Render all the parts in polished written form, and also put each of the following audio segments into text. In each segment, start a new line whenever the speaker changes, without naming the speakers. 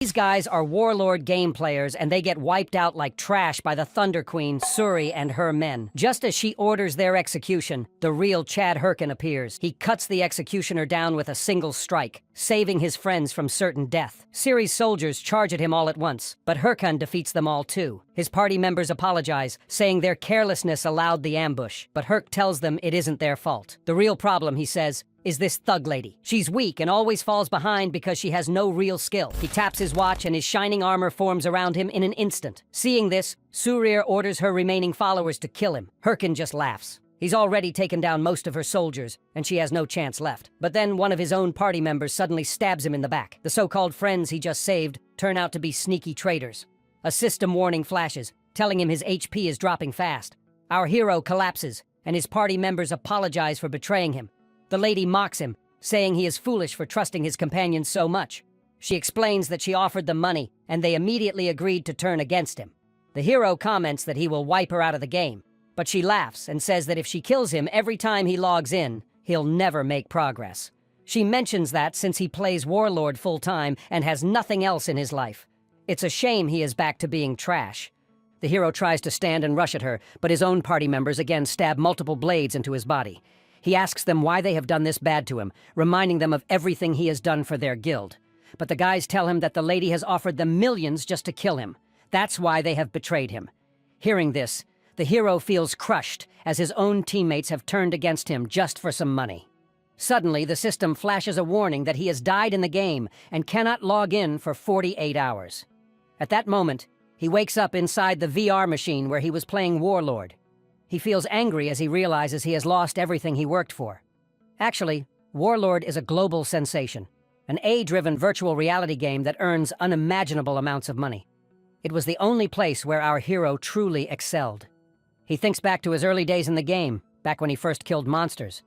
These guys are warlord game players, and they get wiped out like trash by the Thunder Queen, Suri, and her men. Just as she orders their execution, the real Chad Herkin appears. He cuts the executioner down with a single strike, saving his friends from certain death. Suri's soldiers charge at him all at once, but Herkin defeats them all too. His party members apologize, saying their carelessness allowed the ambush, but Herc tells them it isn't their fault. The real problem, he says, is this thug lady. She's weak and always falls behind because she has no real skill. He taps his watch and his shining armor forms around him in an instant. Seeing this, Surir orders her remaining followers to kill him. Herkin just laughs. He's already taken down most of her soldiers, and she has no chance left. But then one of his own party members suddenly stabs him in the back. The so-called friends he just saved turn out to be sneaky traitors. A system warning flashes, telling him his HP is dropping fast. Our hero collapses, and his party members apologize for betraying him. The lady mocks him, saying he is foolish for trusting his companions so much. She explains that she offered them money, and they immediately agreed to turn against him. The hero comments that he will wipe her out of the game, but she laughs and says that if she kills him every time he logs in, he'll never make progress. She mentions that since he plays Warlord full-time and has nothing else in his life. It's a shame he is back to being trash. The hero tries to stand and rush at her, but his own party members again stab multiple blades into his body. He asks them why they have done this bad to him, reminding them of everything he has done for their guild. But the guys tell him that the lady has offered them millions just to kill him. That's why they have betrayed him. Hearing this, the hero feels crushed as his own teammates have turned against him just for some money. Suddenly, the system flashes a warning that he has died in the game and cannot log in for 48 hours. At that moment, he wakes up inside the VR machine where he was playing Warlord. He feels angry as he realizes he has lost everything he worked for. Actually, Warlord is a global sensation, an AI-driven virtual reality game that earns unimaginable amounts of money. It was the only place where our hero truly excelled. He thinks back to his early days in the game, back when he first killed monsters.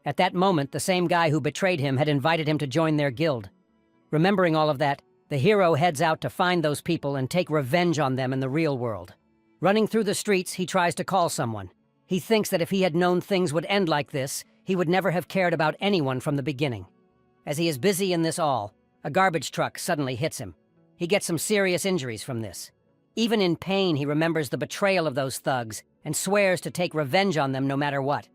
At that moment, the same guy who betrayed him had invited him to join their guild. Remembering all of that, the hero heads out to find those people and take revenge on them in the real world. Running through the streets, he tries to call someone. He thinks that if he had known things would end like this, he would never have cared about anyone from the beginning. As he is busy in this all, a garbage truck suddenly hits him. He gets some serious injuries from this. Even in pain, he remembers the betrayal of those thugs and swears to take revenge on them no matter what.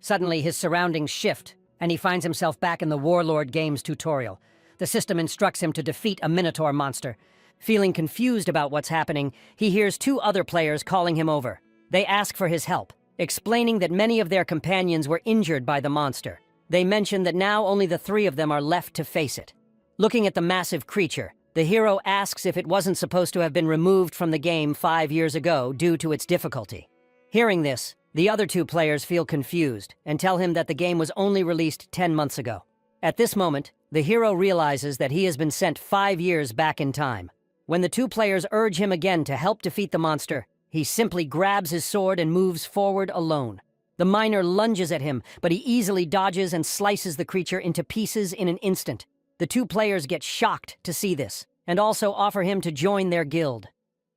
Suddenly, his surroundings shift, and he finds himself back in the Warlord Games tutorial. The system instructs him to defeat a Minotaur monster. Feeling confused about what's happening, he hears two other players calling him over. They ask for his help, explaining that many of their companions were injured by the monster. They mention that now only the three of them are left to face it. Looking at the massive creature, the hero asks if it wasn't supposed to have been removed from the game 5 years ago due to its difficulty. Hearing this, the other two players feel confused and tell him that the game was only released 10 months ago. At this moment, the hero realizes that he has been sent 5 years back in time. When the two players urge him again to help defeat the monster, he simply grabs his sword and moves forward alone. The miner lunges at him, but he easily dodges and slices the creature into pieces in an instant. The two players get shocked to see this, and also offer him to join their guild.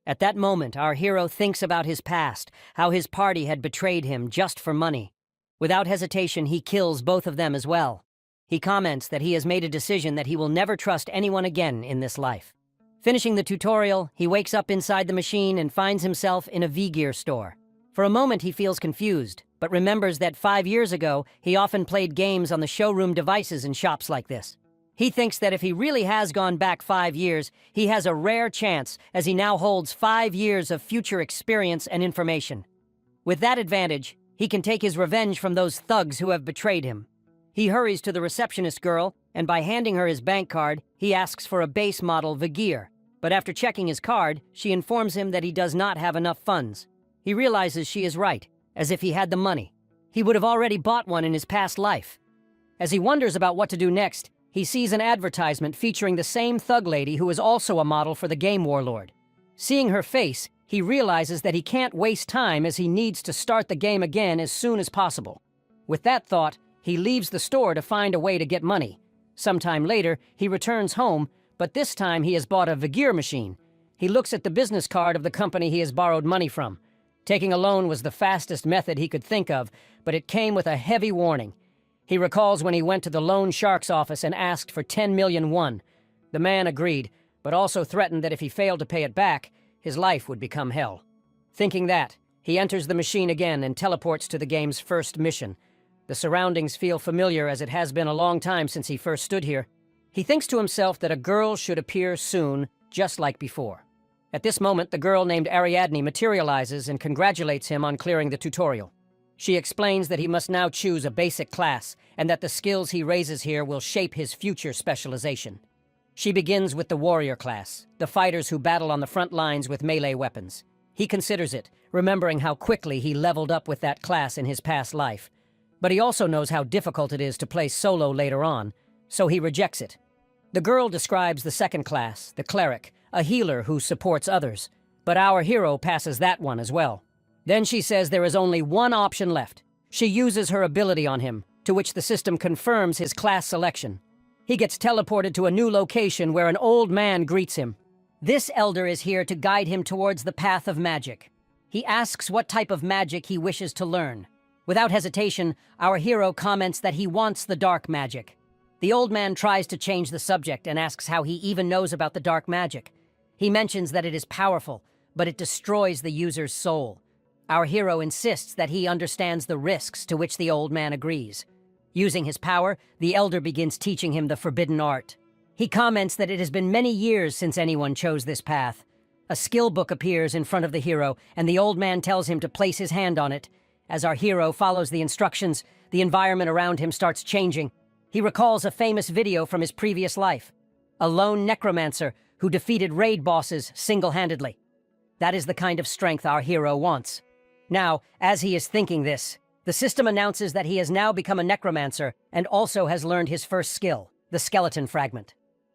At that moment, our hero thinks about his past, how his party had betrayed him just for money. Without hesitation, he kills both of them as well. He comments that he has made a decision that he will never trust anyone again in this life. Finishing the tutorial, he wakes up inside the machine and finds himself in a V-Gear store. For a moment, he feels confused, but remembers that 5 years ago, he often played games on the showroom devices in shops like this. He thinks that if he really has gone back 5 years, he has a rare chance, as he now holds 5 years of future experience and information. With that advantage, he can take his revenge from those thugs who have betrayed him. He hurries to the receptionist girl, and by handing her his bank card, he asks for a base model V-Gear. But after checking his card, she informs him that he does not have enough funds. He realizes she is right, as if he had the money. He would have already bought one in his past life. As he wonders about what to do next, he sees an advertisement featuring the same thug lady who is also a model for the game Warlord. Seeing her face, he realizes that he can't waste time as he needs to start the game again as soon as possible. With that thought, he leaves the store to find a way to get money. Sometime later, he returns home, but this time he has bought a V-Gear machine. He looks at the business card of the company he has borrowed money from. Taking a loan was the fastest method he could think of, but it came with a heavy warning. He recalls when he went to the loan shark's office and asked for 10 million won. The man agreed, but also threatened that if he failed to pay it back, his life would become hell. Thinking that, he enters the machine again and teleports to the game's first mission. The surroundings feel familiar as it has been a long time since he first stood here. He thinks to himself that a girl should appear soon, just like before. At this moment, the girl named Ariadne materializes and congratulates him on clearing the tutorial. She explains that he must now choose a basic class and that the skills he raises here will shape his future specialization. She begins with the warrior class, the fighters who battle on the front lines with melee weapons. He considers it, remembering how quickly he leveled up with that class in his past life. But he also knows how difficult it is to play solo later on, so he rejects it. The girl describes the second class, the cleric, a healer who supports others, but our hero passes that one as well. Then she says there is only one option left. She uses her ability on him, to which the system confirms his class selection. He gets teleported to a new location where an old man greets him. This elder is here to guide him towards the path of magic. He asks what type of magic he wishes to learn. Without hesitation, our hero comments that he wants the dark magic. The old man tries to change the subject and asks how he even knows about the dark magic. He mentions that it is powerful, but it destroys the user's soul. Our hero insists that he understands the risks, to which the old man agrees. Using his power, the elder begins teaching him the forbidden art. He comments that it has been many years since anyone chose this path. A skill book appears in front of the hero, and the old man tells him to place his hand on it. As our hero follows the instructions, the environment around him starts changing. He recalls a famous video from his previous life. A lone necromancer who defeated raid bosses single-handedly. That is the kind of strength our hero wants. Now, as he is thinking this, the system announces that he has now become a necromancer and also has learned his first skill, the skeleton fragment.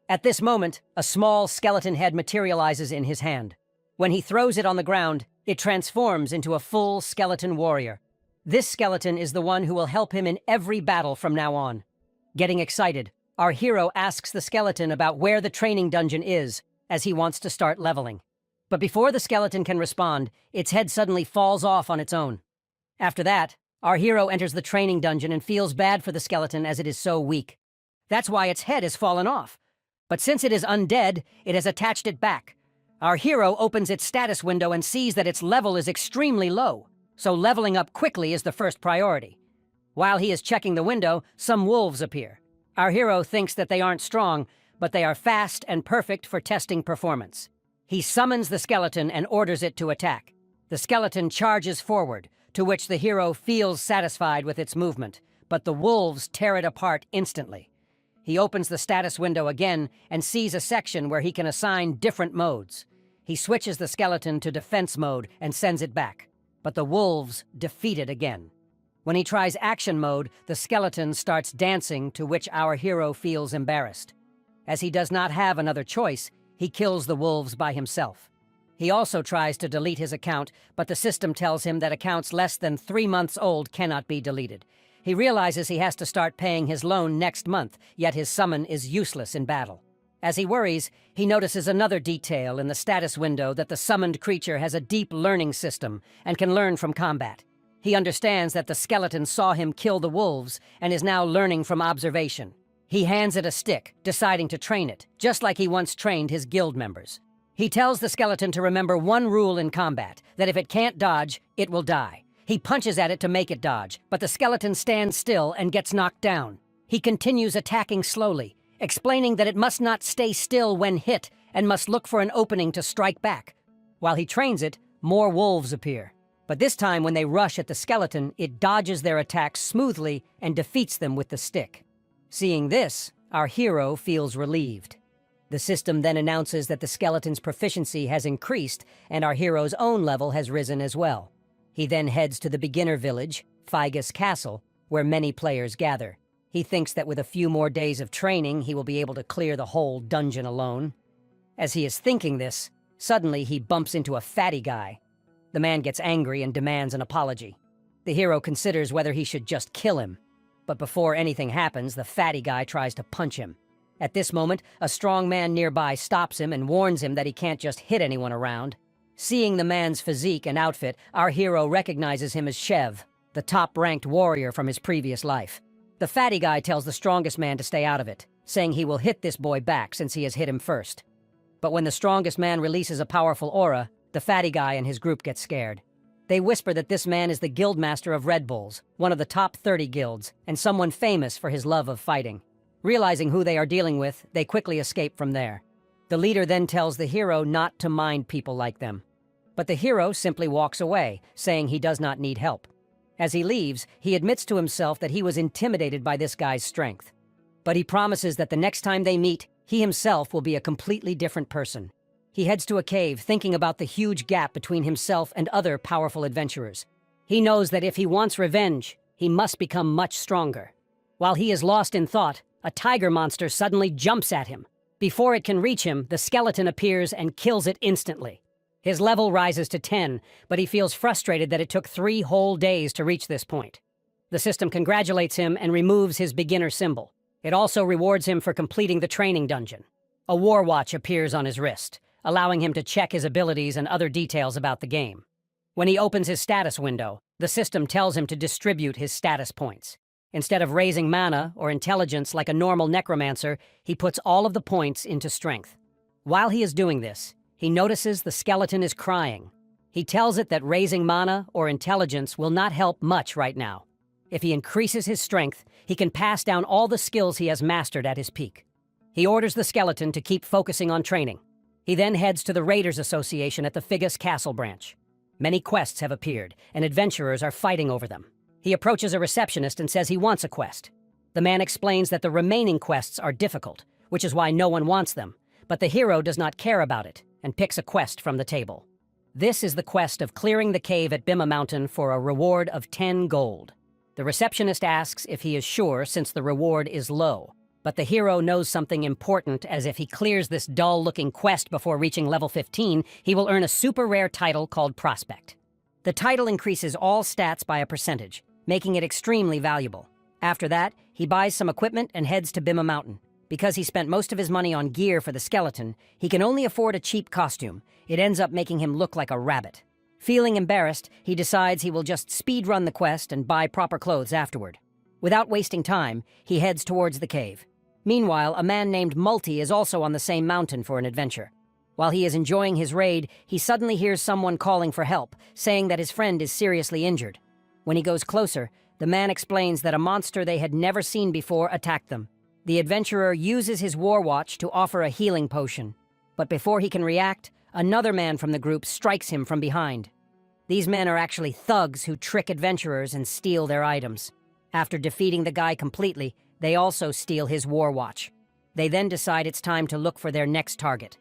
At this moment, a small skeleton head materializes in his hand. When he throws it on the ground, it transforms into a full skeleton warrior. This skeleton is the one who will help him in every battle from now on. Getting excited, our hero asks the skeleton about where the training dungeon is, as he wants to start leveling. But before the skeleton can respond, its head suddenly falls off on its own. After that, our hero enters the training dungeon and feels bad for the skeleton as it is so weak. That's why its head has fallen off. But since it is undead, it has attached it back. Our hero opens its status window and sees that its level is extremely low, so leveling up quickly is the first priority. While he is checking the window, some wolves appear. Our hero thinks that they aren't strong, but they are fast and perfect for testing performance. He summons the skeleton and orders it to attack. The skeleton charges forward, to which the hero feels satisfied with its movement, but the wolves tear it apart instantly. He opens the status window again and sees a section where he can assign different modes. He switches the skeleton to defense mode and sends it back, but the wolves defeat it again. When he tries action mode, the skeleton starts dancing, to which our hero feels embarrassed. As he does not have another choice, he kills the wolves by himself. He also tries to delete his account, but the system tells him that accounts less than 3 months old cannot be deleted. He realizes he has to start paying his loan next month, yet his summon is useless in battle. As he worries, he notices another detail in the status window, that the summoned creature has a deep learning system and can learn from combat. He understands that the skeleton saw him kill the wolves and is now learning from observation. He hands it a stick, deciding to train it, just like he once trained his guild members. He tells the skeleton to remember one rule in combat, that if it can't dodge, it will die. He punches at it to make it dodge, but the skeleton stands still and gets knocked down. He continues attacking slowly, explaining that it must not stay still when hit and must look for an opening to strike back. While he trains it, more wolves appear. But this time when they rush at the skeleton, it dodges their attacks smoothly and defeats them with the stick. Seeing this, our hero feels relieved. The system then announces that the skeleton's proficiency has increased and our hero's own level has risen as well. He then heads to the beginner village, Figus Castle, where many players gather. He thinks that with a few more days of training, he will be able to clear the whole dungeon alone. As he is thinking this, suddenly he bumps into a fatty guy. The man gets angry and demands an apology. The hero considers whether he should just kill him. But before anything happens, the fatty guy tries to punch him. At this moment, a strong man nearby stops him and warns him that he can't just hit anyone around. Seeing the man's physique and outfit, our hero recognizes him as Shev, the top-ranked warrior from his previous life. The fatty guy tells the strongest man to stay out of it, saying he will hit this boy back since he has hit him first. But when the strongest man releases a powerful aura, the fatty guy and his group get scared. They whisper that this man is the guildmaster of Red Bulls, one of the top 30 guilds, and someone famous for his love of fighting. Realizing who they are dealing with, they quickly escape from there. The leader then tells the hero not to mind people like them. But the hero simply walks away, saying he does not need help. As he leaves, he admits to himself that he was intimidated by this guy's strength. But he promises that the next time they meet, he himself will be a completely different person. He heads to a cave, thinking about the huge gap between himself and other powerful adventurers. He knows that if he wants revenge, he must become much stronger. While he is lost in thought, a tiger monster suddenly jumps at him. Before it can reach him, the skeleton appears and kills it instantly. His level rises to 10, but he feels frustrated that it took 3 whole days to reach this point. The system congratulates him and removes his beginner symbol. It also rewards him for completing the training dungeon. A war watch appears on his wrist, allowing him to check his abilities and other details about the game. When he opens his status window, the system tells him to distribute his status points. Instead of raising mana or intelligence like a normal necromancer, he puts all of the points into strength. While he is doing this, he notices the skeleton is crying. He tells it that raising mana or intelligence will not help much right now. If he increases his strength, he can pass down all the skills he has mastered at his peak. He orders the skeleton to keep focusing on training. He then heads to the Raiders Association at the Figus Castle branch. Many quests have appeared, and adventurers are fighting over them. He approaches a receptionist and says he wants a quest. The man explains that the remaining quests are difficult, which is why no one wants them, but the hero does not care about it and picks a quest from the table. This is the quest of clearing the cave at Bima Mountain for a reward of 10 gold. The receptionist asks if he is sure since the reward is low, but the hero knows something important, as if he clears this dull-looking quest before reaching level 15, he will earn a super rare title called Prospect. The title increases all stats by a percentage, making it extremely valuable. After that, he buys some equipment and heads to Bima Mountain. Because he spent most of his money on gear for the skeleton, he can only afford a cheap costume. It ends up making him look like a rabbit. Feeling embarrassed, he decides he will just speedrun the quest and buy proper clothes afterward. Without wasting time, he heads towards the cave. Meanwhile, a man named Multi is also on the same mountain for an adventure. While he is enjoying his raid, he suddenly hears someone calling for help, saying that his friend is seriously injured. When he goes closer, the man explains that a monster they had never seen before attacked them. The adventurer uses his war watch to offer a healing potion. But before he can react, another man from the group strikes him from behind. These men are actually thugs who trick adventurers and steal their items. After defeating the guy completely, they also steal his war watch. They then decide it's time to look for their next target.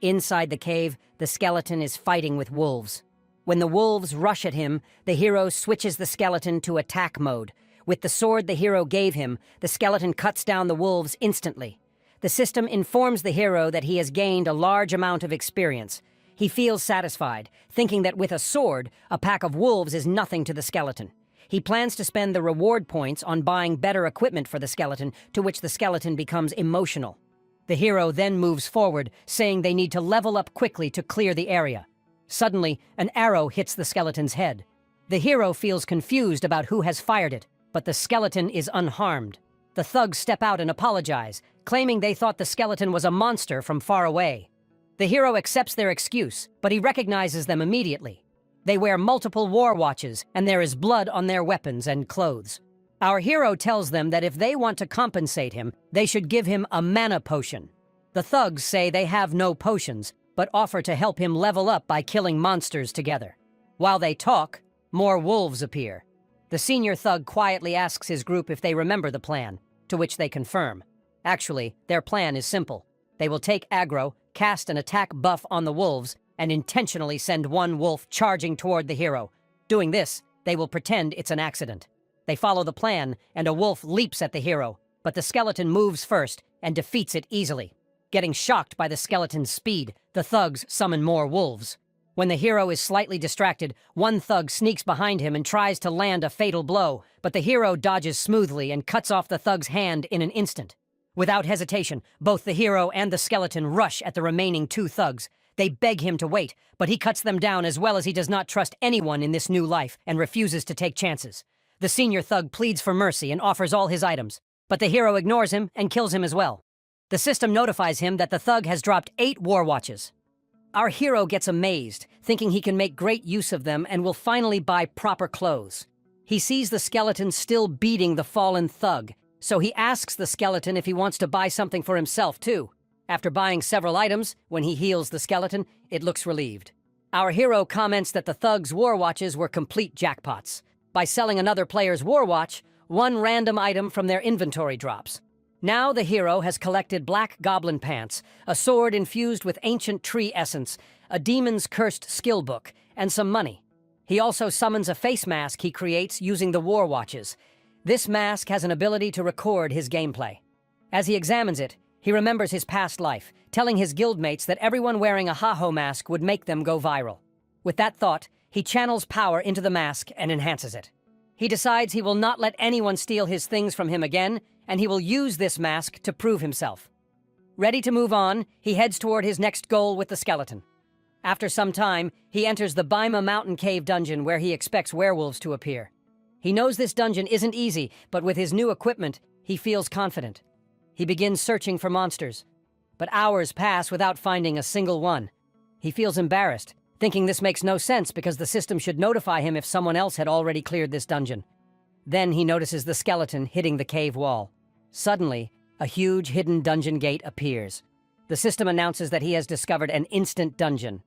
Inside the cave, the skeleton is fighting with wolves. When the wolves rush at him, the hero switches the skeleton to attack mode. With the sword the hero gave him, the skeleton cuts down the wolves instantly. The system informs the hero that he has gained a large amount of experience. He feels satisfied, thinking that with a sword, a pack of wolves is nothing to the skeleton. He plans to spend the reward points on buying better equipment for the skeleton, to which the skeleton becomes emotional. The hero then moves forward, saying they need to level up quickly to clear the area. Suddenly, an arrow hits the skeleton's head. The hero feels confused about who has fired it, but the skeleton is unharmed. The thugs step out and apologize, claiming they thought the skeleton was a monster from far away. The hero accepts their excuse, but he recognizes them immediately. They wear multiple war watches, and there is blood on their weapons and clothes. Our hero tells them that if they want to compensate him, they should give him a mana potion. The thugs say they have no potions, but offer to help him level up by killing monsters together. While they talk, more wolves appear. The senior thug quietly asks his group if they remember the plan, to which they confirm. Actually, their plan is simple. They will take aggro, cast an attack buff on the wolves, and intentionally send one wolf charging toward the hero. Doing this, they will pretend it's an accident. They follow the plan, and a wolf leaps at the hero, but the skeleton moves first and defeats it easily. Getting shocked by the skeleton's speed, the thugs summon more wolves. When the hero is slightly distracted, one thug sneaks behind him and tries to land a fatal blow, but the hero dodges smoothly and cuts off the thug's hand in an instant. Without hesitation, both the hero and the skeleton rush at the remaining 2 thugs. They beg him to wait, but he cuts them down as well as he does not trust anyone in this new life and refuses to take chances. The senior thug pleads for mercy and offers all his items, but the hero ignores him and kills him as well. The system notifies him that the thug has dropped 8 war watches. Our hero gets amazed, thinking he can make great use of them and will finally buy proper clothes. He sees the skeleton still beating the fallen thug, so he asks the skeleton if he wants to buy something for himself too. After buying several items, when he heals the skeleton, it looks relieved. Our hero comments that the thug's war watches were complete jackpots. By selling another player's war watch, one random item from their inventory drops. Now the hero has collected black goblin pants, a sword infused with ancient tree essence, a demon's cursed skill book, and some money. He also summons a face mask he creates using the war watches. This mask has an ability to record his gameplay. As he examines it, he remembers his past life, telling his guildmates that everyone wearing a Haho mask would make them go viral. With that thought, he channels power into the mask and enhances it. He decides he will not let anyone steal his things from him again, and he will use this mask to prove himself. Ready to move on, he heads toward his next goal with the skeleton. After some time, he enters the Baima Mountain Cave dungeon where he expects werewolves to appear. He knows this dungeon isn't easy, but with his new equipment, he feels confident. He begins searching for monsters, but hours pass without finding a single one. He feels embarrassed, thinking this makes no sense because the system should notify him if someone else had already cleared this dungeon. Then he notices the skeleton hitting the cave wall. Suddenly, a huge hidden dungeon gate appears. The system announces that he has discovered an instant dungeon.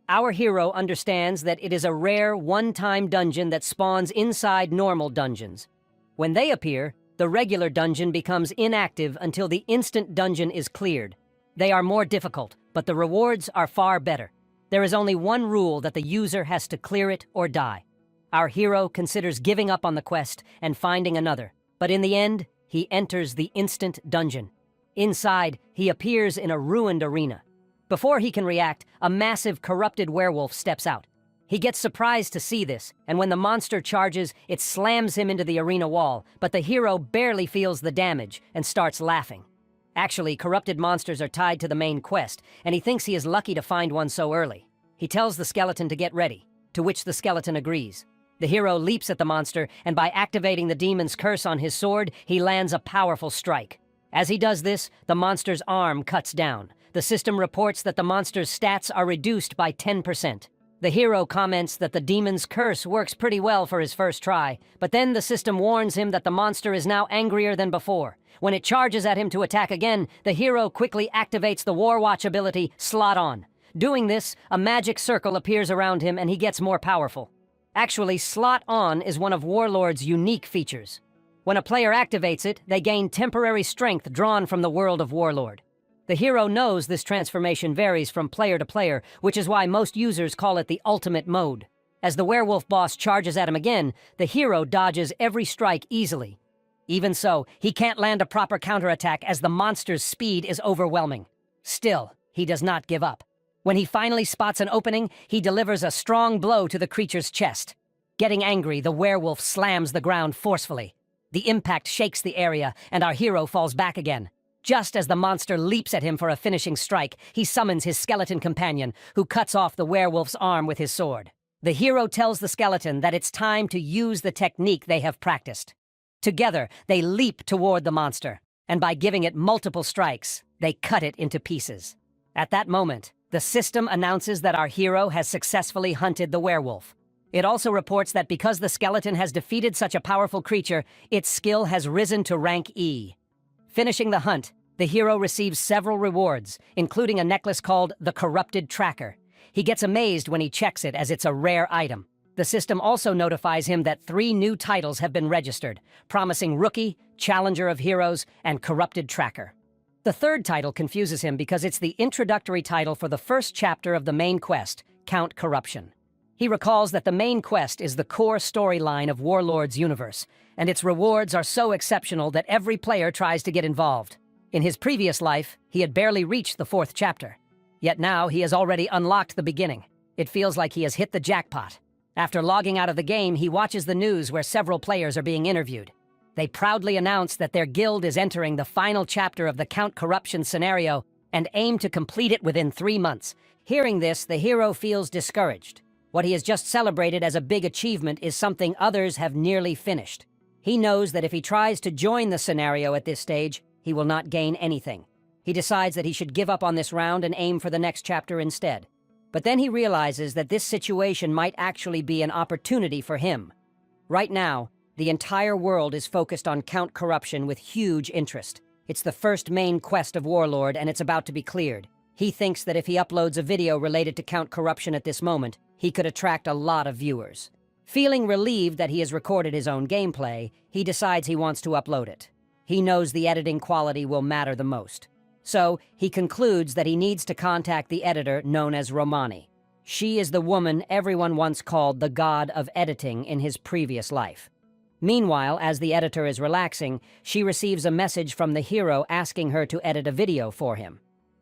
Our hero understands that it is a rare, one-time dungeon that spawns inside normal dungeons. When they appear, the regular dungeon becomes inactive until the instant dungeon is cleared. They are more difficult, but the rewards are far better. There is only one rule that the user has to clear it or die. Our hero considers giving up on the quest and finding another, but in the end, he enters the instant dungeon. Inside, he appears in a ruined arena. Before he can react, a massive corrupted werewolf steps out. He gets surprised to see this, and when the monster charges, it slams him into the arena wall, but the hero barely feels the damage and starts laughing. Actually, corrupted monsters are tied to the main quest, and he thinks he is lucky to find one so early. He tells the skeleton to get ready, to which the skeleton agrees. The hero leaps at the monster, and by activating the demon's curse on his sword, he lands a powerful strike. As he does this, the monster's arm cuts down. The system reports that the monster's stats are reduced by 10%. The hero comments that the demon's curse works pretty well for his first try, but then the system warns him that the monster is now angrier than before. When it charges at him to attack again, the hero quickly activates the War Watch ability, Slot On. Doing this, a magic circle appears around him and he gets more powerful. Actually, Slot On is one of Warlord's unique features. When a player activates it, they gain temporary strength drawn from the world of Warlord. The hero knows this transformation varies from player to player, which is why most users call it the ultimate mode. As the werewolf boss charges at him again, the hero dodges every strike easily. Even so, he can't land a proper counterattack as the monster's speed is overwhelming. Still, he does not give up. When he finally spots an opening, he delivers a strong blow to the creature's chest. Getting angry, the werewolf slams the ground forcefully. The impact shakes the area, and our hero falls back again. Just as the monster leaps at him for a finishing strike, he summons his skeleton companion, who cuts off the werewolf's arm with his sword. The hero tells the skeleton that it's time to use the technique they have practiced. Together, they leap toward the monster, and by giving it multiple strikes, they cut it into pieces. At that moment, the system announces that our hero has successfully hunted the werewolf. It also reports that because the skeleton has defeated such a powerful creature, its skill has risen to rank E. Finishing the hunt, the hero receives several rewards, including a necklace called the Corrupted Tracker. He gets amazed when he checks it as it's a rare item. The system also notifies him that 3 new titles have been registered, promising Rookie, Challenger of Heroes, and Corrupted Tracker. The third title confuses him because it's the introductory title for the first chapter of the main quest, Count Corruption. He recalls that the main quest is the core storyline of Warlord's universe, and its rewards are so exceptional that every player tries to get involved. In his previous life, he had barely reached the 4th chapter. Yet now he has already unlocked the beginning. It feels like he has hit the jackpot. After logging out of the game, he watches the news where several players are being interviewed. They proudly announce that their guild is entering the final chapter of the Count Corruption scenario and aim to complete it within 3 months. Hearing this, the hero feels discouraged. What he has just celebrated as a big achievement is something others have nearly finished. He knows that if he tries to join the scenario at this stage, he will not gain anything. He decides that he should give up on this round and aim for the next chapter instead. But then he realizes that this situation might actually be an opportunity for him. Right now, the entire world is focused on Count Corruption with huge interest. It's the first main quest of Warlord, and it's about to be cleared. He thinks that if he uploads a video related to Count Corruption at this moment, he could attract a lot of viewers. Feeling relieved that he has recorded his own gameplay, he decides he wants to upload it. He knows the editing quality will matter the most. So, he concludes that he needs to contact the editor known as Romani. She is the woman everyone once called the god of editing in his previous life. Meanwhile, as the editor is relaxing, she receives a message from the hero asking her to edit a video for him.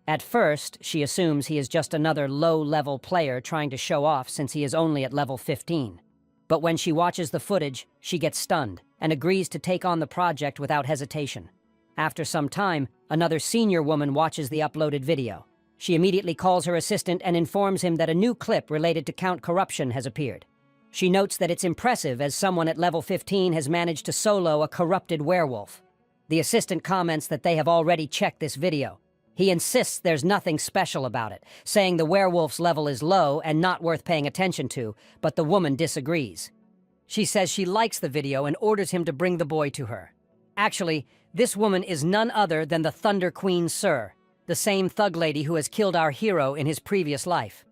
At first, she assumes he is just another low-level player trying to show off since he is only at level 15. But when she watches the footage, she gets stunned and agrees to take on the project without hesitation. After some time, another senior woman watches the uploaded video. She immediately calls her assistant and informs him that a new clip related to Count Corruption has appeared. She notes that it's impressive as someone at level 15 has managed to solo a corrupted werewolf. The assistant comments that they have already checked this video. He insists there's nothing special about it, saying the werewolf's level is low and not worth paying attention to, but the woman disagrees. She says she likes the video and orders him to bring the boy to her. Actually, this woman is none other than the Thunder Queen Sir, the same thug lady who has killed our hero in his previous life.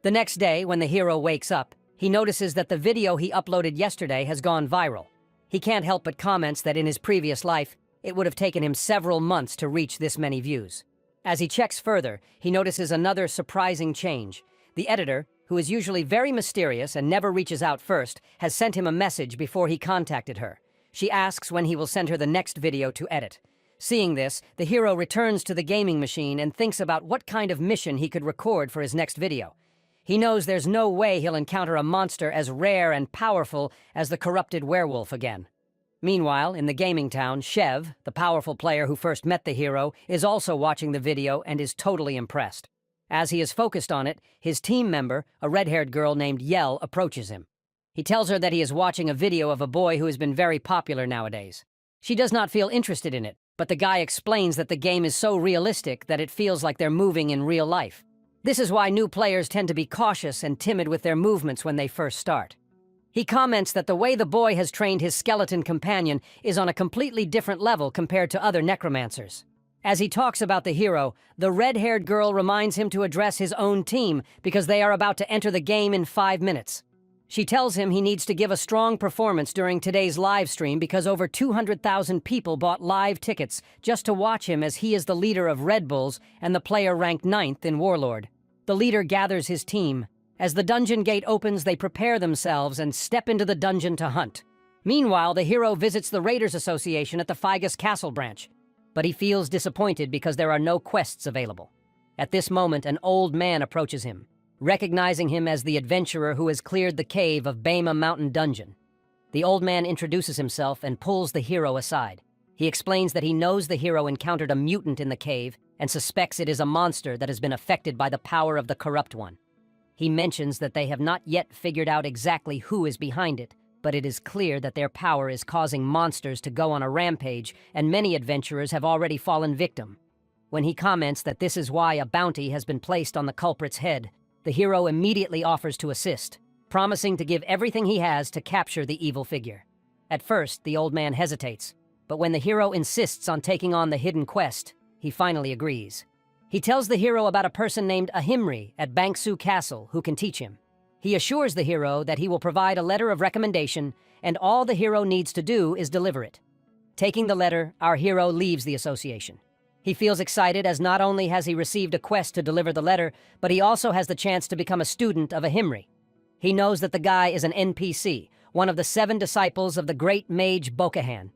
The next day, when the hero wakes up, he notices that the video he uploaded yesterday has gone viral. He can't help but comments that in his previous life, it would have taken him several months to reach this many views. As he checks further, he notices another surprising change. The editor, who is usually very mysterious and never reaches out first, has sent him a message before he contacted her. She asks when he will send her the next video to edit. Seeing this, the hero returns to the gaming machine and thinks about what kind of mission he could record for his next video. He knows there's no way he'll encounter a monster as rare and powerful as the corrupted werewolf again. Meanwhile, in the gaming town, Shev, the powerful player who first met the hero, is also watching the video and is totally impressed. As he is focused on it, his team member, a red-haired girl named Yell, approaches him. He tells her that he is watching a video of a boy who has been very popular nowadays. She does not feel interested in it, but the guy explains that the game is so realistic that it feels like they're moving in real life. This is why new players tend to be cautious and timid with their movements when they first start. He comments that the way the boy has trained his skeleton companion is on a completely different level compared to other necromancers. As he talks about the hero, the red-haired girl reminds him to address his own team because they are about to enter the game in 5 minutes. She tells him he needs to give a strong performance during today's live stream because over 200,000 people bought live tickets just to watch him as he is the leader of Red Bulls and the player ranked 9th in Warlord. The leader gathers his team. As the dungeon gate opens, they prepare themselves and step into the dungeon to hunt. Meanwhile, the hero visits the Raiders Association at the Figus Castle branch, but he feels disappointed because there are no quests available. At this moment, an old man approaches him, recognizing him as the adventurer who has cleared the cave of Bema Mountain Dungeon. The old man introduces himself and pulls the hero aside. He explains that he knows the hero encountered a mutant in the cave and suspects it is a monster that has been affected by the power of the Corrupt One. He mentions that they have not yet figured out exactly who is behind it, but it is clear that their power is causing monsters to go on a rampage, and many adventurers have already fallen victim. When he comments that this is why a bounty has been placed on the culprit's head, the hero immediately offers to assist, promising to give everything he has to capture the evil figure. At first, the old man hesitates, but when the hero insists on taking on the hidden quest, he finally agrees. He tells the hero about a person named Ahimri at Bangsu Castle who can teach him. He assures the hero that he will provide a letter of recommendation, and all the hero needs to do is deliver it. Taking the letter, our hero leaves the association. He feels excited as not only has he received a quest to deliver the letter, but he also has the chance to become a student of Ahimri. He knows that the guy is an NPC, one of the 7 disciples of the great mage Bokahan.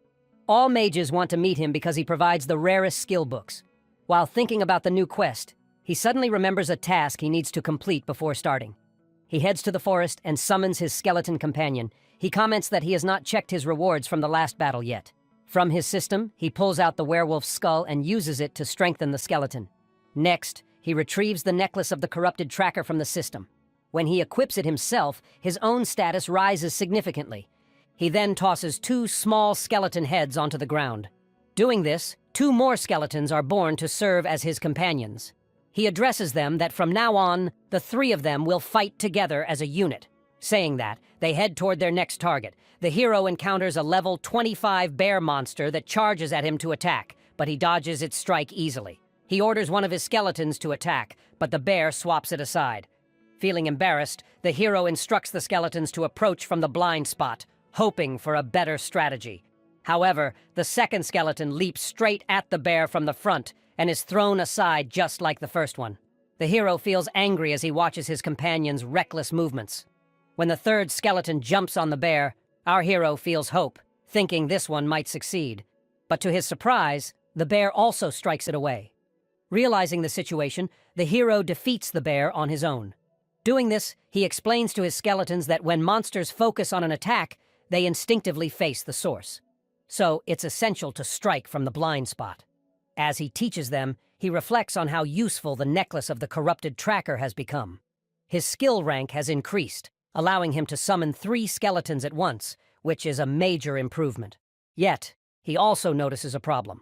All mages want to meet him because he provides the rarest skill books. While thinking about the new quest, he suddenly remembers a task he needs to complete before starting. He heads to the forest and summons his skeleton companion. He comments that he has not checked his rewards from the last battle yet. From his system, he pulls out the werewolf's skull and uses it to strengthen the skeleton. Next, he retrieves the necklace of the corrupted tracker from the system. When he equips it himself, his own status rises significantly. He then tosses 2 small skeleton heads onto the ground. Doing this, 2 more skeletons are born to serve as his companions. He addresses them that from now on, the 3 of them will fight together as a unit. Saying that, they head toward their next target. The hero encounters a level 25 bear monster that charges at him to attack, but he dodges its strike easily. He orders one of his skeletons to attack, but the bear swaps it aside. Feeling embarrassed, the hero instructs the skeletons to approach from the blind spot, hoping for a better strategy. However, the second skeleton leaps straight at the bear from the front and is thrown aside just like the first one. The hero feels angry as he watches his companion's reckless movements. When the third skeleton jumps on the bear, our hero feels hope, thinking this one might succeed. But to his surprise, the bear also strikes it away. Realizing the situation, the hero defeats the bear on his own. Doing this, he explains to his skeletons that when monsters focus on an attack, they instinctively face the source. So it's essential to strike from the blind spot. As he teaches them, he reflects on how useful the necklace of the corrupted tracker has become. His skill rank has increased, allowing him to summon 3 skeletons at once, which is a major improvement. Yet, he also notices a problem.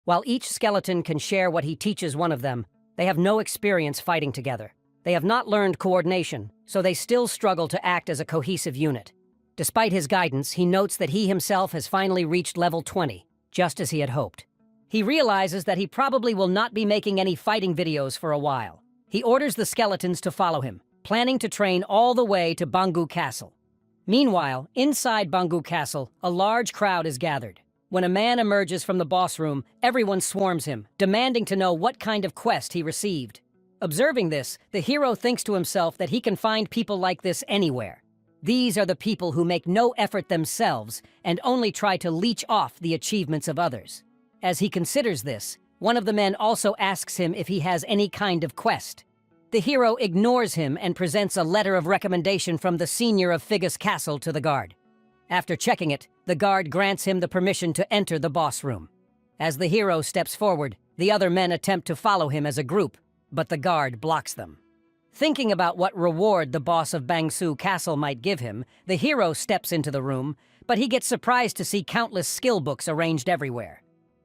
While each skeleton can share what he teaches one of them, they have no experience fighting together. They have not learned coordination, so they still struggle to act as a cohesive unit. Despite his guidance, he notes that he himself has finally reached level 20, just as he had hoped. He realizes that he probably will not be making any fighting videos for a while. He orders the skeletons to follow him, planning to train all the way to Bangu Castle. Meanwhile, inside Bangu Castle, a large crowd is gathered. When a man emerges from the boss room, everyone swarms him, demanding to know what kind of quest he received. Observing this, the hero thinks to himself that he can find people like this anywhere. These are the people who make no effort themselves and only try to leech off the achievements of others. As he considers this, one of the men also asks him if he has any kind of quest. The hero ignores him and presents a letter of recommendation from the senior of Figus Castle to the guard. After checking it, the guard grants him the permission to enter the boss room. As the hero steps forward, the other men attempt to follow him as a group, but the guard blocks them. Thinking about what reward the boss of Bangsu Castle might give him, the hero steps into the room, but he gets surprised to see countless skill books arranged everywhere.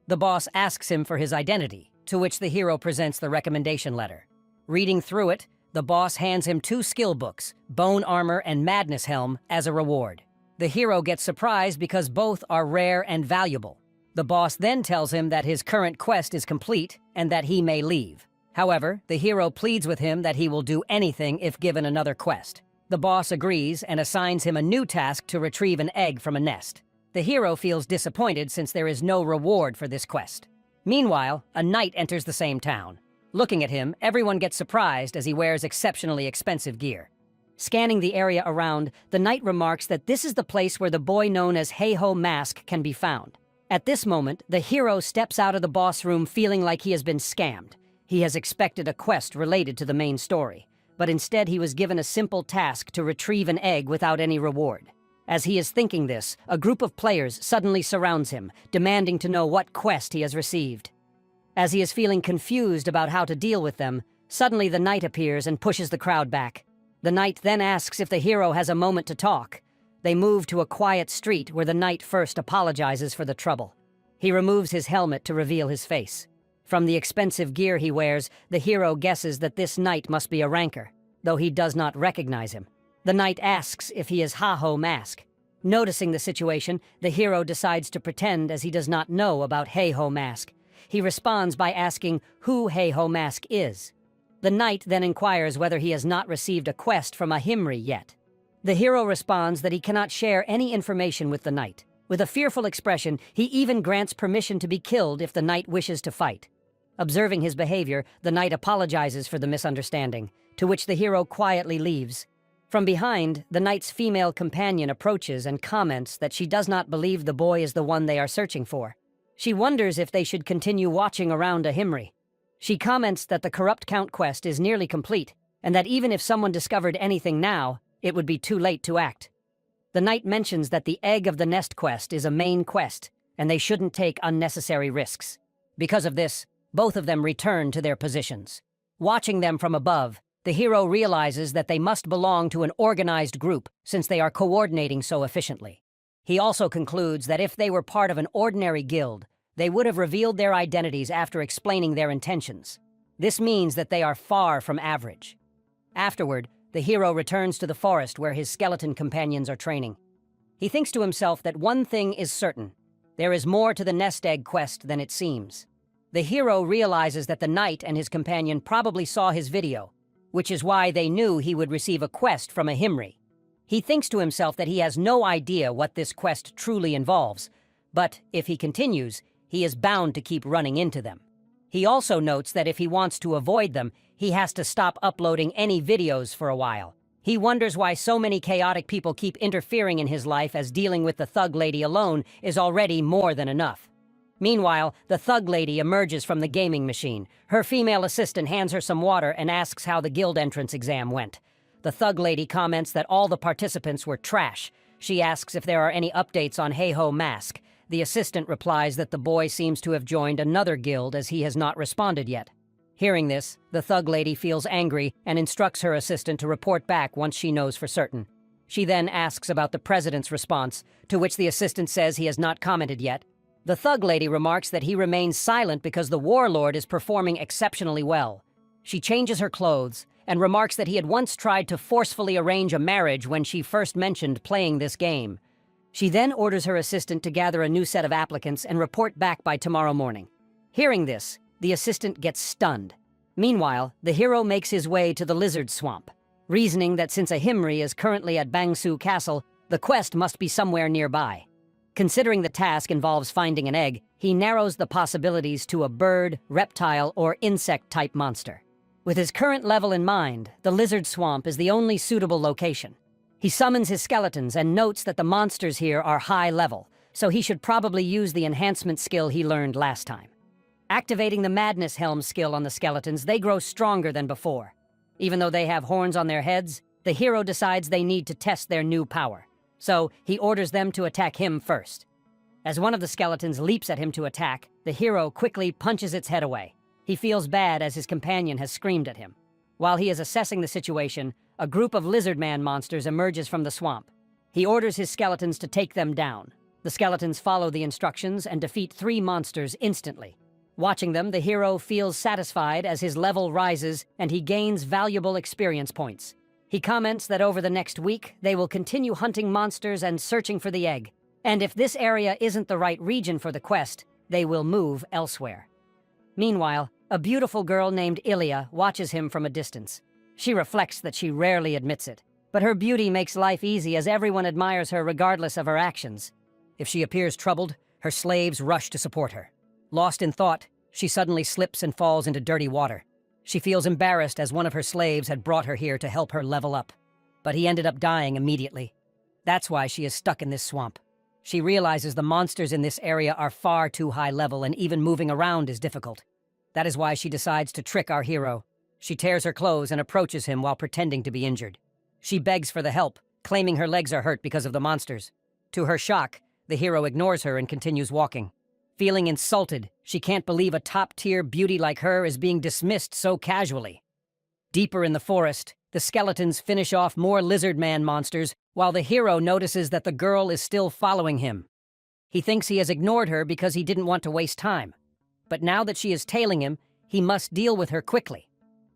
The boss asks him for his identity, to which the hero presents the recommendation letter. Reading through it, the boss hands him 2 skill books, Bone Armor and Madness Helm, as a reward. The hero gets surprised because both are rare and valuable. The boss then tells him that his current quest is complete and that he may leave. However, the hero pleads with him that he will do anything if given another quest. The boss agrees and assigns him a new task to retrieve an egg from a nest. The hero feels disappointed since there is no reward for this quest. Meanwhile, a knight enters the same town. Looking at him, everyone gets surprised as he wears exceptionally expensive gear. Scanning the area around, the knight remarks that this is the place where the boy known as Heiho Mask can be found. At this moment, the hero steps out of the boss room feeling like he has been scammed. He has expected a quest related to the main story, but instead he was given a simple task to retrieve an egg without any reward. As he is thinking this, a group of players suddenly surrounds him, demanding to know what quest he has received. As he is feeling confused about how to deal with them, suddenly the knight appears and pushes the crowd back. The knight then asks if the hero has a moment to talk. They move to a quiet street where the knight first apologizes for the trouble. He removes his helmet to reveal his face. From the expensive gear he wears, the hero guesses that this knight must be a ranker, though he does not recognize him. The knight asks if he is Heiho Mask. Noticing the situation, the hero decides to pretend as he does not know about Heiho Mask. He responds by asking who Heiho Mask is. The knight then inquires whether he has not received a quest from a Himri yet. The hero responds that he cannot share any information with the knight. With a fearful expression, he even grants permission to be killed if the knight wishes to fight. Observing his behavior, the knight apologizes for the misunderstanding, to which the hero quietly leaves. From behind, the knight's female companion approaches and comments that she does not believe the boy is the one they are searching for. She wonders if they should continue watching around a Himri. She comments that the Corrupt Count quest is nearly complete, and that even if someone discovered anything now, it would be too late to act. The knight mentions that the Egg of the Nest quest is a main quest, and they shouldn't take unnecessary risks. Because of this, both of them return to their positions. Watching them from above, the hero realizes that they must belong to an organized group since they are coordinating so efficiently. He also concludes that if they were part of an ordinary guild, They would have revealed their identities after explaining their intentions. This means that they are far from average. Afterward, the hero returns to the forest where his skeleton companions are training. He thinks to himself that one thing is certain. There is more to the nest egg quest than it seems. The hero realizes that the knight and his companion probably saw his video, which is why they knew he would receive a quest from a Himri. He thinks to himself that he has no idea what this quest truly involves, but if he continues, he is bound to keep running into them. He also notes that if he wants to avoid them, he has to stop uploading any videos for a while. He wonders why so many chaotic people keep interfering in his life, as dealing with the thug lady alone is already more than enough. Meanwhile, the thug lady emerges from the gaming machine. Her female assistant hands her some water and asks how the guild entrance exam went. The thug lady comments that all the participants were trash. She asks if there are any updates on Heiho Mask. The assistant replies that the boy seems to have joined another guild as he has not responded yet. Hearing this, the thug lady feels angry and instructs her assistant to report back once she knows for certain. She then asks about the president's response, to which the assistant says he has not commented yet. The thug lady remarks that he remains silent because the warlord is performing exceptionally well. She changes her clothes and remarks that he had once tried to forcefully arrange a marriage when she first mentioned playing this game. She then orders her assistant to gather a new set of applicants and report back by tomorrow morning. Hearing this, the assistant gets stunned. Meanwhile, the hero makes his way to the lizard swamp, reasoning that since a Himri is currently at Bangsu Castle, the quest must be somewhere nearby. Considering the task involves finding an egg, he narrows the possibilities to a bird, reptile, or insect-type monster. With his current level in mind, the lizard swamp is the only suitable location. He summons his skeletons and notes that the monsters here are high level, so he should probably use the enhancement skill he learned last time. Activating the Madness Helm skill on the skeletons, they grow stronger than before. Even though they have horns on their heads, the hero decides they need to test their new power. So he orders them to attack him first. As one of the skeletons leaps at him to attack, the hero quickly punches its head away. He feels bad as his companion has screamed at him. While he is assessing the situation, a group of lizard man monsters emerges from the swamp. He orders his skeletons to take them down. The skeletons follow the instructions and defeat 3 monsters instantly. Watching them, the hero feels satisfied as his level rises and he gains valuable experience points. He comments that over the next week, they will continue hunting monsters and searching for the egg. And if this area isn't the right region for the quest, they will move elsewhere. Meanwhile, a beautiful girl named Ilya watches him from a distance. She reflects that she rarely admits it, but her beauty makes life easy as everyone admires her regardless of her actions. If she appears troubled, her slaves rush to support her. Lost in thought, she suddenly slips and falls into dirty water. She feels embarrassed as one of her slaves had brought her here to help her level up, but he ended up dying immediately. That's why she is stuck in this swamp. She realizes the monsters in this area are far too high level and even moving around is difficult. That is why she decides to trick our hero. She tears her clothes and approaches him while pretending to be injured. She begs for the help, claiming her legs are hurt because of the monsters. To her shock, the hero ignores her and continues walking. Feeling insulted, she can't believe a top-tier beauty like her is being dismissed so casually. Deeper in the forest, the skeletons finish off more lizard man monsters, while the hero notices that the girl is still following him. He thinks he has ignored her because he didn't want to waste time. But now that she is tailing him, he must deal with her quickly.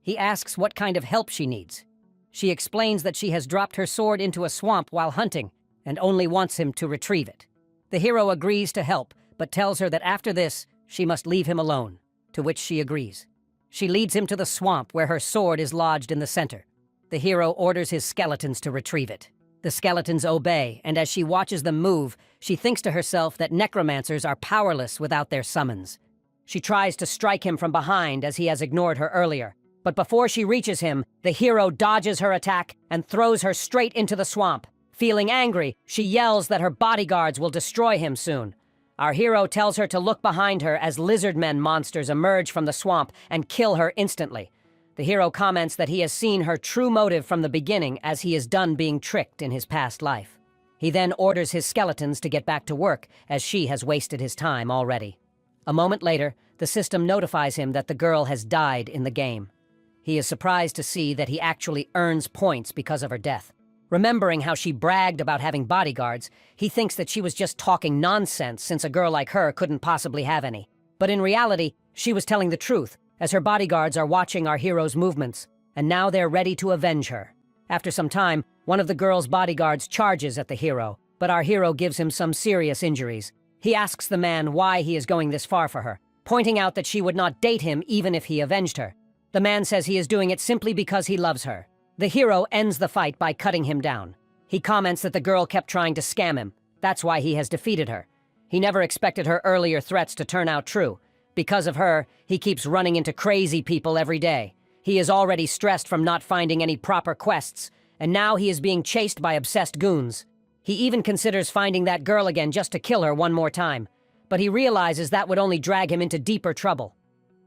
He asks what kind of help she needs. She explains that she has dropped her sword into a swamp while hunting and only wants him to retrieve it. The hero agrees to help, but tells her that after this, she must leave him alone, to which she agrees. She leads him to the swamp where her sword is lodged in the center. The hero orders his skeletons to retrieve it. The skeletons obey, and as she watches them move, she thinks to herself that necromancers are powerless without their summons. She tries to strike him from behind as he has ignored her earlier, but before she reaches him, the hero dodges her attack and throws her straight into the swamp. Feeling angry, she yells that her bodyguards will destroy him soon. Our hero tells her to look behind her as lizard men monsters emerge from the swamp and kill her instantly. The hero comments that he has seen her true motive from the beginning as he is done being tricked in his past life. He then orders his skeletons to get back to work as she has wasted his time already. A moment later, the system notifies him that the girl has died in the game. He is surprised to see that he actually earns points because of her death. Remembering how she bragged about having bodyguards, he thinks that she was just talking nonsense since a girl like her couldn't possibly have any. But in reality, she was telling the truth, as her bodyguards are watching our hero's movements, and now they're ready to avenge her. After some time, one of the girl's bodyguards charges at the hero, but our hero gives him some serious injuries. He asks the man why he is going this far for her, pointing out that she would not date him even if he avenged her. The man says he is doing it simply because he loves her. The hero ends the fight by cutting him down. He comments that the girl kept trying to scam him. That's why he has defeated her. He never expected her earlier threats to turn out true. Because of her, he keeps running into crazy people every day. He is already stressed from not finding any proper quests, and now he is being chased by obsessed goons. He even considers finding that girl again just to kill her one more time, but he realizes that would only drag him into deeper trouble.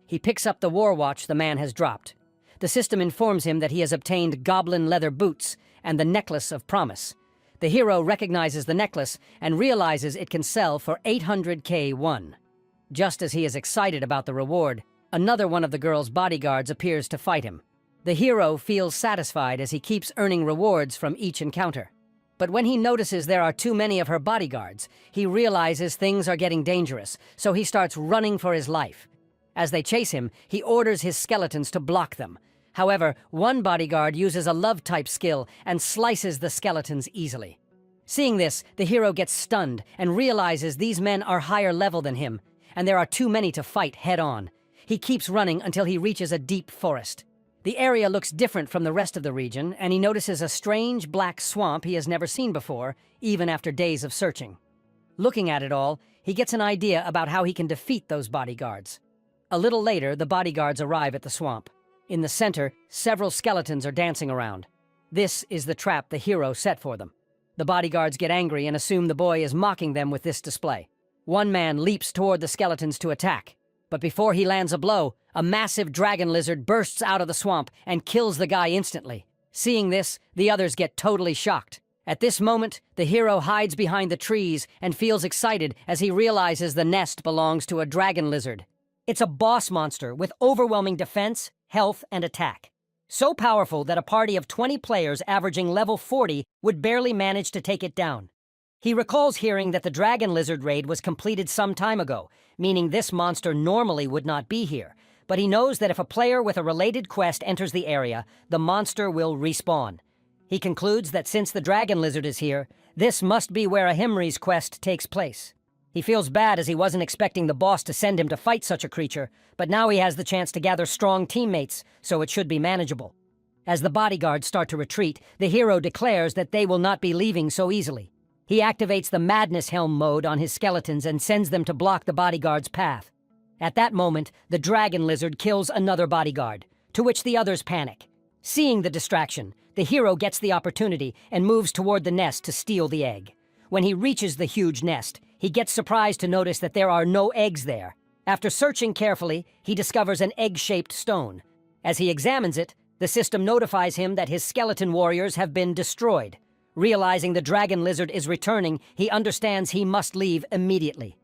He picks up the war watch the man has dropped. The system informs him that he has obtained goblin leather boots and the necklace of promise. The hero recognizes the necklace and realizes it can sell for 800K1. Just as he is excited about the reward, another one of the girl's bodyguards appears to fight him. The hero feels satisfied as he keeps earning rewards from each encounter. But when he notices there are too many of her bodyguards, he realizes things are getting dangerous, so he starts running for his life. As they chase him, he orders his skeletons to block them. However, one bodyguard uses a love-type skill and slices the skeletons easily. Seeing this, the hero gets stunned and realizes these men are higher level than him, and there are too many to fight head-on. He keeps running until he reaches a deep forest. The area looks different from the rest of the region, and he notices a strange black swamp he has never seen before, even after days of searching. Looking at it all, he gets an idea about how he can defeat those bodyguards. A little later, the bodyguards arrive at the swamp. In the center, several skeletons are dancing around. This is the trap the hero set for them. The bodyguards get angry and assume the boy is mocking them with this display. One man leaps toward the skeletons to attack. But before he lands a blow, a massive dragon lizard bursts out of the swamp and kills the guy instantly. Seeing this, the others get totally shocked. At this moment, the hero hides behind the trees and feels excited as he realizes the nest belongs to a dragon lizard. It's a boss monster with overwhelming defense, health, and attack. So powerful that a party of 20 players averaging level 40 would barely manage to take it down. He recalls hearing that the dragon lizard raid was completed some time ago, meaning this monster normally would not be here. But he knows that if a player with a related quest enters the area, the monster will respawn. He concludes that since the dragon lizard is here, this must be where Ahimri's quest takes place. He feels bad as he wasn't expecting the boss to send him to fight such a creature, but now he has the chance to gather strong teammates, so it should be manageable. As the bodyguards start to retreat, the hero declares that they will not be leaving so easily. He activates the Madness Helm mode on his skeletons and sends them to block the bodyguard's path. At that moment, the dragon lizard kills another bodyguard, to which the others panic. Seeing the distraction, the hero gets the opportunity and moves toward the nest to steal the egg. When he reaches the huge nest, he gets surprised to notice that there are no eggs there. After searching carefully, he discovers an egg-shaped stone. As he examines it, the system notifies him that his skeleton warriors have been destroyed. Realizing the dragon lizard is returning, he understands he must leave immediately.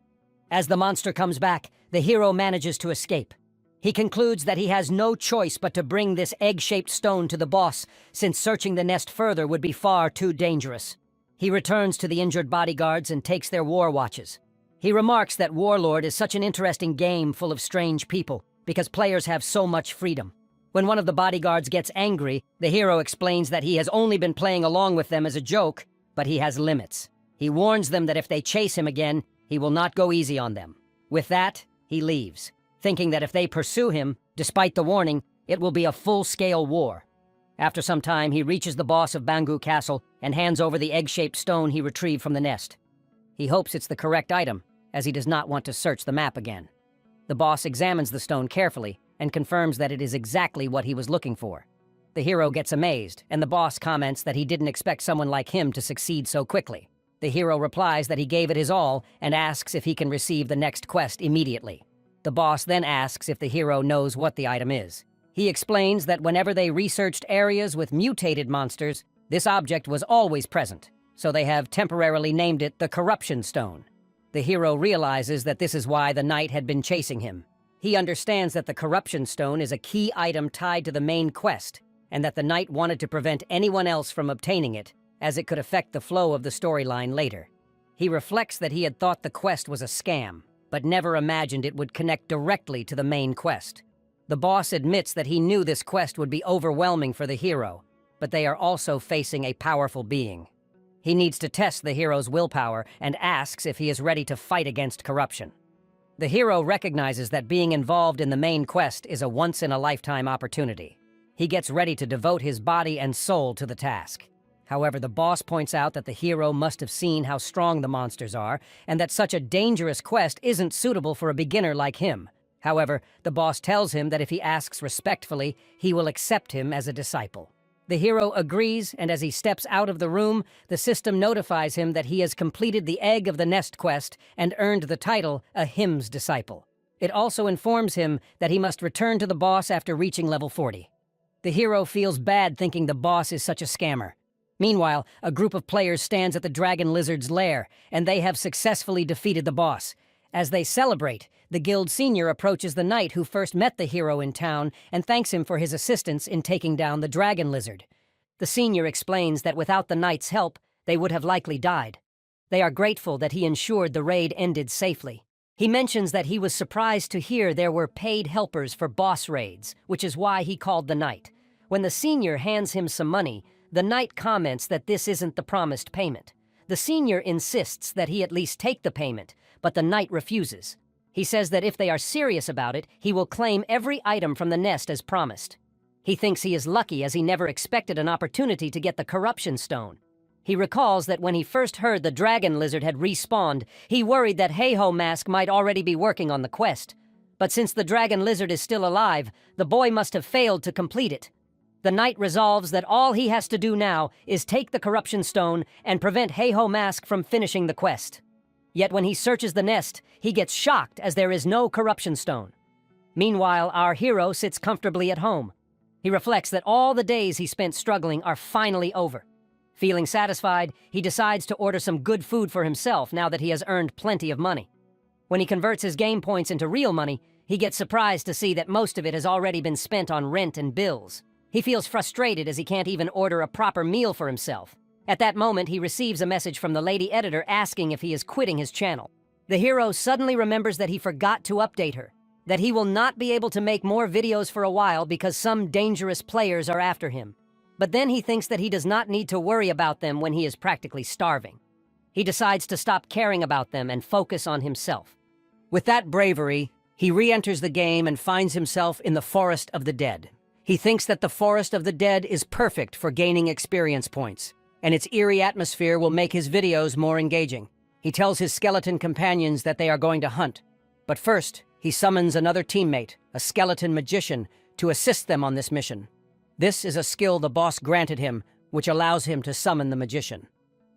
As the monster comes back, the hero manages to escape. He concludes that he has no choice but to bring this egg-shaped stone to the boss, since searching the nest further would be far too dangerous. He returns to the injured bodyguards and takes their war watches. He remarks that Warlord is such an interesting game full of strange people, because players have so much freedom. When one of the bodyguards gets angry, the hero explains that he has only been playing along with them as a joke, but he has limits. He warns them that if they chase him again, he will not go easy on them. With that, he leaves, thinking that if they pursue him, despite the warning, it will be a full-scale war. After some time, he reaches the boss of Bangu Castle and hands over the egg-shaped stone he retrieved from the nest. He hopes it's the correct item, as he does not want to search the map again. The boss examines the stone carefully and confirms that it is exactly what he was looking for. The hero gets amazed, and the boss comments that he didn't expect someone like him to succeed so quickly. The hero replies that he gave it his all and asks if he can receive the next quest immediately. The boss then asks if the hero knows what the item is. He explains that whenever they researched areas with mutated monsters, this object was always present, so they have temporarily named it the Corruption Stone. The hero realizes that this is why the knight had been chasing him. He understands that the Corruption Stone is a key item tied to the main quest, and that the knight wanted to prevent anyone else from obtaining it, as it could affect the flow of the storyline later. He reflects that he had thought the quest was a scam, but never imagined it would connect directly to the main quest. The boss admits that he knew this quest would be overwhelming for the hero, but they are also facing a powerful being. He needs to test the hero's willpower and asks if he is ready to fight against corruption. The hero recognizes that being involved in the main quest is a once-in-a-lifetime opportunity. He gets ready to devote his body and soul to the task. However, the boss points out that the hero must have seen how strong the monsters are, and that such a dangerous quest isn't suitable for a beginner like him. However, the boss tells him that if he asks respectfully, he will accept him as a disciple. The hero agrees, and as he steps out of the room, the system notifies him that he has completed the Egg of the Nest quest and earned the title, a Hymns Disciple. It also informs him that he must return to the boss after reaching level 40. The hero feels bad thinking the boss is such a scammer. Meanwhile, a group of players stands at the dragon lizard's lair, and they have successfully defeated the boss. As they celebrate, the guild senior approaches the knight who first met the hero in town and thanks him for his assistance in taking down the dragon lizard. The senior explains that without the knight's help, they would have likely died. They are grateful that he ensured the raid ended safely. He mentions that he was surprised to hear there were paid helpers for boss raids, which is why he called the knight. When the senior hands him some money, the knight comments that this isn't the promised payment. The senior insists that he at least take the payment, but the knight refuses. He says that if they are serious about it, he will claim every item from the nest as promised. He thinks he is lucky as he never expected an opportunity to get the corruption stone. He recalls that when he first heard the dragon lizard had respawned, he worried that Heiho Mask might already be working on the quest. But since the dragon lizard is still alive, the boy must have failed to complete it. The knight resolves that all he has to do now is take the corruption stone and prevent Heiho Mask from finishing the quest. Yet when he searches the nest, he gets shocked as there is no corruption stone. Meanwhile, our hero sits comfortably at home. He reflects that all the days he spent struggling are finally over. Feeling satisfied, he decides to order some good food for himself now that he has earned plenty of money. When he converts his game points into real money, he gets surprised to see that most of it has already been spent on rent and bills. He feels frustrated as he can't even order a proper meal for himself. At that moment, he receives a message from the lady editor asking if he is quitting his channel. The hero suddenly remembers that he forgot to update her, that he will not be able to make more videos for a while because some dangerous players are after him. But then he thinks that he does not need to worry about them when he is practically starving. He decides to stop caring about them and focus on himself. With that bravery, he re-enters the game and finds himself in the Forest of the Dead. He thinks that the Forest of the Dead is perfect for gaining experience points, and its eerie atmosphere will make his videos more engaging. He tells his skeleton companions that they are going to hunt, but first, he summons another teammate, a skeleton magician, to assist them on this mission. This is a skill the boss granted him, which allows him to summon the magician.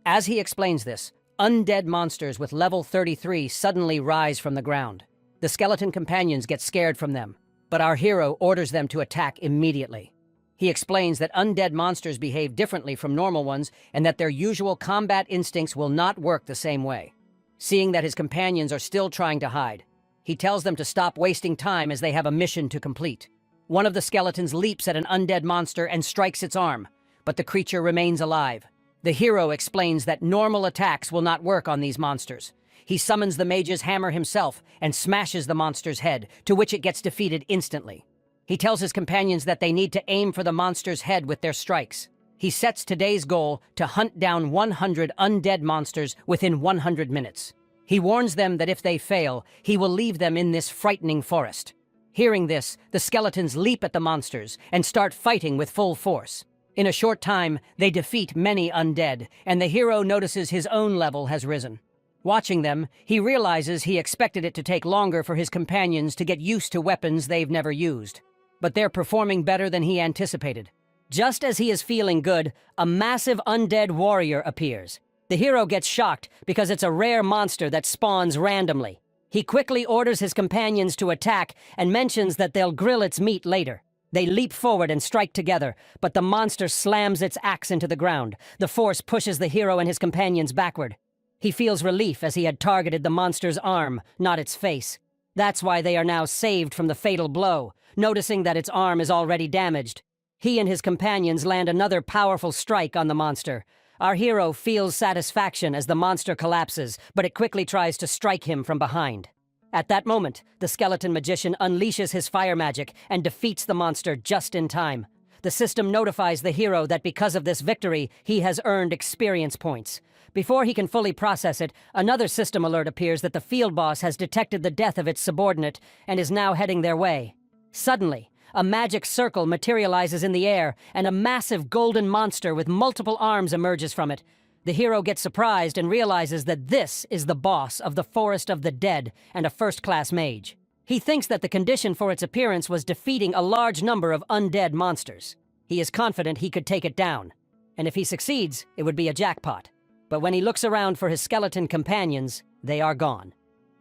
As he explains this, undead monsters with level 33 suddenly rise from the ground. The skeleton companions get scared from them, but our hero orders them to attack immediately. He explains that undead monsters behave differently from normal ones and that their usual combat instincts will not work the same way. Seeing that his companions are still trying to hide, he tells them to stop wasting time as they have a mission to complete. One of the skeletons leaps at an undead monster and strikes its arm, but the creature remains alive. The hero explains that normal attacks will not work on these monsters. He summons the mage's hammer himself and smashes the monster's head, to which it gets defeated instantly. He tells his companions that they need to aim for the monster's head with their strikes. He sets today's goal to hunt down 100 undead monsters within 100 minutes. He warns them that if they fail, he will leave them in this frightening forest. Hearing this, the skeletons leap at the monsters and start fighting with full force. In a short time, they defeat many undead, and the hero notices his own level has risen. Watching them, he realizes he expected it to take longer for his companions to get used to weapons they've never used. But they're performing better than he anticipated. Just as he is feeling good, a massive undead warrior appears. The hero gets shocked because it's a rare monster that spawns randomly. He quickly orders his companions to attack and mentions that they'll grill its meat later. They leap forward and strike together, but the monster slams its axe into the ground. The force pushes the hero and his companions backward. He feels relief as he had targeted the monster's arm, not its face. That's why they are now saved from the fatal blow, noticing that its arm is already damaged. He and his companions land another powerful strike on the monster. Our hero feels satisfaction as the monster collapses, but it quickly tries to strike him from behind. At that moment, the skeleton magician unleashes his fire magic and defeats the monster just in time. The system notifies the hero that because of this victory, he has earned experience points. Before he can fully process it, another system alert appears that the field boss has detected the death of its subordinate and is now heading their way. Suddenly, a magic circle materializes in the air, and a massive golden monster with multiple arms emerges from it. The hero gets surprised and realizes that this is the boss of the Forest of the Dead and a first-class mage. He thinks that the condition for its appearance was defeating a large number of undead monsters. He is confident he could take it down, and if he succeeds, it would be a jackpot. But when he looks around for his skeleton companions, they are gone.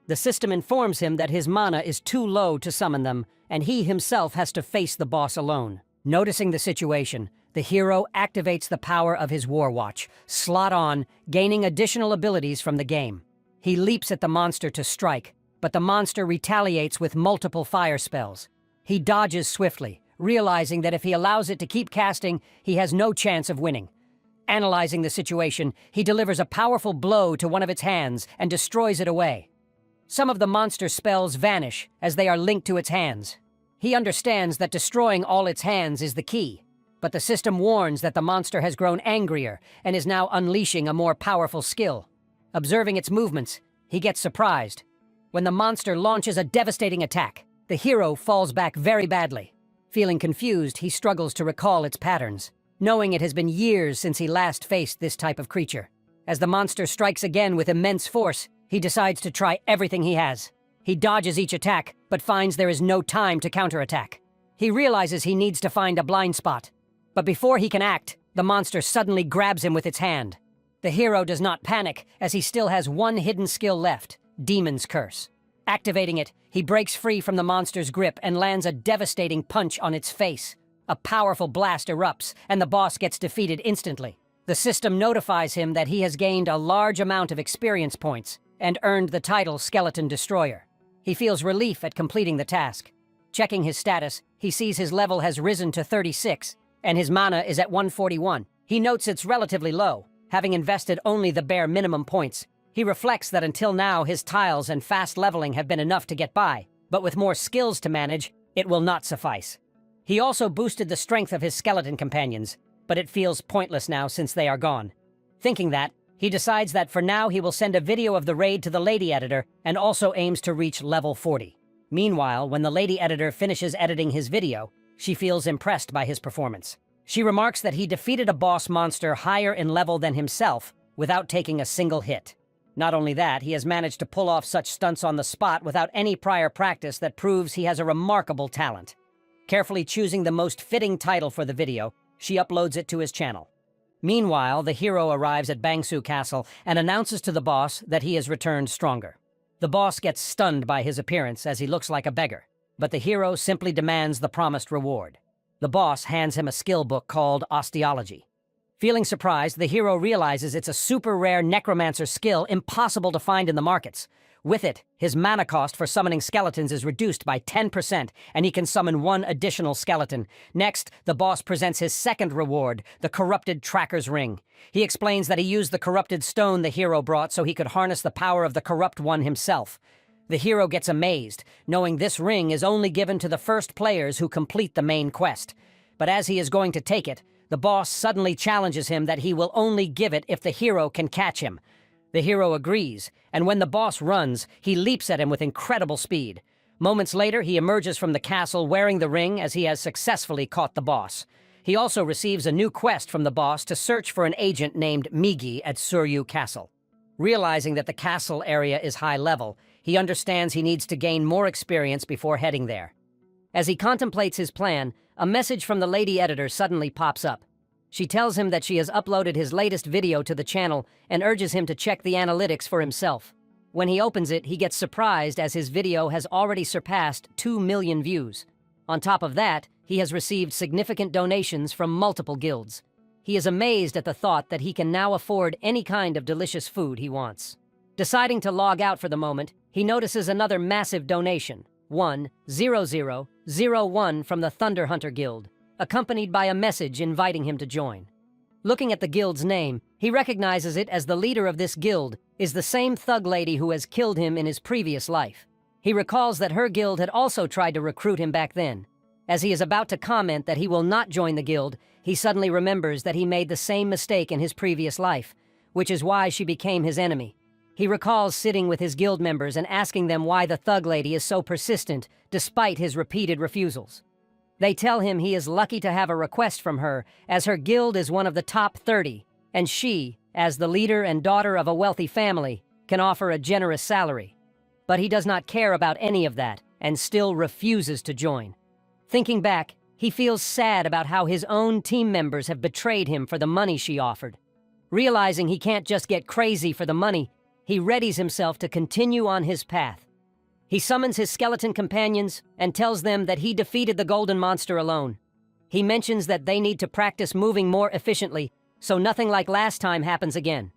The system informs him that his mana is too low to summon them, and he himself has to face the boss alone. Noticing the situation, the hero activates the power of his War Watch, slot on, gaining additional abilities from the game. He leaps at the monster to strike, but the monster retaliates with multiple fire spells. He dodges swiftly, realizing that if he allows it to keep casting, he has no chance of winning. Analyzing the situation, he delivers a powerful blow to one of its hands and destroys it away. Some of the monster's spells vanish as they are linked to its hands. He understands that destroying all its hands is the key, but the system warns that the monster has grown angrier and is now unleashing a more powerful skill. Observing its movements, he gets surprised. When the monster launches a devastating attack, the hero falls back very badly. Feeling confused, he struggles to recall its patterns, knowing it has been years since he last faced this type of creature. As the monster strikes again with immense force, he decides to try everything he has. He dodges each attack, but finds there is no time to counterattack. He realizes he needs to find a blind spot. But before he can act, the monster suddenly grabs him with its hand. The hero does not panic, as he still has one hidden skill left, Demon's Curse. Activating it, he breaks free from the monster's grip and lands a devastating punch on its face. A powerful blast erupts, and the boss gets defeated instantly. The system notifies him that he has gained a large amount of experience points and earned the title Skeleton Destroyer. He feels relief at completing the task. Checking his status, he sees his level has risen to 36, and his mana is at 141. He notes it's relatively low, having invested only the bare minimum points. He reflects that until now his tiles and fast leveling have been enough to get by, but with more skills to manage, it will not suffice. He also boosted the strength of his skeleton companions, but it feels pointless now since they are gone. Thinking that, he decides that for now he will send a video of the raid to the lady editor and also aims to reach level 40. Meanwhile, when the lady editor finishes editing his video, she feels impressed by his performance. She remarks that he defeated a boss monster higher in level than himself without taking a single hit. Not only that, he has managed to pull off such stunts on the spot without any prior practice that proves he has a remarkable talent. Carefully choosing the most fitting title for the video, she uploads it to his channel. Meanwhile, the hero arrives at Bangsu Castle and announces to the boss that he has returned stronger. The boss gets stunned by his appearance as he looks like a beggar, but the hero simply demands the promised reward. The boss hands him a skill book called Osteology. Feeling surprised, the hero realizes it's a super rare necromancer skill impossible to find in the markets. With it, his mana cost for summoning skeletons is reduced by 10%, and he can summon one additional skeleton. Next, the boss presents his second reward, the Corrupted Tracker's Ring. He explains that he used the corrupted stone the hero brought so he could harness the power of the Corrupt One himself. The hero gets amazed, knowing this ring is only given to the first players who complete the main quest. But as he is going to take it, the boss suddenly challenges him that he will only give it if the hero can catch him. The hero agrees, and when the boss runs, he leaps at him with incredible speed. Moments later, he emerges from the castle wearing the ring as he has successfully caught the boss. He also receives a new quest from the boss to search for an agent named Migi at Suryu Castle. Realizing that the castle area is high level, he understands he needs to gain more experience before heading there. As he contemplates his plan, a message from the lady editor suddenly pops up. She tells him that she has uploaded his latest video to the channel and urges him to check the analytics for himself. When he opens it, he gets surprised as his video has already surpassed 2 million views. On top of that, he has received significant donations from multiple guilds. He is amazed at the thought that he can now afford any kind of delicious food he wants. Deciding to log out for the moment, he notices another massive donation, 10001 from the Thunder Hunter Guild, accompanied by a message inviting him to join. Looking at the guild's name, he recognizes it as the leader of this guild is the same thug lady who has killed him in his previous life. He recalls that her guild had also tried to recruit him back then. As he is about to comment that he will not join the guild, he suddenly remembers that he made the same mistake in his previous life, which is why she became his enemy. He recalls sitting with his guild members and asking them why the thug lady is so persistent, despite his repeated refusals. They tell him he is lucky to have a request from her, as her guild is one of the top 30, and she, as the leader and daughter of a wealthy family, can offer a generous salary. But he does not care about any of that, and still refuses to join. Thinking back, he feels sad about how his own team members have betrayed him for the money she offered. Realizing he can't just get crazy for the money, he readies himself to continue on his path. He summons his skeleton companions and tells them that he defeated the golden monster alone. He mentions that they need to practice moving more efficiently, so nothing like last time happens again.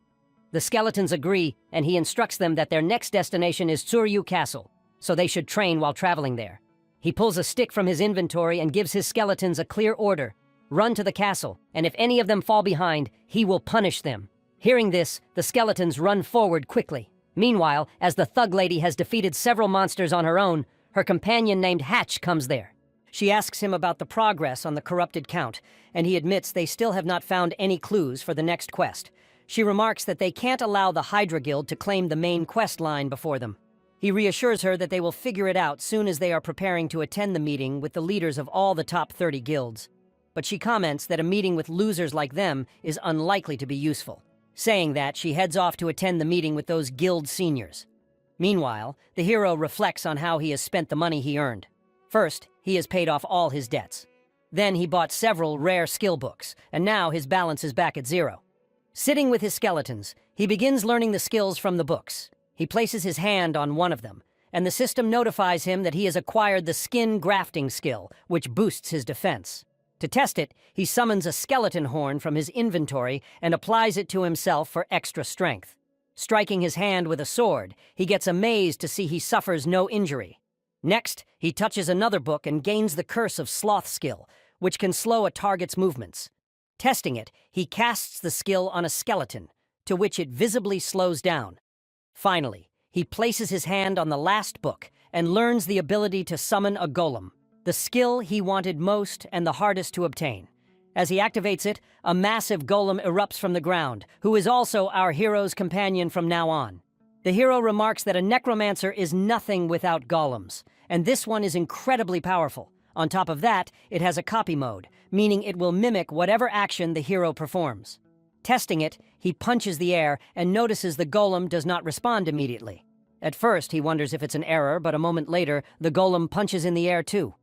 The skeletons agree, and he instructs them that their next destination is Tsuryu Castle, so they should train while traveling there. He pulls a stick from his inventory and gives his skeletons a clear order: run to the castle, and if any of them fall behind, he will punish them. Hearing this, the skeletons run forward quickly. Meanwhile, as the thug lady has defeated several monsters on her own, her companion named Hatch comes there. She asks him about the progress on the corrupted count, and he admits they still have not found any clues for the next quest. She remarks that they can't allow the Hydra Guild to claim the main quest line before them. He reassures her that they will figure it out soon as they are preparing to attend the meeting with the leaders of all the top 30 guilds. But she comments that a meeting with losers like them is unlikely to be useful. Saying that, she heads off to attend the meeting with those guild seniors. Meanwhile, the hero reflects on how he has spent the money he earned. First, he has paid off all his debts. Then he bought several rare skill books, and now his balance is back at zero. Sitting with his skeletons, he begins learning the skills from the books. He places his hand on one of them, and the system notifies him that he has acquired the skin grafting skill, which boosts his defense. To test it, he summons a skeleton horn from his inventory and applies it to himself for extra strength. Striking his hand with a sword, he gets amazed to see he suffers no injury. Next, he touches another book and gains the Curse of Sloth skill, which can slow a target's movements. Testing it, he casts the skill on a skeleton, to which it visibly slows down. Finally, he places his hand on the last book and learns the ability to summon a golem, the skill he wanted most and the hardest to obtain. As he activates it, a massive golem erupts from the ground, who is also our hero's companion from now on. The hero remarks that a necromancer is nothing without golems, and this one is incredibly powerful. On top of that, it has a copy mode, meaning it will mimic whatever action the hero performs. Testing it, he punches the air and notices the golem does not respond immediately. At first, he wonders if it's an error, but a moment later, the golem punches in the air too.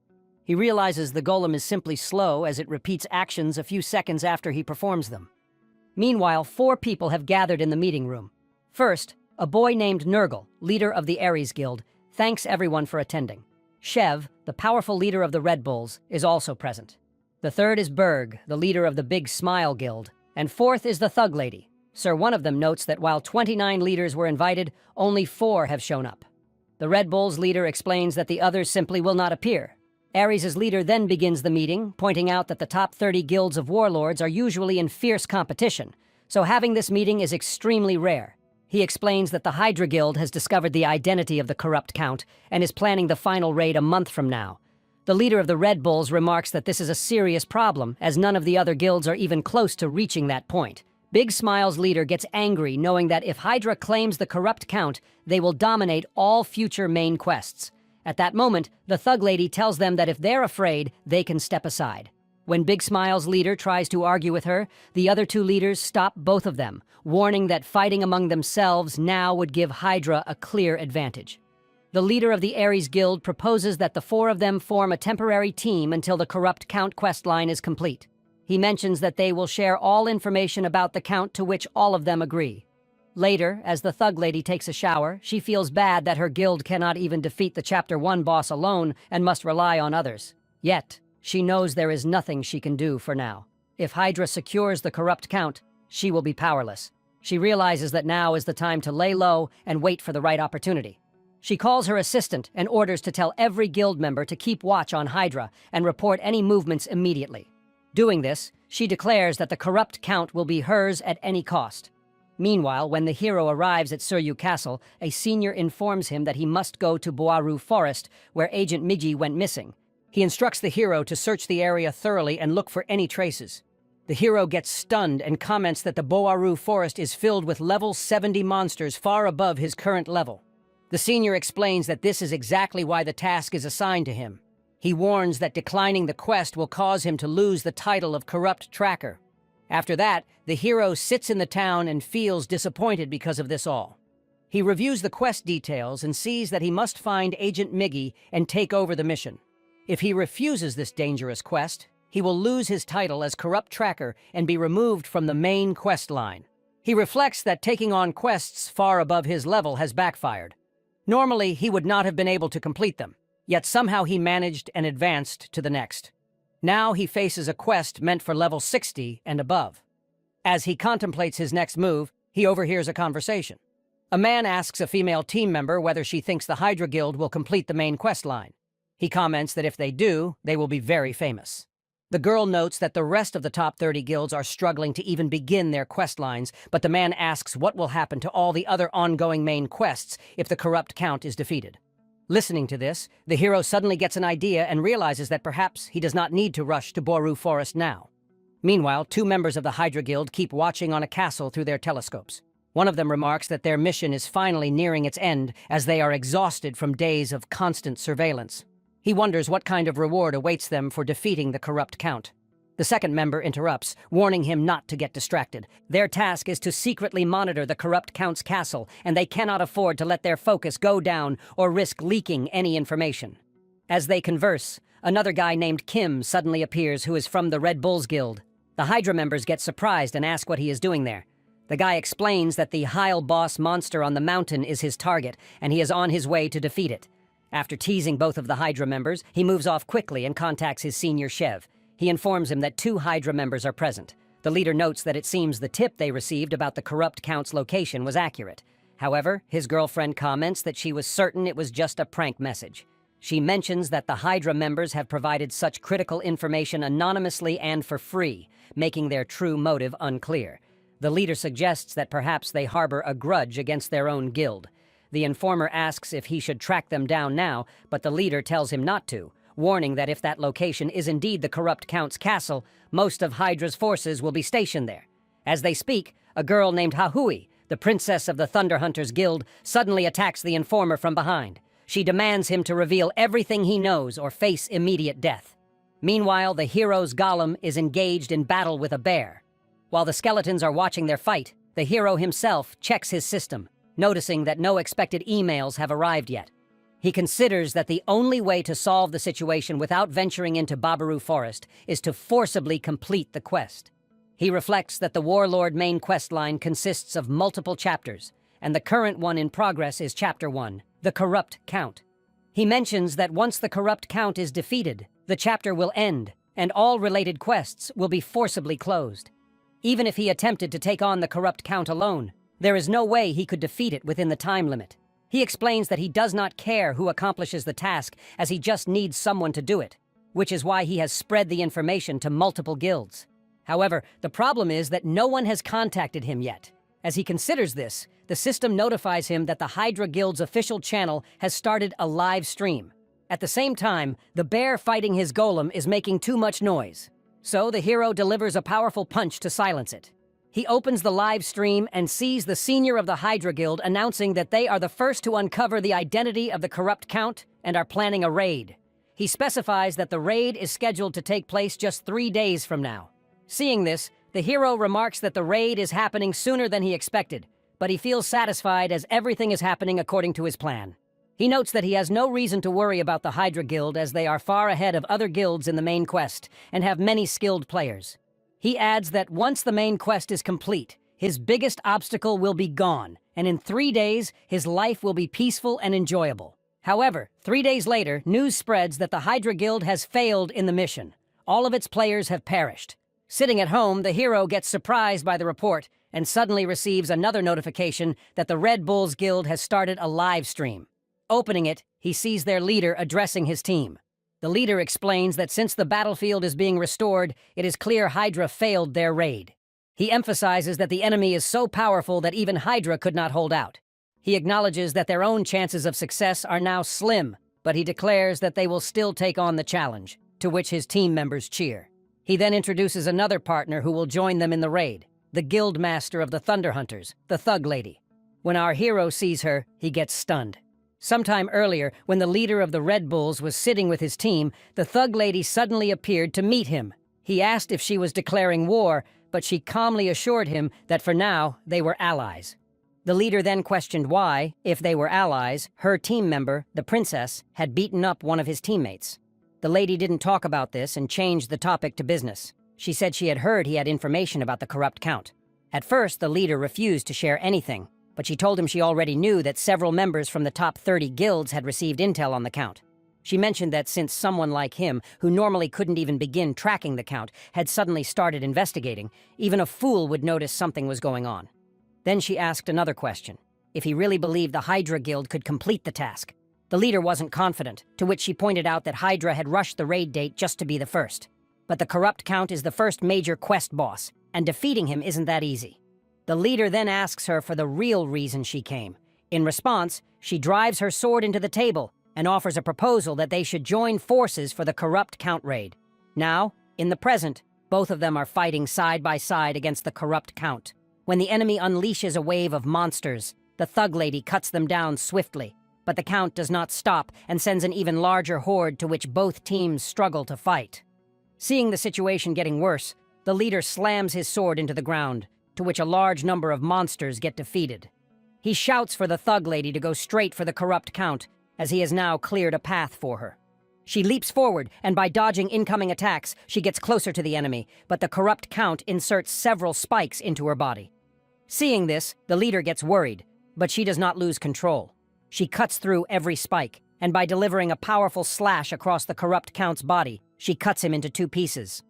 He realizes the golem is simply slow as it repeats actions a few seconds after he performs them. Meanwhile, 4 people have gathered in the meeting room. First, a boy named Nurgle, leader of the Ares Guild, thanks everyone for attending. Shev, the powerful leader of the Red Bulls, is also present. The third is Berg, the leader of the Big Smile Guild, and fourth is the Thug Lady. Sir, one of them notes that while 29 leaders were invited, only 4 have shown up. The Red Bulls leader explains that the others simply will not appear. Ares' leader then begins the meeting, pointing out that the top 30 guilds of warlords are usually in fierce competition, so having this meeting is extremely rare. He explains that the Hydra Guild has discovered the identity of the corrupt count and is planning the final raid a month from now. The leader of the Red Bulls remarks that this is a serious problem, as none of the other guilds are even close to reaching that point. Big Smile's leader gets angry knowing that if Hydra claims the corrupt count, they will dominate all future main quests. At that moment, the Thug Lady tells them that if they're afraid, they can step aside. When Big Smile's leader tries to argue with her, the other 2 leaders stop both of them, warning that fighting among themselves now would give Hydra a clear advantage. The leader of the Ares Guild proposes that the 4 of them form a temporary team until the corrupt count quest line is complete. He mentions that they will share all information about the count, to which all of them agree. Later, as the Thug Lady takes a shower, she feels bad that her guild cannot even defeat the Chapter 1 boss alone and must rely on others. Yet, she knows there is nothing she can do for now. If Hydra secures the corrupt count, she will be powerless. She realizes that now is the time to lay low and wait for the right opportunity. She calls her assistant and orders to tell every guild member to keep watch on Hydra and report any movements immediately. Doing this, she declares that the corrupt count will be hers at any cost. Meanwhile, when the hero arrives at Suryu Castle, a senior informs him that he must go to Boaru Forest, where Agent Migi went missing. He instructs the hero to search the area thoroughly and look for any traces. The hero gets stunned and comments that the Boaru Forest is filled with level 70 monsters far above his current level. The senior explains that this is exactly why the task is assigned to him. He warns that declining the quest will cause him to lose the title of Corrupt Tracker. After that, the hero sits in the town and feels disappointed because of this all. He reviews the quest details and sees that he must find Agent Migi and take over the mission. If he refuses this dangerous quest, he will lose his title as Corrupt Tracker and be removed from the main quest line. He reflects that taking on quests far above his level has backfired. Normally, he would not have been able to complete them, yet somehow he managed and advanced to the next. Now he faces a quest meant for level 60 and above. As he contemplates his next move, he overhears a conversation. A man asks a female team member whether she thinks the Hydra Guild will complete the main quest line. He comments that if they do, they will be very famous. The girl notes that the rest of the top 30 guilds are struggling to even begin their quest lines, but the man asks what will happen to all the other ongoing main quests if the corrupt count is defeated. Listening to this, the hero suddenly gets an idea and realizes that perhaps he does not need to rush to Boaru Forest now. Meanwhile, two members of the Hydra Guild keep watching on a castle through their telescopes. One of them remarks that their mission is finally nearing its end as they are exhausted from days of constant surveillance. He wonders what kind of reward awaits them for defeating the corrupt count. The second member interrupts, warning him not to get distracted. Their task is to secretly monitor the corrupt count's castle, and they cannot afford to let their focus go down or risk leaking any information. As they converse, another guy named Kim suddenly appears who is from the Red Bulls Guild. The Hydra members get surprised and ask what he is doing there. The guy explains that the Heil boss monster on the mountain is his target, and he is on his way to defeat it. After teasing both of the Hydra members, he moves off quickly and contacts his senior Chev. He informs him that two Hydra members are present. The leader notes that it seems the tip they received about the corrupt count's location was accurate. However, his girlfriend comments that she was certain it was just a prank message. She mentions that the Hydra members have provided such critical information anonymously and for free, making their true motive unclear. The leader suggests that perhaps they harbor a grudge against their own guild. The informer asks if he should track them down now, but the leader tells him not to, warning that if that location is indeed the corrupt count's castle, most of Hydra's forces will be stationed there. As they speak, a girl named Hahui, the princess of the Thunder Hunters Guild, suddenly attacks the informer from behind. She demands him to reveal everything he knows or face immediate death. Meanwhile, the hero's golem is engaged in battle with a bear. While the skeletons are watching their fight, the hero himself checks his system, noticing that no expected emails have arrived yet. He considers that the only way to solve the situation without venturing into Babaru Forest is to forcibly complete the quest. He reflects that the Warlord main quest line consists of multiple chapters, and the current one in progress is Chapter 1, The Corrupt Count. He mentions that once the Corrupt Count is defeated, the chapter will end, and all related quests will be forcibly closed. Even if he attempted to take on the Corrupt Count alone, there is no way he could defeat it within the time limit. He explains that he does not care who accomplishes the task, as he just needs someone to do it, which is why he has spread the information to multiple guilds. However, the problem is that no one has contacted him yet. As he considers this, the system notifies him that the Hydra Guild's official channel has started a live stream. At the same time, the bear fighting his golem is making too much noise. So the hero delivers a powerful punch to silence it. He opens the live stream and sees the senior of the Hydra Guild announcing that they are the first to uncover the identity of the corrupt count and are planning a raid. He specifies that the raid is scheduled to take place just 3 days from now. Seeing this, the hero remarks that the raid is happening sooner than he expected, but he feels satisfied as everything is happening according to his plan. He notes that he has no reason to worry about the Hydra Guild as they are far ahead of other guilds in the main quest and have many skilled players. He adds that once the main quest is complete, his biggest obstacle will be gone, and in 3 days, his life will be peaceful and enjoyable. However, 3 days later, news spreads that the Hydra Guild has failed in the mission. All of its players have perished. Sitting at home, the hero gets surprised by the report and suddenly receives another notification that the Red Bulls Guild has started a live stream. Opening it, he sees their leader addressing his team. The leader explains that since the battlefield is being restored, it is clear Hydra failed their raid. He emphasizes that the enemy is so powerful that even Hydra could not hold out. He acknowledges that their own chances of success are now slim, but he declares that they will still take on the challenge, to which his team members cheer. He then introduces another partner who will join them in the raid, the guild master of the Thunder Hunters, the Thug Lady. When our hero sees her, he gets stunned. Sometime earlier, when the leader of the Red Bulls was sitting with his team, the Thug Lady suddenly appeared to meet him. He asked if she was declaring war, but she calmly assured him that for now, they were allies. The leader then questioned why, if they were allies, her team member, the princess, had beaten up one of his teammates. The lady didn't talk about this and changed the topic to business. She said she had heard he had information about the corrupt count. At first, the leader refused to share anything, but she told him she already knew that several members from the top 30 guilds had received intel on the count. She mentioned that since someone like him, who normally couldn't even begin tracking the count, had suddenly started investigating, even a fool would notice something was going on. Then she asked another question, if he really believed the Hydra Guild could complete the task. The leader wasn't confident, to which she pointed out that Hydra had rushed the raid date just to be the first. But the corrupt count is the first major quest boss, and defeating him isn't that easy. The leader then asks her for the real reason she came. In response, she drives her sword into the table and offers a proposal that they should join forces for the corrupt count raid. Now, in the present, both of them are fighting side by side against the corrupt count. When the enemy unleashes a wave of monsters, the Thug Lady cuts them down swiftly, but the count does not stop and sends an even larger horde to which both teams struggle to fight. Seeing the situation getting worse, the leader slams his sword into the ground, to which a large number of monsters get defeated. He shouts for the Thug Lady to go straight for the corrupt count, as he has now cleared a path for her. She leaps forward, and by dodging incoming attacks, she gets closer to the enemy, but the corrupt count inserts several spikes into her body. Seeing this, the leader gets worried, but she does not lose control. She cuts through every spike, and by delivering a powerful slash across the corrupt count's body, she cuts him into two pieces.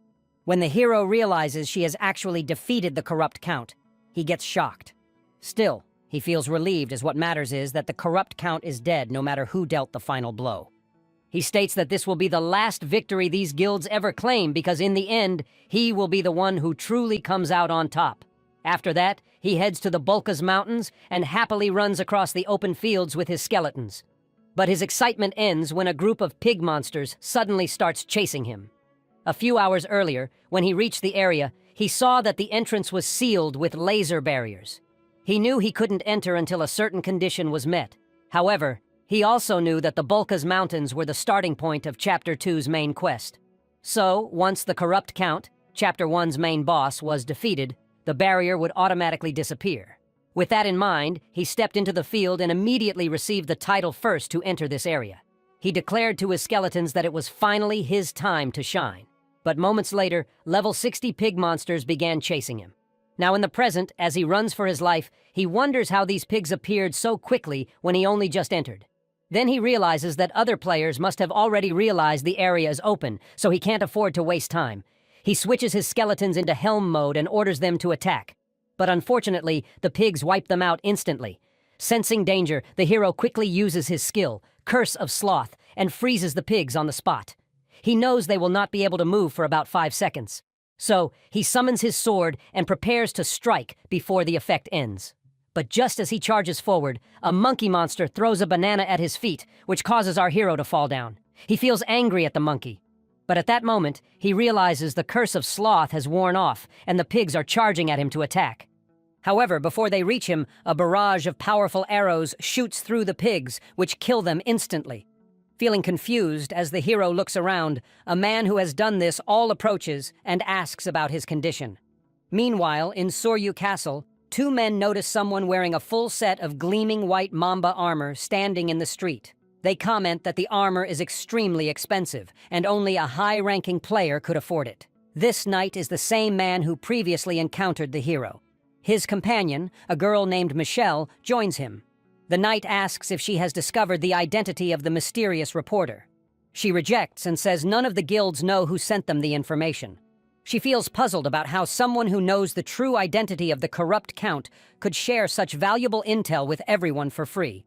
When the hero realizes she has actually defeated the corrupt count, he gets shocked. Still, he feels relieved, as what matters is that the corrupt count is dead no matter who dealt the final blow. He states that this will be the last victory these guilds ever claim because in the end, he will be the one who truly comes out on top. After that, he heads to the Bulkas Mountains and happily runs across the open fields with his skeletons. But his excitement ends when a group of pig monsters suddenly starts chasing him. A few hours earlier, when he reached the area, he saw that the entrance was sealed with laser barriers. He knew he couldn't enter until a certain condition was met. However, he also knew that the Bulkas Mountains were the starting point of Chapter 2's main quest. So, once the corrupt count, Chapter 1's main boss, was defeated, the barrier would automatically disappear. With that in mind, he stepped into the field and immediately received the title first to enter this area. He declared to his skeletons that it was finally his time to shine. But moments later, level 60 pig monsters began chasing him. Now in the present, as he runs for his life, he wonders how these pigs appeared so quickly when he only just entered. Then he realizes that other players must have already realized the area is open, so he can't afford to waste time. He switches his skeletons into helm mode and orders them to attack. But unfortunately, the pigs wipe them out instantly. Sensing danger, the hero quickly uses his skill, Curse of Sloth, and freezes the pigs on the spot. He knows they will not be able to move for about 5 seconds. So, he summons his sword and prepares to strike before the effect ends. But just as he charges forward, a monkey monster throws a banana at his feet, which causes our hero to fall down. He feels angry at the monkey. But at that moment, he realizes the Curse of Sloth has worn off, and the pigs are charging at him to attack. However, before they reach him, a barrage of powerful arrows shoots through the pigs, which kill them instantly. Feeling confused as the hero looks around, a man who has done this all approaches and asks about his condition. Meanwhile, in Soryu Castle, 2 men notice someone wearing a full set of gleaming white mamba armor standing in the street. They comment that the armor is extremely expensive, and only a high-ranking player could afford it. This knight is the same man who previously encountered the hero. His companion, a girl named Michelle, joins him. The knight asks if she has discovered the identity of the mysterious reporter. She rejects and says none of the guilds know who sent them the information. She feels puzzled about how someone who knows the true identity of the corrupt count could share such valuable intel with everyone for free.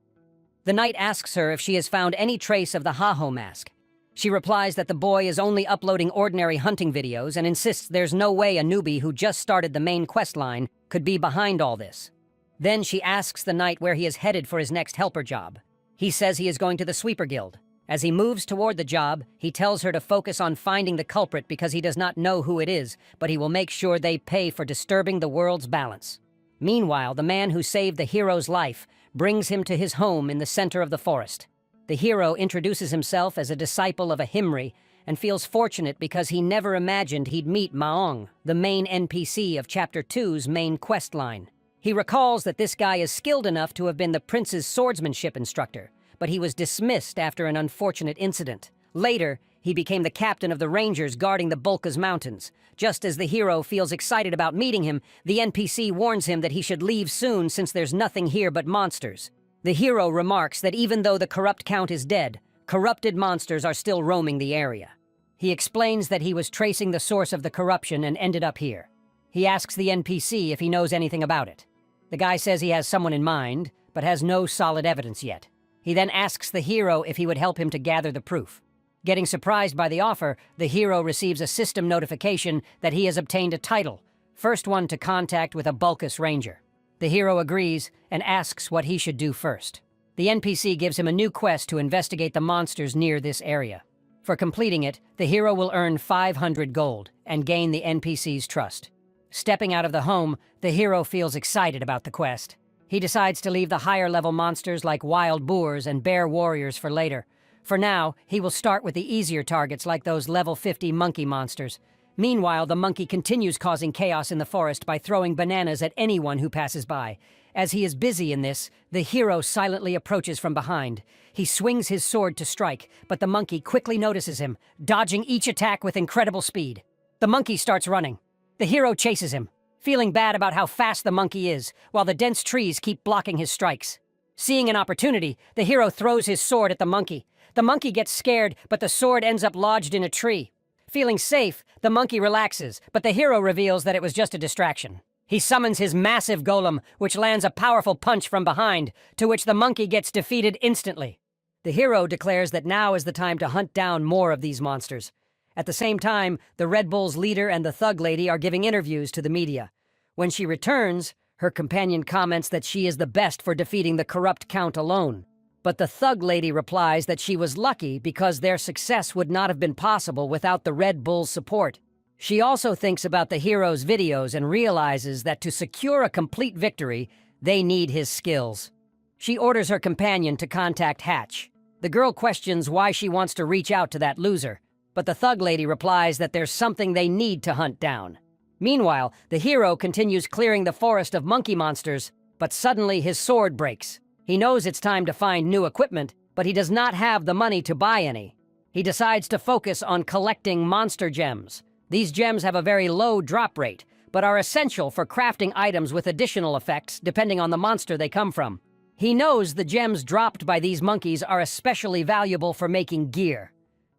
The knight asks her if she has found any trace of the Haho mask. She replies that the boy is only uploading ordinary hunting videos and insists there's no way a newbie who just started the main quest line could be behind all this. Then she asks the knight where he is headed for his next helper job. He says he is going to the Sweeper Guild. As he moves toward the job, he tells her to focus on finding the culprit because he does not know who it is, but he will make sure they pay for disturbing the world's balance. Meanwhile, the man who saved the hero's life brings him to his home in the center of the forest. The hero introduces himself as a disciple of a Himri and feels fortunate because he never imagined he'd meet Maong, the main NPC of Chapter 2's main quest line. He recalls that this guy is skilled enough to have been the prince's swordsmanship instructor, but he was dismissed after an unfortunate incident. Later, he became the captain of the rangers guarding the Bulkas Mountains. Just as the hero feels excited about meeting him, the NPC warns him that he should leave soon since there's nothing here but monsters. The hero remarks that even though the corrupt count is dead, corrupted monsters are still roaming the area. He explains that he was tracing the source of the corruption and ended up here. He asks the NPC if he knows anything about it. The guy says he has someone in mind, but has no solid evidence yet. He then asks the hero if he would help him to gather the proof. Getting surprised by the offer, the hero receives a system notification that he has obtained a title, first one to contact with a Bulkas ranger. The hero agrees and asks what he should do first. The NPC gives him a new quest to investigate the monsters near this area. For completing it, the hero will earn 500 gold and gain the NPC's trust. Stepping out of the home, the hero feels excited about the quest. He decides to leave the higher-level monsters like wild boars and bear warriors for later. For now, he will start with the easier targets like those level 50 monkey monsters. Meanwhile, the monkey continues causing chaos in the forest by throwing bananas at anyone who passes by. As he is busy in this, the hero silently approaches from behind. He swings his sword to strike, but the monkey quickly notices him, dodging each attack with incredible speed. The monkey starts running. The hero chases him, feeling bad about how fast the monkey is, while the dense trees keep blocking his strikes. Seeing an opportunity, the hero throws his sword at the monkey. The monkey gets scared, but the sword ends up lodged in a tree. Feeling safe, the monkey relaxes, but the hero reveals that it was just a distraction. He summons his massive golem, which lands a powerful punch from behind, to which the monkey gets defeated instantly. The hero declares that now is the time to hunt down more of these monsters. At the same time, the Red Bull's leader and the Thug Lady are giving interviews to the media. When she returns, her companion comments that she is the best for defeating the corrupt count alone. But the Thug Lady replies that she was lucky because their success would not have been possible without the Red Bull's support. She also thinks about the hero's videos and realizes that to secure a complete victory, they need his skills. She orders her companion to contact Hatch. The girl questions why she wants to reach out to that loser, but the Thug Lady replies that there's something they need to hunt down. Meanwhile, the hero continues clearing the forest of monkey monsters, but suddenly his sword breaks. He knows it's time to find new equipment, but he does not have the money to buy any. He decides to focus on collecting monster gems. These gems have a very low drop rate, but are essential for crafting items with additional effects depending on the monster they come from. He knows the gems dropped by these monkeys are especially valuable for making gear.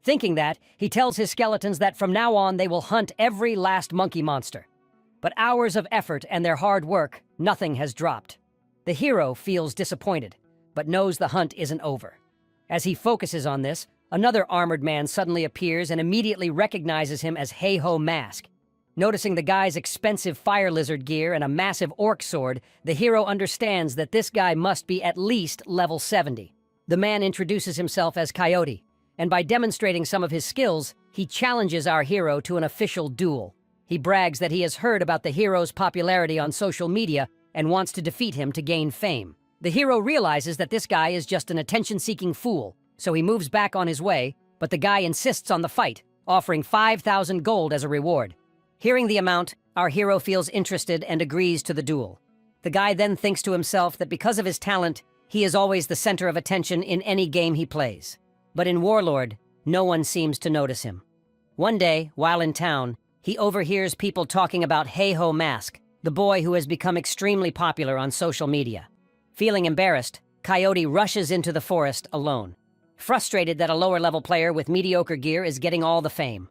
Thinking that, he tells his skeletons that from now on they will hunt every last monkey monster. But hours of effort and their hard work, nothing has dropped. The hero feels disappointed, but knows the hunt isn't over. As he focuses on this, another armored man suddenly appears and immediately recognizes him as Heiho Mask. Noticing the guy's expensive fire lizard gear and a massive orc sword, the hero understands that this guy must be at least level 70. The man introduces himself as Coyote, and by demonstrating some of his skills, he challenges our hero to an official duel. He brags that he has heard about the hero's popularity on social media and wants to defeat him to gain fame. The hero realizes that this guy is just an attention-seeking fool, so he moves back on his way, but the guy insists on the fight, offering 5,000 gold as a reward. Hearing the amount, our hero feels interested and agrees to the duel. The guy then thinks to himself that because of his talent, he is always the center of attention in any game he plays. But in Warlord, no one seems to notice him. One day, while in town, he overhears people talking about Heiho Mask, the boy who has become extremely popular on social media. Feeling embarrassed, Coyote rushes into the forest alone, frustrated that a lower-level player with mediocre gear is getting all the fame.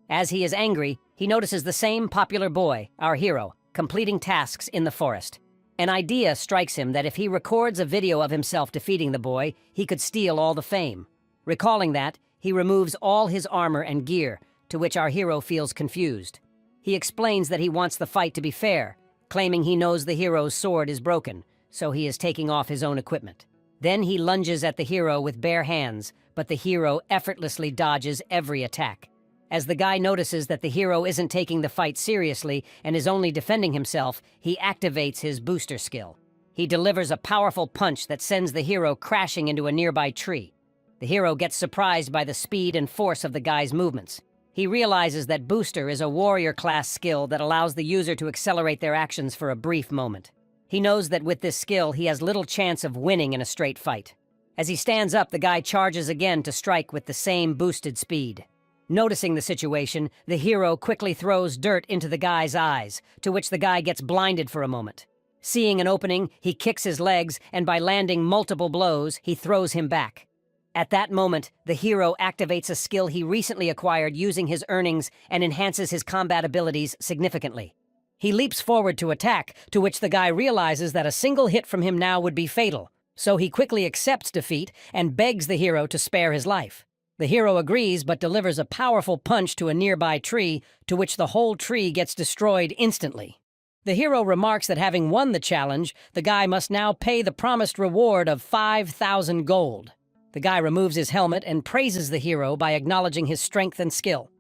As he is angry, he notices the same popular boy, our hero, completing tasks in the forest. An idea strikes him that if he records a video of himself defeating the boy, he could steal all the fame. Recalling that, He removes all his armor and gear, to which our hero feels confused. He explains that he wants the fight to be fair, claiming he knows the hero's sword is broken, so he is taking off his own equipment. Then he lunges at the hero with bare hands, but the hero effortlessly dodges every attack. As the guy notices that the hero isn't taking the fight seriously and is only defending himself, he activates his booster skill. He delivers a powerful punch that sends the hero crashing into a nearby tree. The hero gets surprised by the speed and force of the guy's movements. He realizes that Booster is a warrior-class skill that allows the user to accelerate their actions for a brief moment. He knows that with this skill, he has little chance of winning in a straight fight. As he stands up, the guy charges again to strike with the same boosted speed. Noticing the situation, the hero quickly throws dirt into the guy's eyes, to which the guy gets blinded for a moment. Seeing an opening, he kicks his legs, and by landing multiple blows, he throws him back. At that moment, the hero activates a skill he recently acquired using his earnings and enhances his combat abilities significantly. He leaps forward to attack, to which the guy realizes that a single hit from him now would be fatal, so he quickly accepts defeat and begs the hero to spare his life. The hero agrees but delivers a powerful punch to a nearby tree, to which the whole tree gets destroyed instantly. The hero remarks that having won the challenge, the guy must now pay the promised reward of 5,000 gold. The guy removes his helmet and praises the hero by acknowledging his strength and skill.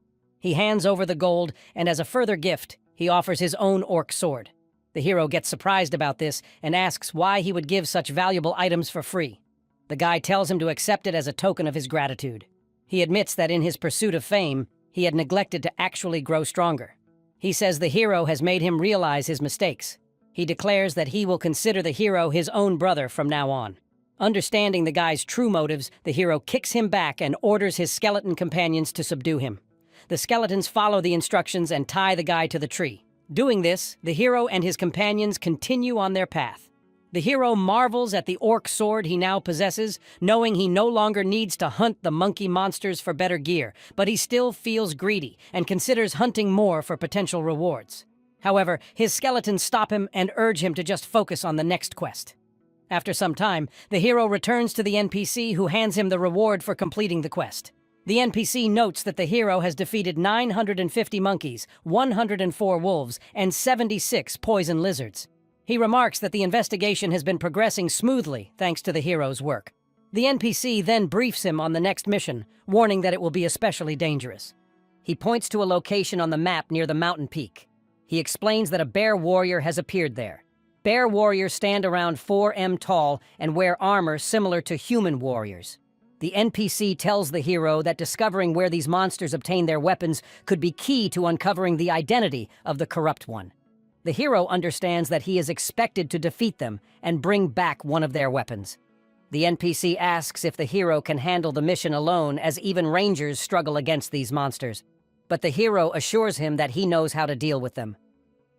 He hands over the gold, and as a further gift, he offers his own orc sword. The hero gets surprised about this and asks why he would give such valuable items for free. The guy tells him to accept it as a token of his gratitude. He admits that in his pursuit of fame, he had neglected to actually grow stronger. He says the hero has made him realize his mistakes. He declares that he will consider the hero his own brother from now on. Understanding the guy's true motives, the hero kicks him back and orders his skeleton companions to subdue him. The skeletons follow the instructions and tie the guy to the tree. Doing this, the hero and his companions continue on their path. The hero marvels at the orc sword he now possesses, knowing he no longer needs to hunt the monkey monsters for better gear, but he still feels greedy and considers hunting more for potential rewards. However, his skeletons stop him and urge him to just focus on the next quest. After some time, the hero returns to the NPC who hands him the reward for completing the quest. The NPC notes that the hero has defeated 950 monkeys, 104 wolves, and 76 poison lizards. He remarks that the investigation has been progressing smoothly thanks to the hero's work. The NPC then briefs him on the next mission, warning that it will be especially dangerous. He points to a location on the map near the mountain peak. He explains that a bear warrior has appeared there. Bear warriors stand around 4 m tall and wear armor similar to human warriors. The NPC tells the hero that discovering where these monsters obtain their weapons could be key to uncovering the identity of the corrupt one. The hero understands that he is expected to defeat them and bring back one of their weapons. The NPC asks if the hero can handle the mission alone, as even rangers struggle against these monsters. But the hero assures him that he knows how to deal with them.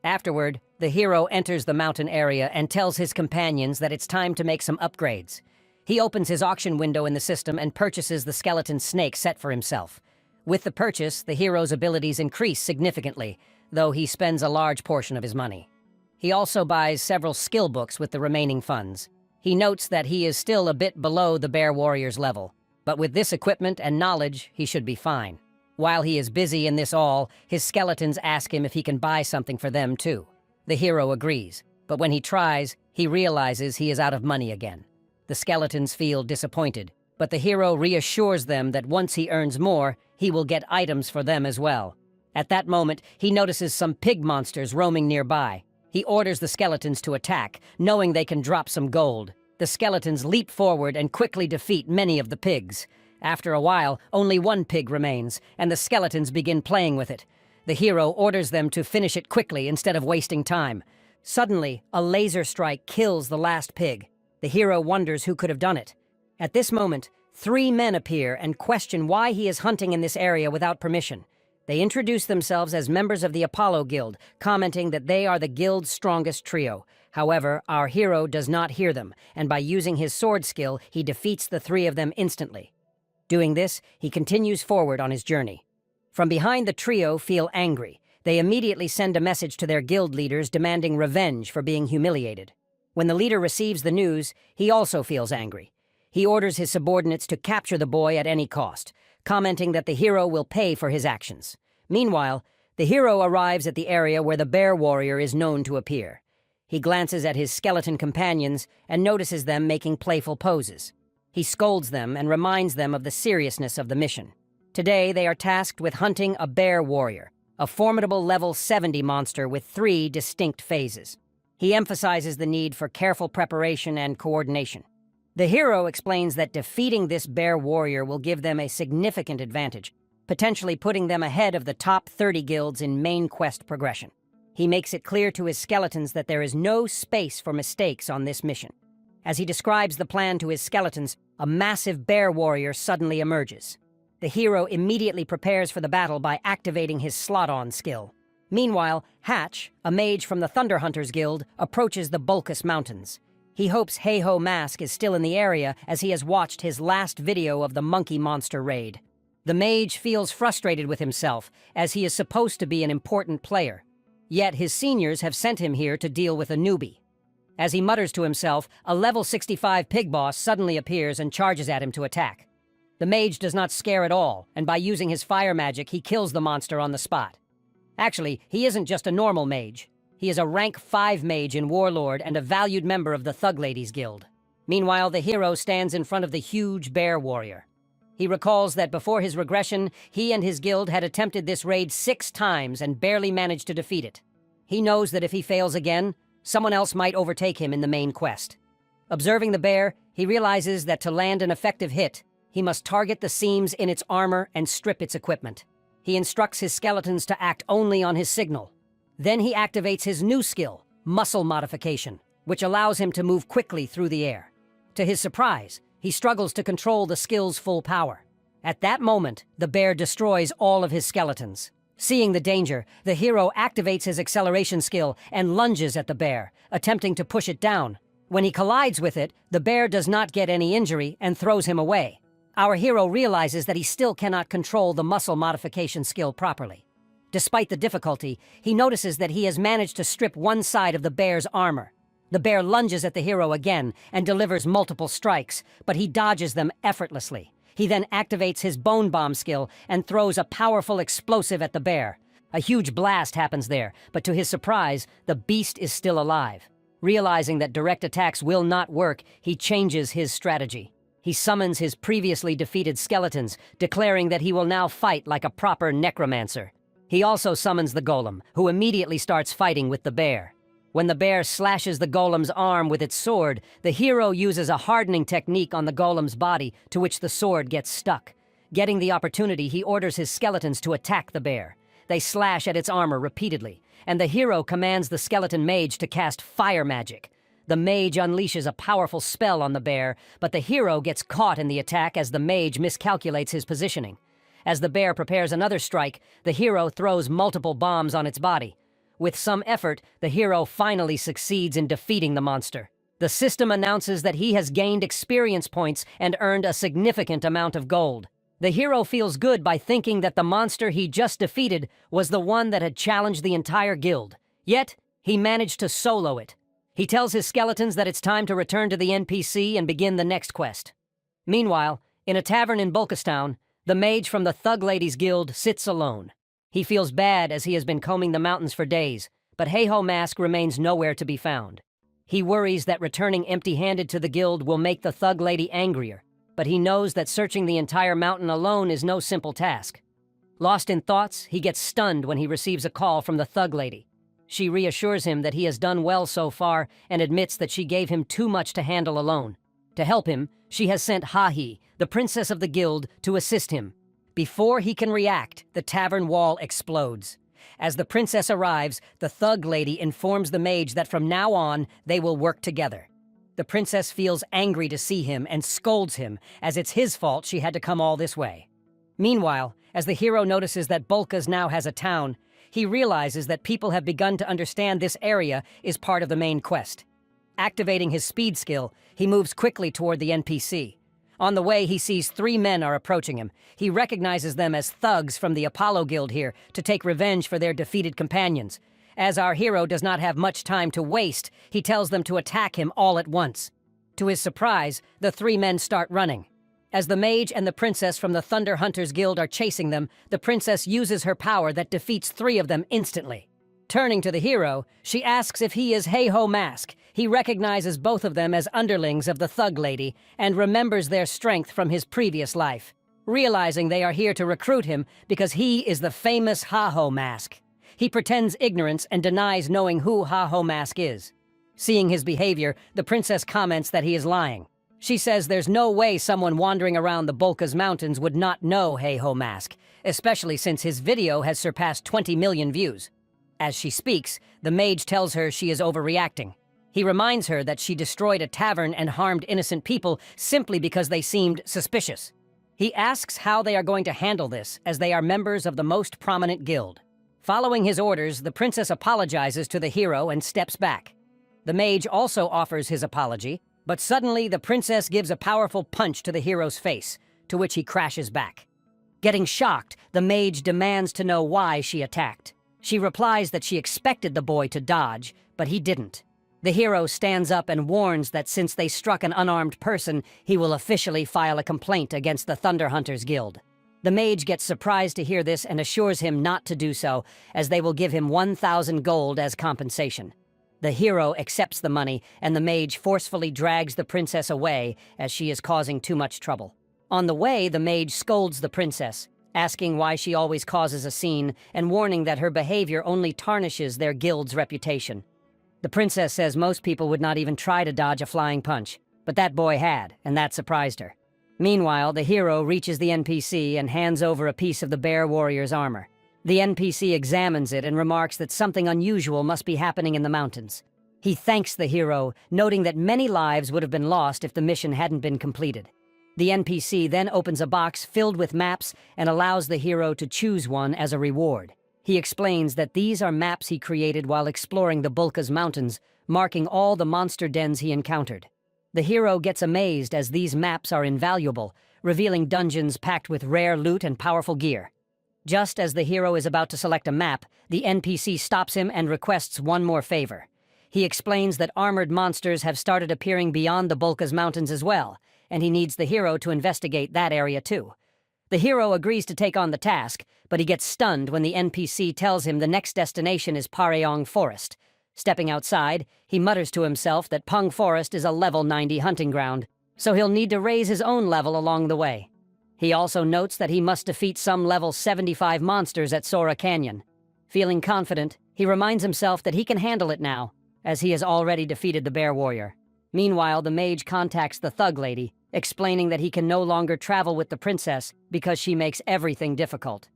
Afterward, the hero enters the mountain area and tells his companions that it's time to make some upgrades. He opens his auction window in the system and purchases the skeleton snake set for himself. With the purchase, the hero's abilities increase significantly, though he spends a large portion of his money. He also buys several skill books with the remaining funds. He notes that he is still a bit below the bear warrior's level, but with this equipment and knowledge, he should be fine. While he is busy in this all, his skeletons ask him if he can buy something for them too. The hero agrees, but when he tries, he realizes he is out of money again. The skeletons feel disappointed, but the hero reassures them that once he earns more, he will get items for them as well. At that moment, he notices some pig monsters roaming nearby. He orders the skeletons to attack, knowing they can drop some gold. The skeletons leap forward and quickly defeat many of the pigs. After a while, only one pig remains, and the skeletons begin playing with it. The hero orders them to finish it quickly instead of wasting time. Suddenly, a laser strike kills the last pig. The hero wonders who could have done it. At this moment, 3 men appear and question why he is hunting in this area without permission. They introduce themselves as members of the Apollo Guild, commenting that they are the guild's strongest trio. However, our hero does not hear them, and by using his sword skill, he defeats the 3 of them instantly. Doing this, he continues forward on his journey. From behind, the trio feel angry. They immediately send a message to their guild leaders demanding revenge for being humiliated. When the leader receives the news, he also feels angry. He orders his subordinates to capture the boy at any cost. commenting that the hero will pay for his actions. Meanwhile, the hero arrives at the area where the bear warrior is known to appear. He glances at his skeleton companions and notices them making playful poses. He scolds them and reminds them of the seriousness of the mission. Today, they are tasked with hunting a bear warrior, a formidable level 70 monster with 3 distinct phases. He emphasizes the need for careful preparation and coordination. The hero explains that defeating this bear warrior will give them a significant advantage, potentially putting them ahead of the top 30 guilds in main quest progression. He makes it clear to his skeletons that there is no space for mistakes on this mission. As he describes the plan to his skeletons, a massive bear warrior suddenly emerges. The hero immediately prepares for the battle by activating his slot-on skill. Meanwhile, Hatch, a mage from the Thunder Hunters Guild, approaches the Bulkus Mountains. He hopes Heiho Mask is still in the area as he has watched his last video of the monkey monster raid. The mage feels frustrated with himself, as he is supposed to be an important player. Yet his seniors have sent him here to deal with a newbie. As he mutters to himself, a level 65 pig boss suddenly appears and charges at him to attack. The mage does not scare at all, and by using his fire magic, he kills the monster on the spot. Actually, he isn't just a normal mage. He is a rank 5 mage in Warlord and a valued member of the Thug Ladies Guild. Meanwhile, the hero stands in front of the huge bear warrior. He recalls that before his regression, he and his guild had attempted this raid 6 times and barely managed to defeat it. He knows that if he fails again, someone else might overtake him in the main quest. Observing the bear, he realizes that to land an effective hit, he must target the seams in its armor and strip its equipment. He instructs his skeletons to act only on his signal. Then he activates his new skill, Muscle Modification, which allows him to move quickly through the air. To his surprise, he struggles to control the skill's full power. At that moment, the bear destroys all of his skeletons. Seeing the danger, the hero activates his acceleration skill and lunges at the bear, attempting to push it down. When he collides with it, the bear does not get any injury and throws him away. Our hero realizes that he still cannot control the muscle modification skill properly. Despite the difficulty, he notices that he has managed to strip one side of the bear's armor. The bear lunges at the hero again and delivers multiple strikes, but he dodges them effortlessly. He then activates his bone bomb skill and throws a powerful explosive at the bear. A huge blast happens there, but to his surprise, the beast is still alive. Realizing that direct attacks will not work, he changes his strategy. He summons his previously defeated skeletons, declaring that he will now fight like a proper necromancer. He also summons the golem, who immediately starts fighting with the bear. When the bear slashes the golem's arm with its sword, the hero uses a hardening technique on the golem's body, to which the sword gets stuck. Getting the opportunity, he orders his skeletons to attack the bear. They slash at its armor repeatedly, and the hero commands the skeleton mage to cast fire magic. The mage unleashes a powerful spell on the bear, but the hero gets caught in the attack as the mage miscalculates his positioning. As the bear prepares another strike, the hero throws multiple bombs on its body. With some effort, the hero finally succeeds in defeating the monster. The system announces that he has gained experience points and earned a significant amount of gold. The hero feels good by thinking that the monster he just defeated was the one that had challenged the entire guild. Yet, he managed to solo it. He tells his skeletons that it's time to return to the NPC and begin the next quest. Meanwhile, in a tavern in Bulkustown, the mage from the Thug Ladies Guild sits alone. He feels bad as he has been combing the mountains for days, but Heiho Mask remains nowhere to be found. He worries that returning empty-handed to the guild will make the Thug Lady angrier, but he knows that searching the entire mountain alone is no simple task. Lost in thoughts, he gets stunned when he receives a call from the Thug Lady. She reassures him that he has done well so far and admits that she gave him too much to handle alone. To help him, she has sent Hahi, the princess of the guild, to assist him. Before he can react, the tavern wall explodes. As the princess arrives, the Thug Lady informs the mage that from now on, they will work together. The princess feels angry to see him and scolds him, as it's his fault she had to come all this way. Meanwhile, as the hero notices that Bulkus now has a town, he realizes that people have begun to understand this area is part of the main quest. Activating his speed skill, he moves quickly toward the NPC. On the way, he sees 3 men are approaching him. He recognizes them as thugs from the Apollo Guild here to take revenge for their defeated companions. As our hero does not have much time to waste, he tells them to attack him all at once. To his surprise, the 3 men start running. As the mage and the princess from the Thunder Hunters Guild are chasing them, the princess uses her power that defeats 3 of them instantly. Turning to the hero, she asks if he is Heiho Mask. He recognizes both of them as underlings of the Thug Lady and remembers their strength from his previous life, realizing they are here to recruit him because he is the famous Heiho Mask. He pretends ignorance and denies knowing who Heiho Mask is. Seeing his behavior, the princess comments that he is lying. She says there's no way someone wandering around the Bulkas Mountains would not know Heiho Mask, especially since his video has surpassed 20 million views. As she speaks, the mage tells her she is overreacting. He reminds her that she destroyed a tavern and harmed innocent people simply because they seemed suspicious. He asks how they are going to handle this, as they are members of the most prominent guild. Following his orders, the princess apologizes to the hero and steps back. The mage also offers his apology, but suddenly the princess gives a powerful punch to the hero's face, to which he crashes back. Getting shocked, the mage demands to know why she attacked. She replies that she expected the boy to dodge, but he didn't. The hero stands up and warns that since they struck an unarmed person, he will officially file a complaint against the Thunder Hunters Guild. The mage gets surprised to hear this and assures him not to do so, as they will give him 1,000 gold as compensation. The hero accepts the money, and the mage forcefully drags the princess away as she is causing too much trouble. On the way, the mage scolds the princess, asking why she always causes a scene and warning that her behavior only tarnishes their guild's reputation. The princess says most people would not even try to dodge a flying punch, but that boy had, and that surprised her. Meanwhile, the hero reaches the NPC and hands over a piece of the bear warrior's armor. The NPC examines it and remarks that something unusual must be happening in the mountains. He thanks the hero, noting that many lives would have been lost if the mission hadn't been completed. The NPC then opens a box filled with maps and allows the hero to choose one as a reward. He explains that these are maps he created while exploring the Bulkas Mountains, marking all the monster dens he encountered. The hero gets amazed as these maps are invaluable, revealing dungeons packed with rare loot and powerful gear. Just as the hero is about to select a map, the NPC stops him and requests one more favor. He explains that armored monsters have started appearing beyond the Bulkas Mountains as well, and he needs the hero to investigate that area too. The hero agrees to take on the task, but he gets stunned when the NPC tells him the next destination is Pareong Forest. Stepping outside, he mutters to himself that Pung Forest is a level 90 hunting ground, so he'll need to raise his own level along the way. He also notes that he must defeat some level 75 monsters at Sora Canyon. Feeling confident, he reminds himself that he can handle it now, as he has already defeated the bear warrior. Meanwhile, the mage contacts the Thug Lady, explaining that he can no longer travel with the princess because she makes everything difficult.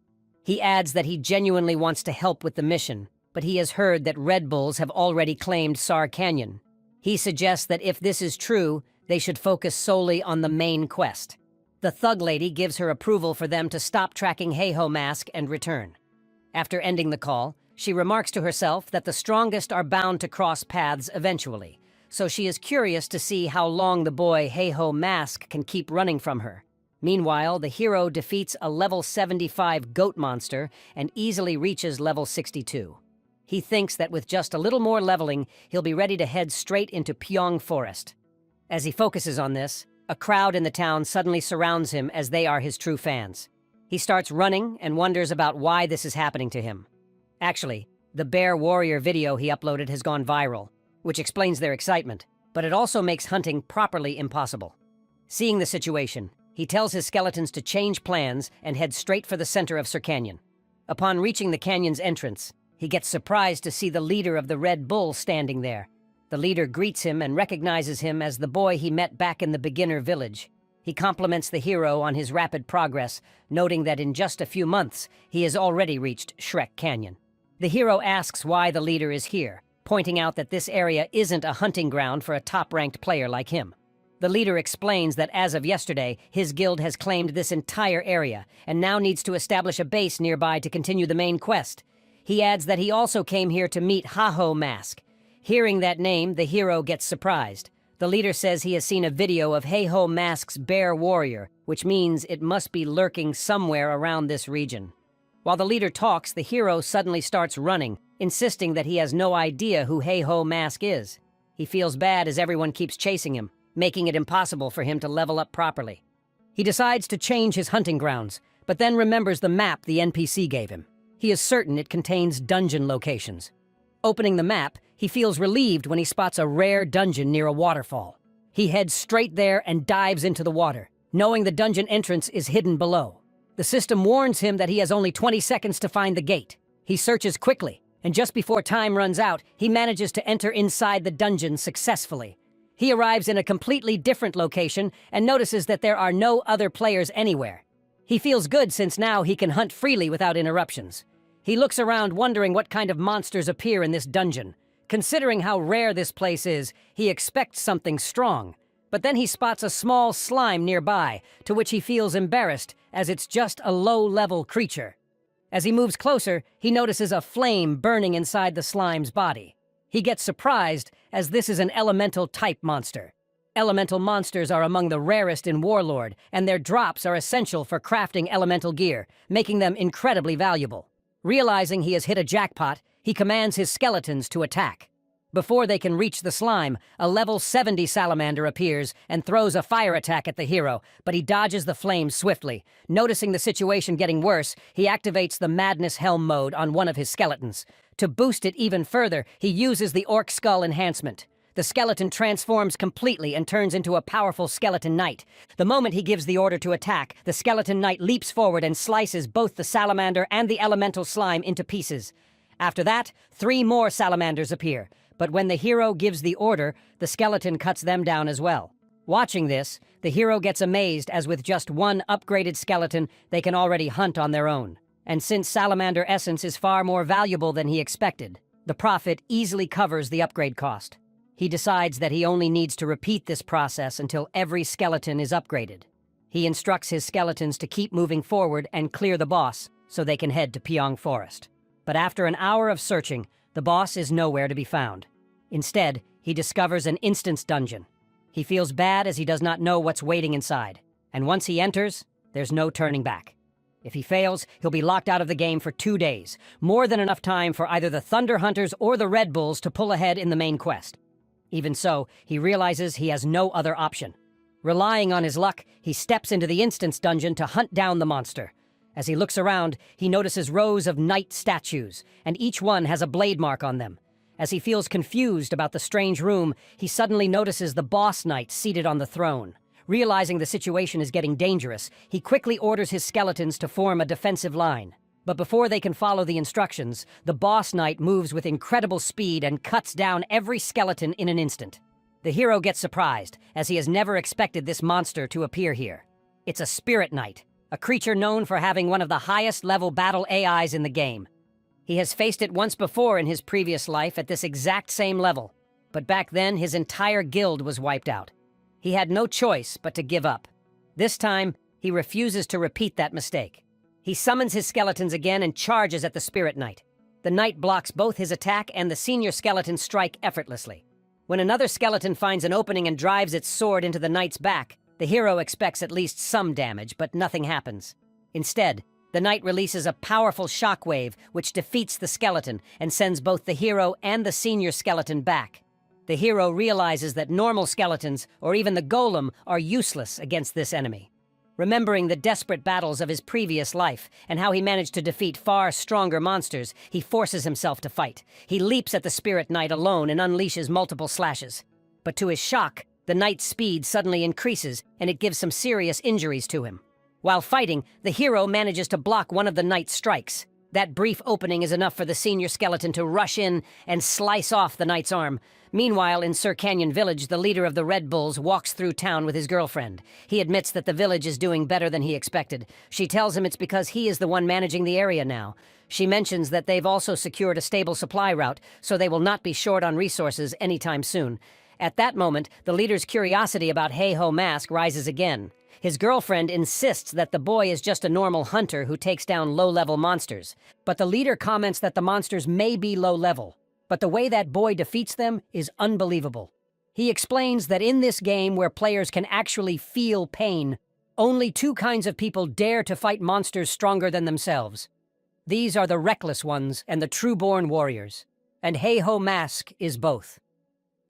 He adds that he genuinely wants to help with the mission, but he has heard that Red Bulls have already claimed Sar Canyon. He suggests that if this is true, they should focus solely on the main quest. The Thug Lady gives her approval for them to stop tracking Heiho Mask and return. After ending the call, she remarks to herself that the strongest are bound to cross paths eventually, so she is curious to see how long the boy Heiho Mask can keep running from her. Meanwhile, the hero defeats a level 75 goat monster and easily reaches level 62. He thinks that with just a little more leveling, he'll be ready to head straight into Pyong Forest. As he focuses on this, a crowd in the town suddenly surrounds him as they are his true fans. He starts running and wonders about why this is happening to him. Actually, the bear warrior video he uploaded has gone viral, which explains their excitement, but it also makes hunting properly impossible. Seeing the situation, he tells his skeletons to change plans and head straight for the center of Sir Canyon. Upon reaching the canyon's entrance, he gets surprised to see the leader of the Red Bull standing there. The leader greets him and recognizes him as the boy he met back in the beginner village. He compliments the hero on his rapid progress, noting that in just a few months, he has already reached Shrek Canyon. The hero asks why the leader is here, pointing out that this area isn't a hunting ground for a top-ranked player like him. The leader explains that as of yesterday, his guild has claimed this entire area and now needs to establish a base nearby to continue the main quest. He adds that he also came here to meet Heiho Mask. Hearing that name, the hero gets surprised. The leader says he has seen a video of Heiho Mask's bear warrior, which means it must be lurking somewhere around this region. While the leader talks, the hero suddenly starts running, insisting that he has no idea who Heiho Mask is. He feels bad as everyone keeps chasing him, making it impossible for him to level up properly. He decides to change his hunting grounds, but then remembers the map the NPC gave him. He is certain it contains dungeon locations. Opening the map, he feels relieved when he spots a rare dungeon near a waterfall. He heads straight there and dives into the water, knowing the dungeon entrance is hidden below. The system warns him that he has only 20 seconds to find the gate. He searches quickly, and just before time runs out, he manages to enter inside the dungeon successfully. He arrives in a completely different location and notices that there are no other players anywhere. He feels good since now he can hunt freely without interruptions. He looks around wondering what kind of monsters appear in this dungeon. Considering how rare this place is, he expects something strong. But then he spots a small slime nearby, to which he feels embarrassed, as it's just a low-level creature. As he moves closer, he notices a flame burning inside the slime's body. He gets surprised, as this is an elemental-type monster. Elemental monsters are among the rarest in Warlord, and their drops are essential for crafting elemental gear, making them incredibly valuable. Realizing he has hit a jackpot, he commands his skeletons to attack. Before they can reach the slime, a level 70 salamander appears and throws a fire attack at the hero, but he dodges the flames swiftly. Noticing the situation getting worse, he activates the Madness Helm mode on one of his skeletons. To boost it even further, he uses the Orc Skull enhancement. The skeleton transforms completely and turns into a powerful skeleton knight. The moment he gives the order to attack, the skeleton knight leaps forward and slices both the salamander and the elemental slime into pieces. After that, 3 more salamanders appear, but when the hero gives the order, the skeleton cuts them down as well. Watching this, the hero gets amazed as with just 1 upgraded skeleton, they can already hunt on their own. And since salamander essence is far more valuable than he expected, the profit easily covers the upgrade cost. He decides that he only needs to repeat this process until every skeleton is upgraded. He instructs his skeletons to keep moving forward and clear the boss so they can head to Pyong Forest. But after an hour of searching, the boss is nowhere to be found. Instead, he discovers an instance dungeon. He feels bad as he does not know what's waiting inside, and once he enters, there's no turning back. If he fails, he'll be locked out of the game for 2 days, more than enough time for either the Thunder Hunters or the Red Bulls to pull ahead in the main quest. Even so, he realizes he has no other option. Relying on his luck, he steps into the instance dungeon to hunt down the monster. As he looks around, he notices rows of knight statues, and each one has a blade mark on them. As he feels confused about the strange room, he suddenly notices the boss knight seated on the throne. Realizing the situation is getting dangerous, he quickly orders his skeletons to form a defensive line. But before they can follow the instructions, the boss knight moves with incredible speed and cuts down every skeleton in an instant. The hero gets surprised, as he has never expected this monster to appear here. It's a spirit knight, a creature known for having one of the highest level battle AIs in the game. He has faced it once before in his previous life at this exact same level, but back then his entire guild was wiped out. He had no choice but to give up. This time, he refuses to repeat that mistake. He summons his skeletons again and charges at the Spirit Knight. The knight blocks both his attack and the senior skeleton's strike effortlessly. When another skeleton finds an opening and drives its sword into the knight's back, the hero expects at least some damage, but nothing happens. Instead, the knight releases a powerful shockwave which defeats the skeleton and sends both the hero and the senior skeleton back. The hero realizes that normal skeletons, or even the golem, are useless against this enemy. Remembering the desperate battles of his previous life and how he managed to defeat far stronger monsters, he forces himself to fight. He leaps at the Spirit Knight alone and unleashes multiple slashes. But to his shock, the knight's speed suddenly increases and it gives some serious injuries to him. While fighting, the hero manages to block one of the knight's strikes. That brief opening is enough for the senior skeleton to rush in and slice off the knight's arm. Meanwhile, in Sir Canyon Village, the leader of the Red Bulls walks through town with his girlfriend. He admits that the village is doing better than he expected. She tells him it's because he is the one managing the area now. She mentions that they've also secured a stable supply route, so they will not be short on resources anytime soon. At that moment, the leader's curiosity about Heiho Mask rises again. His girlfriend insists that the boy is just a normal hunter who takes down low-level monsters. But the leader comments that the monsters may be low-level, but the way that boy defeats them is unbelievable. He explains that in this game where players can actually feel pain, only 2 kinds of people dare to fight monsters stronger than themselves. These are the reckless ones and the true-born warriors, and Heiho Mask is both.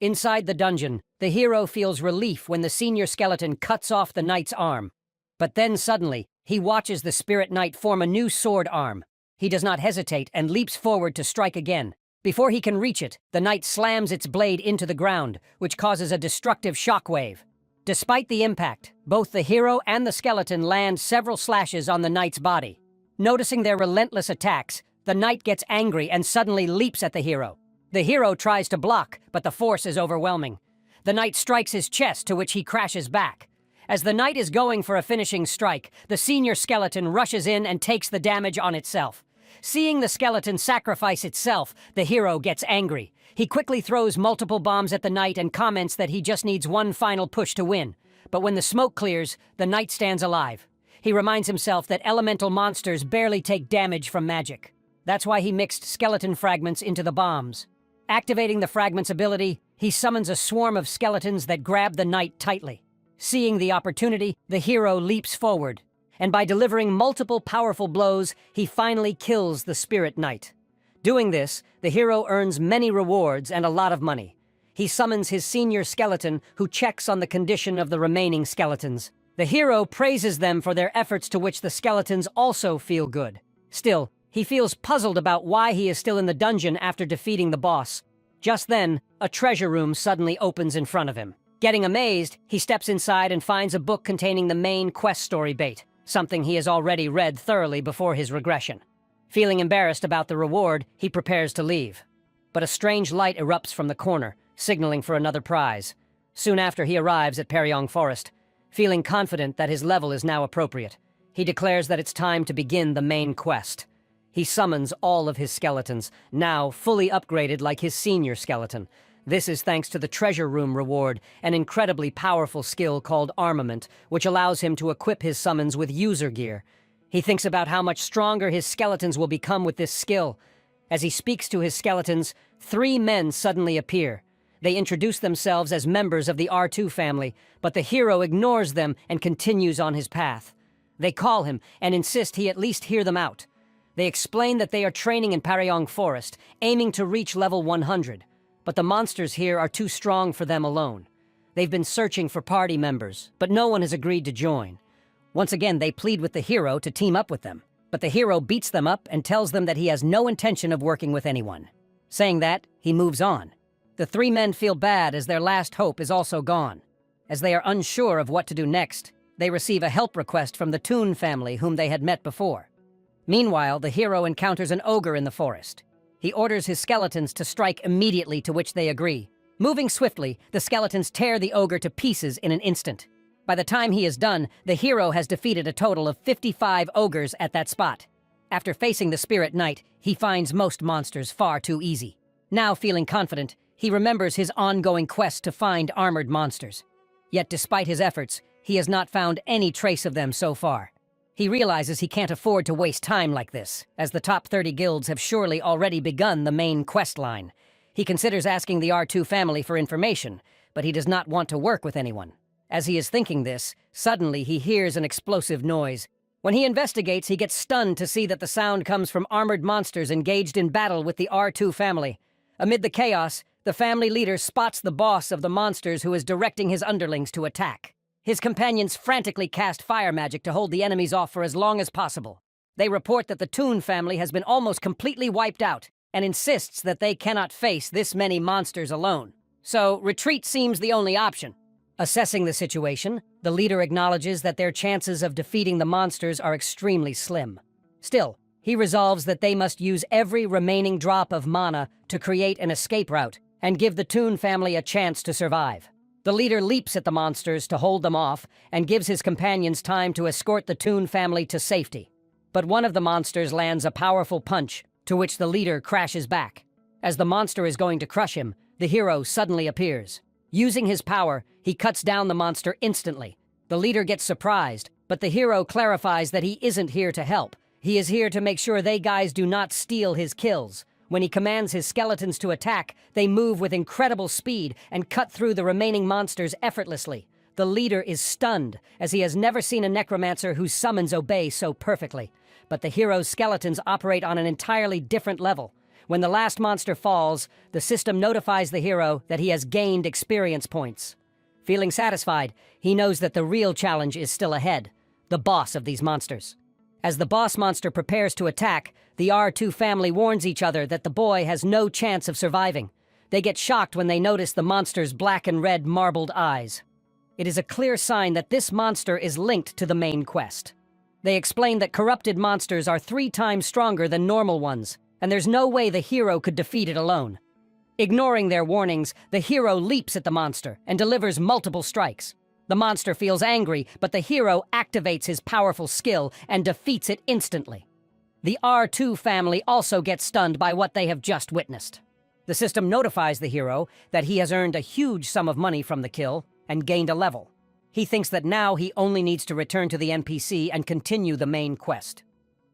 Inside the dungeon, the hero feels relief when the senior skeleton cuts off the knight's arm. But then suddenly, he watches the Spirit Knight form a new sword arm. He does not hesitate and leaps forward to strike again. Before he can reach it, the knight slams its blade into the ground, which causes a destructive shockwave. Despite the impact, both the hero and the skeleton land several slashes on the knight's body. Noticing their relentless attacks, the knight gets angry and suddenly leaps at the hero. The hero tries to block, but the force is overwhelming. The knight strikes his chest, to which he crashes back. As the knight is going for a finishing strike, the senior skeleton rushes in and takes the damage on itself. Seeing the skeleton sacrifice itself, the hero gets angry. He quickly throws multiple bombs at the knight and comments that he just needs one final push to win. But when the smoke clears, the knight stands alive. He reminds himself that elemental monsters barely take damage from magic. That's why he mixed skeleton fragments into the bombs. Activating the fragment's ability, he summons a swarm of skeletons that grab the knight tightly. Seeing the opportunity, the hero leaps forward, and by delivering multiple powerful blows, he finally kills the Spirit Knight. Doing this, the hero earns many rewards and a lot of money. He summons his senior skeleton, who checks on the condition of the remaining skeletons. The hero praises them for their efforts, to which the skeletons also feel good. Still, he feels puzzled about why he is still in the dungeon after defeating the boss. Just then, a treasure room suddenly opens in front of him. Getting amazed, he steps inside and finds a book containing the main quest story bait, something he has already read thoroughly before his regression. Feeling embarrassed about the reward, he prepares to leave. But a strange light erupts from the corner, signaling for another prize. Soon after, he arrives at Peryong Forest. Feeling confident that his level is now appropriate, he declares that it's time to begin the main quest. He summons all of his skeletons, now fully upgraded like his senior skeleton. This is thanks to the treasure room reward, an incredibly powerful skill called armament, which allows him to equip his summons with user gear. He thinks about how much stronger his skeletons will become with this skill. As he speaks to his skeletons, 3 men suddenly appear. They introduce themselves as members of the R2 family, but the hero ignores them and continues on his path. They call him and insist he at least hear them out. They explain that they are training in Peryong Forest, aiming to reach level 100. But the monsters here are too strong for them alone. They've been searching for party members, but no one has agreed to join. Once again, they plead with the hero to team up with them, but the hero beats them up and tells them that he has no intention of working with anyone. Saying that, he moves on. The 3 men feel bad as their last hope is also gone. As they are unsure of what to do next, they receive a help request from the Toon family, whom they had met before. Meanwhile, the hero encounters an ogre in the forest. He orders his skeletons to strike immediately, to which they agree. Moving swiftly, the skeletons tear the ogre to pieces in an instant. By the time he is done, the hero has defeated a total of 55 ogres at that spot. After facing the Spirit Knight, he finds most monsters far too easy. Now feeling confident, he remembers his ongoing quest to find armored monsters. Yet despite his efforts, he has not found any trace of them so far. He realizes he can't afford to waste time like this, as the top 30 guilds have surely already begun the main quest line. He considers asking the R2 family for information, but he does not want to work with anyone. As he is thinking this, suddenly he hears an explosive noise. When he investigates, he gets stunned to see that the sound comes from armored monsters engaged in battle with the R2 family. Amid the chaos, the family leader spots the boss of the monsters, who is directing his underlings to attack. His companions frantically cast fire magic to hold the enemies off for as long as possible. They report that the Toon family has been almost completely wiped out, and insists that they cannot face this many monsters alone. So, retreat seems the only option. Assessing the situation, the leader acknowledges that their chances of defeating the monsters are extremely slim. Still, he resolves that they must use every remaining drop of mana to create an escape route and give the Toon family a chance to survive. The leader leaps at the monsters to hold them off and gives his companions time to escort the Toon family to safety. But one of the monsters lands a powerful punch, to which the leader crashes back. As the monster is going to crush him, the hero suddenly appears. Using his power, he cuts down the monster instantly. The leader gets surprised, but the hero clarifies that he isn't here to help. He is here to make sure they guys do not steal his kills. When he commands his skeletons to attack, they move with incredible speed and cut through the remaining monsters effortlessly. The leader is stunned, as he has never seen a necromancer whose summons obey so perfectly. But the hero's skeletons operate on an entirely different level. When the last monster falls, the system notifies the hero that he has gained experience points. Feeling satisfied, he knows that the real challenge is still ahead. the boss of these monsters. As the boss monster prepares to attack, the R2 family warns each other that the boy has no chance of surviving. They get shocked when they notice the monster's black and red marbled eyes. It is a clear sign that this monster is linked to the main quest. They explain that corrupted monsters are 3 times stronger than normal ones, and there's no way the hero could defeat it alone. Ignoring their warnings, the hero leaps at the monster and delivers multiple strikes. The monster feels angry, but the hero activates his powerful skill and defeats it instantly. The R2 family also gets stunned by what they have just witnessed. The system notifies the hero that he has earned a huge sum of money from the kill and gained a level. He thinks that now he only needs to return to the NPC and continue the main quest.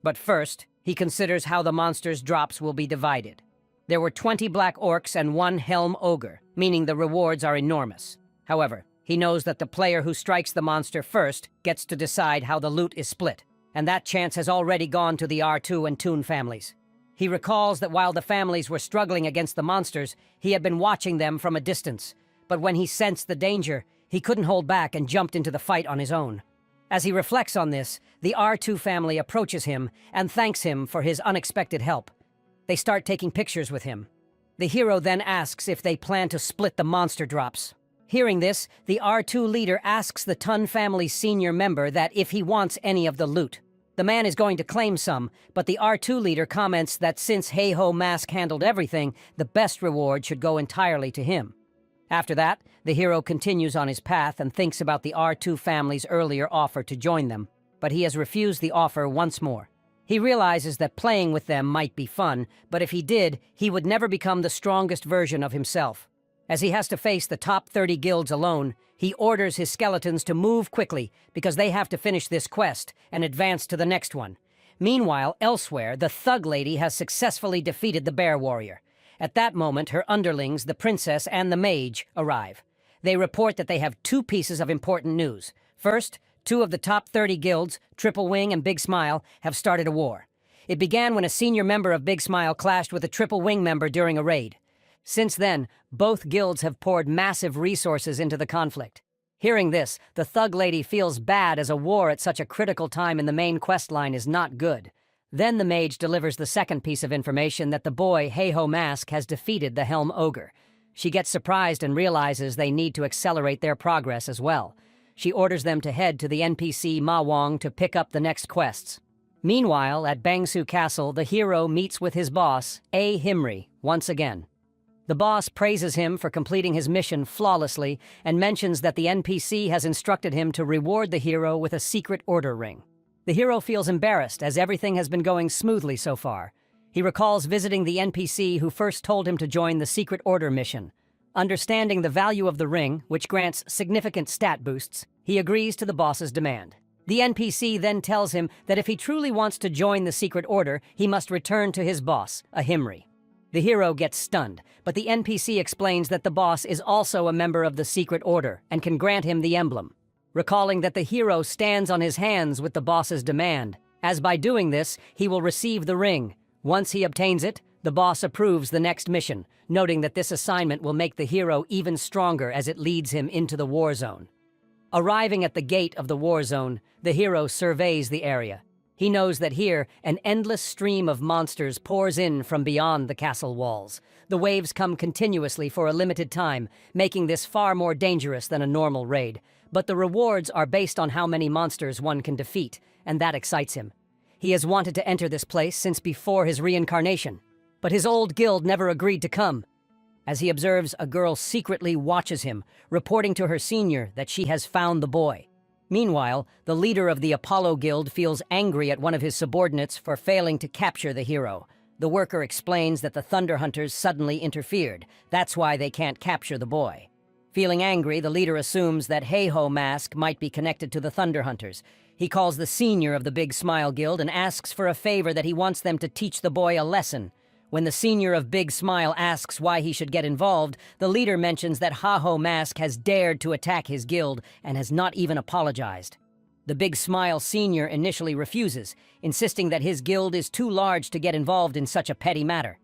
But first, he considers how the monster's drops will be divided. There were 20 black orcs and 1 helm ogre, meaning the rewards are enormous. However, he knows that the player who strikes the monster first gets to decide how the loot is split, and that chance has already gone to the R2 and Toon families. He recalls that while the families were struggling against the monsters, he had been watching them from a distance, but when he sensed the danger, he couldn't hold back and jumped into the fight on his own. As he reflects on this, the R2 family approaches him and thanks him for his unexpected help. They start taking pictures with him. The hero then asks if they plan to split the monster drops. Hearing this, the R2 leader asks the Tun family's senior member that if he wants any of the loot. The man is going to claim some, but the R2 leader comments that since Hey-Ho Mask handled everything, the best reward should go entirely to him. After that, the hero continues on his path and thinks about the R2 family's earlier offer to join them, but he has refused the offer once more. He realizes that playing with them might be fun, but if he did, he would never become the strongest version of himself. As he has to face the top 30 guilds alone, he orders his skeletons to move quickly because they have to finish this quest and advance to the next one. Meanwhile, elsewhere, the thug lady has successfully defeated the bear warrior. At that moment, her underlings, the princess and the mage, arrive. They report that they have 2 pieces of important news. First, 2 of the top 30 guilds, Triple Wing and Big Smile, have started a war. It began when a senior member of Big Smile clashed with a Triple Wing member during a raid. Since then, both guilds have poured massive resources into the conflict. Hearing this, the thug lady feels bad as a war at such a critical time in the main quest line is not good. Then the mage delivers the second piece of information that the boy, Hey-Ho Mask, has defeated the Helm Ogre. She gets surprised and realizes they need to accelerate their progress as well. She orders them to head to the NPC Ma Wong to pick up the next quests. Meanwhile, at Bangsu Castle, the hero meets with his boss, A. Himri, once again. The boss praises him for completing his mission flawlessly and mentions that the NPC has instructed him to reward the hero with a secret order ring. The hero feels embarrassed as everything has been going smoothly so far. He recalls visiting the NPC who first told him to join the secret order mission. Understanding the value of the ring, which grants significant stat boosts, he agrees to the boss's demand. The NPC then tells him that if he truly wants to join the secret order, he must return to his boss, a Himri. The hero gets stunned, but the NPC explains that the boss is also a member of the secret order and can grant him the emblem. Recalling that the hero stands on his hands with the boss's demand, as by doing this, he will receive the ring. Once he obtains it, the boss approves the next mission, noting that this assignment will make the hero even stronger as it leads him into the war zone. Arriving at the gate of the war zone, the hero surveys the area. He knows that here, an endless stream of monsters pours in from beyond the castle walls. The waves come continuously for a limited time, making this far more dangerous than a normal raid. But the rewards are based on how many monsters one can defeat, and that excites him. He has wanted to enter this place since before his reincarnation, but his old guild never agreed to come. As he observes, a girl secretly watches him, reporting to her senior that she has found the boy. Meanwhile, the leader of the Apollo Guild feels angry at one of his subordinates for failing to capture the hero. The worker explains that the Thunder Hunters suddenly interfered. That's why they can't capture the boy. Feeling angry, the leader assumes that Hey-Ho Mask might be connected to the Thunder Hunters. He calls the senior of the Big Smile Guild and asks for a favor that he wants them to teach the boy a lesson. When the senior of Big Smile asks why he should get involved, the leader mentions that Ha-Ho Mask has dared to attack his guild and has not even apologized. The Big Smile senior initially refuses, insisting that his guild is too large to get involved in such a petty matter.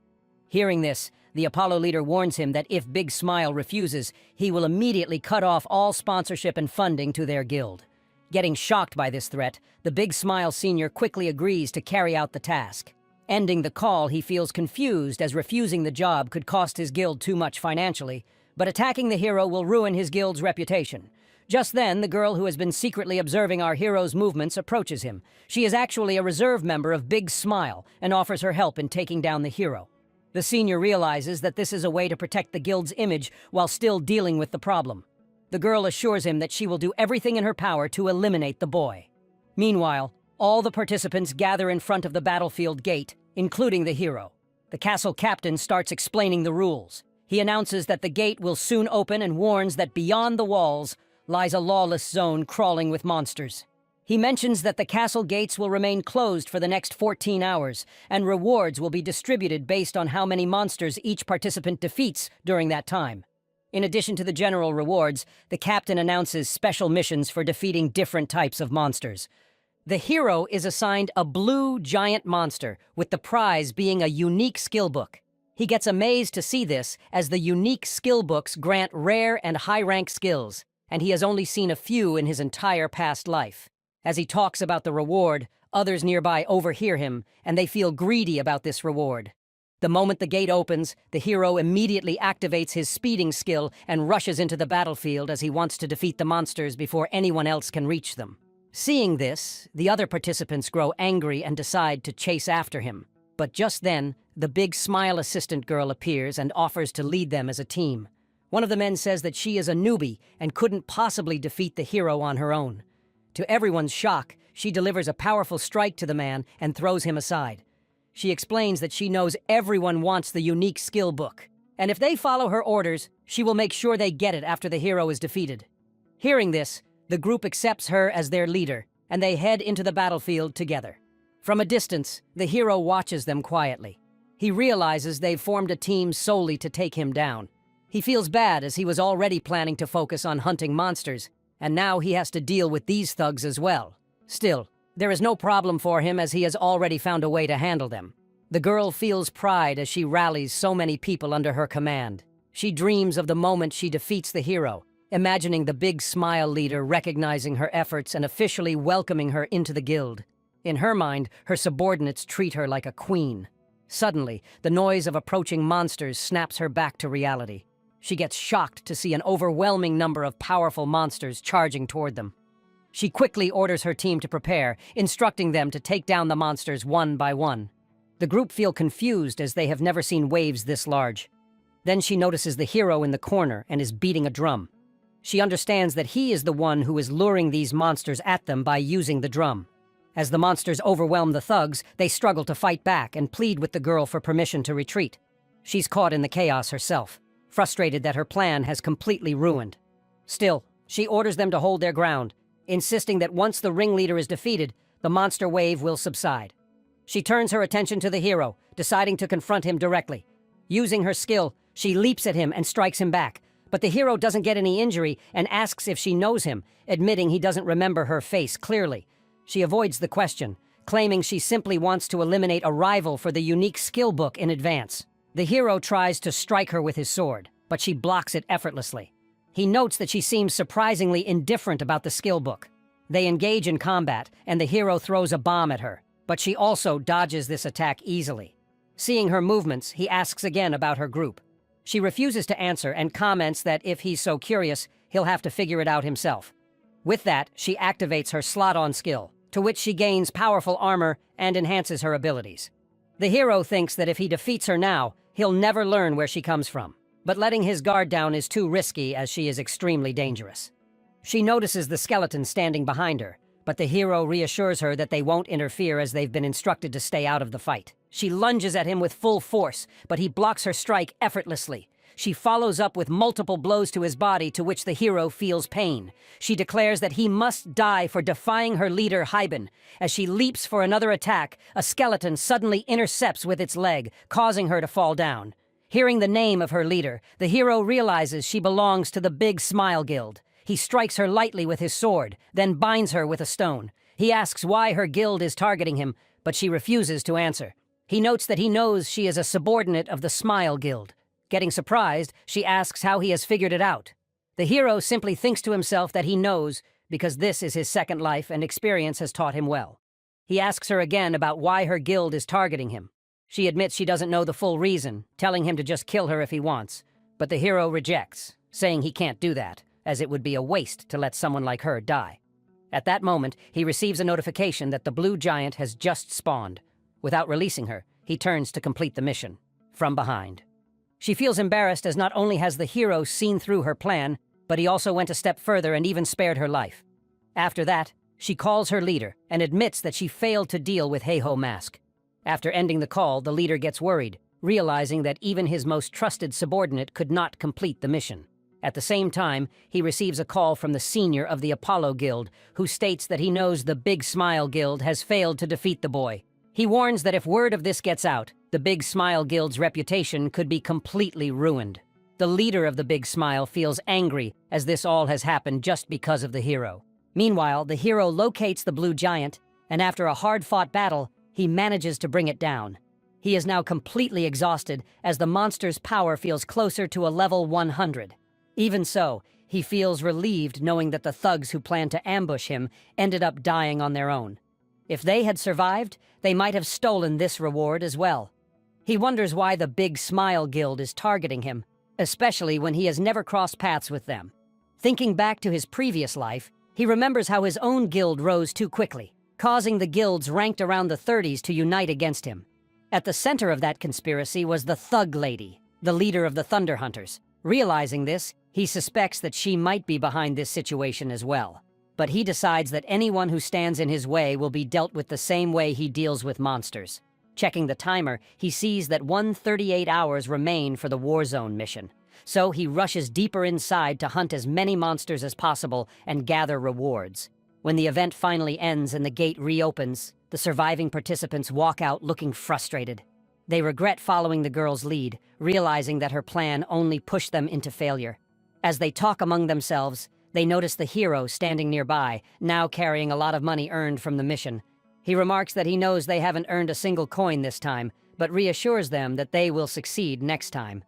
Hearing this, the Apollo leader warns him that if Big Smile refuses, he will immediately cut off all sponsorship and funding to their guild. Getting shocked by this threat, the Big Smile Senior quickly agrees to carry out the task. Ending the call, he feels confused as refusing the job could cost his guild too much financially, but attacking the hero will ruin his guild's reputation. Just then, the girl who has been secretly observing our hero's movements approaches him. She is actually a reserve member of Big Smile and offers her help in taking down the hero. The senior realizes that this is a way to protect the guild's image while still dealing with the problem. The girl assures him that she will do everything in her power to eliminate the boy. Meanwhile, all the participants gather in front of the battlefield gate, including the hero. The castle captain starts explaining the rules. He announces that the gate will soon open and warns that beyond the walls lies a lawless zone crawling with monsters. He mentions that the castle gates will remain closed for the next 14 hours, and rewards will be distributed based on how many monsters each participant defeats during that time. In addition to the general rewards, the captain announces special missions for defeating different types of monsters. The hero is assigned a blue giant monster, with the prize being a unique skill book. He gets amazed to see this, as the unique skill books grant rare and high-rank skills, and he has only seen a few in his entire past life. As he talks about the reward, others nearby overhear him, and they feel greedy about this reward. The moment the gate opens, the hero immediately activates his speeding skill and rushes into the battlefield as he wants to defeat the monsters before anyone else can reach them. Seeing this, the other participants grow angry and decide to chase after him. But just then, the Big Smile assistant girl appears and offers to lead them as a team. One of the men says that she is a newbie and couldn't possibly defeat the hero on her own. To everyone's shock, she delivers a powerful strike to the man and throws him aside. She explains that she knows everyone wants the unique skill book, and if they follow her orders, she will make sure they get it after the hero is defeated. Hearing this, the group accepts her as their leader, and they head into the battlefield together. From a distance, the hero watches them quietly. He realizes they've formed a team solely to take him down. He feels bad as he was already planning to focus on hunting monsters, and now he has to deal with these thugs as well. Still, there is no problem for him as he has already found a way to handle them. The girl feels pride as she rallies so many people under her command. She dreams of the moment she defeats the hero, imagining the Big Smile leader recognizing her efforts and officially welcoming her into the guild. In her mind, her subordinates treat her like a queen. Suddenly, the noise of approaching monsters snaps her back to reality. She gets shocked to see an overwhelming number of powerful monsters charging toward them. She quickly orders her team to prepare, instructing them to take down the monsters one by one. The group feel confused as they have never seen waves this large. Then she notices the hero in the corner and is beating a drum. She understands that he is the one who is luring these monsters at them by using the drum. As the monsters overwhelm the thugs, they struggle to fight back and plead with the girl for permission to retreat. She's caught in the chaos herself, frustrated that her plan has completely ruined. Still, she orders them to hold their ground, insisting that once the ringleader is defeated, the monster wave will subside. She turns her attention to the hero, deciding to confront him directly. Using her skill, she leaps at him and strikes him back, but the hero doesn't get any injury and asks if she knows him, admitting he doesn't remember her face clearly. She avoids the question, claiming she simply wants to eliminate a rival for the unique skill book in advance. The hero tries to strike her with his sword, but she blocks it effortlessly. He notes that she seems surprisingly indifferent about the skill book. They engage in combat, and the hero throws a bomb at her, but she also dodges this attack easily. Seeing her movements, he asks again about her group. She refuses to answer and comments that if he's so curious, he'll have to figure it out himself. With that, she activates her slot-on skill, to which she gains powerful armor and enhances her abilities. The hero thinks that if he defeats her now, he'll never learn where she comes from. But letting his guard down is too risky as she is extremely dangerous. She notices the skeleton standing behind her, but the hero reassures her that they won't interfere as they've been instructed to stay out of the fight. She lunges at him with full force, but he blocks her strike effortlessly. She follows up with multiple blows to his body, to which the hero feels pain. She declares that he must die for defying her leader, Hyben. As she leaps for another attack, a skeleton suddenly intercepts with its leg, causing her to fall down. Hearing the name of her leader, the hero realizes she belongs to the Big Smile Guild. He strikes her lightly with his sword, then binds her with a stone. He asks why her guild is targeting him, but she refuses to answer. He notes that he knows she is a subordinate of the Smile Guild. Getting surprised, she asks how he has figured it out. The hero simply thinks to himself that he knows because this is his second life and experience has taught him well. He asks her again about why her guild is targeting him. She admits she doesn't know the full reason, telling him to just kill her if he wants. But the hero rejects, saying he can't do that, as it would be a waste to let someone like her die. At that moment, he receives a notification that the blue giant has just spawned. Without releasing her, he turns to complete the mission, from behind. She feels embarrassed as not only has the hero seen through her plan, but he also went a step further and even spared her life. After that, she calls her leader and admits that she failed to deal with Heiho Mask. After ending the call, the leader gets worried, realizing that even his most trusted subordinate could not complete the mission. At the same time, he receives a call from the senior of the Apollo Guild, who states that he knows the Big Smile Guild has failed to defeat the boy. He warns that if word of this gets out, the Big Smile Guild's reputation could be completely ruined. The leader of the Big Smile feels angry as this all has happened just because of the hero. Meanwhile, the hero locates the blue giant, and after a hard-fought battle, he manages to bring it down. He is now completely exhausted as the monster's power feels closer to a level 100. Even so, he feels relieved knowing that the thugs who planned to ambush him ended up dying on their own. If they had survived, they might have stolen this reward as well. He wonders why the Big Smile Guild is targeting him, especially when he has never crossed paths with them. Thinking back to his previous life, he remembers how his own guild rose too quickly, causing the guilds ranked around the 30s to unite against him. At the center of that conspiracy was the Thug Lady, the leader of the Thunder Hunters. Realizing this, he suspects that she might be behind this situation as well. But he decides that anyone who stands in his way will be dealt with the same way he deals with monsters. Checking the timer, he sees that 138 hours remain for the Warzone mission. So he rushes deeper inside to hunt as many monsters as possible and gather rewards. When the event finally ends and the gate reopens, the surviving participants walk out looking frustrated. They regret following the girl's lead, realizing that her plan only pushed them into failure. As they talk among themselves, they notice the hero standing nearby, now carrying a lot of money earned from the mission. He remarks that he knows they haven't earned a single coin this time, but reassures them that they will succeed next time.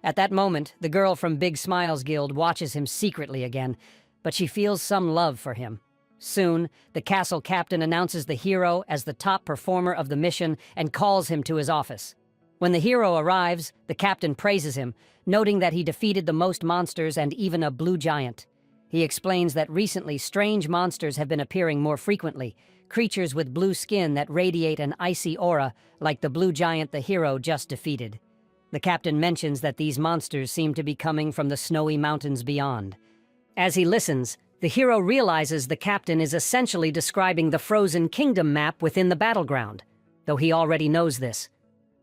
At that moment, the girl from Big Smiles Guild watches him secretly again, but she feels some love for him. Soon, the castle captain announces the hero as the top performer of the mission and calls him to his office. When the hero arrives, the captain praises him, noting that he defeated the most monsters and even a blue giant. He explains that recently strange monsters have been appearing more frequently, creatures with blue skin that radiate an icy aura like the blue giant the hero just defeated. The captain mentions that these monsters seem to be coming from the snowy mountains beyond. As he listens, the hero realizes the captain is essentially describing the Frozen Kingdom map within the battleground, though he already knows this.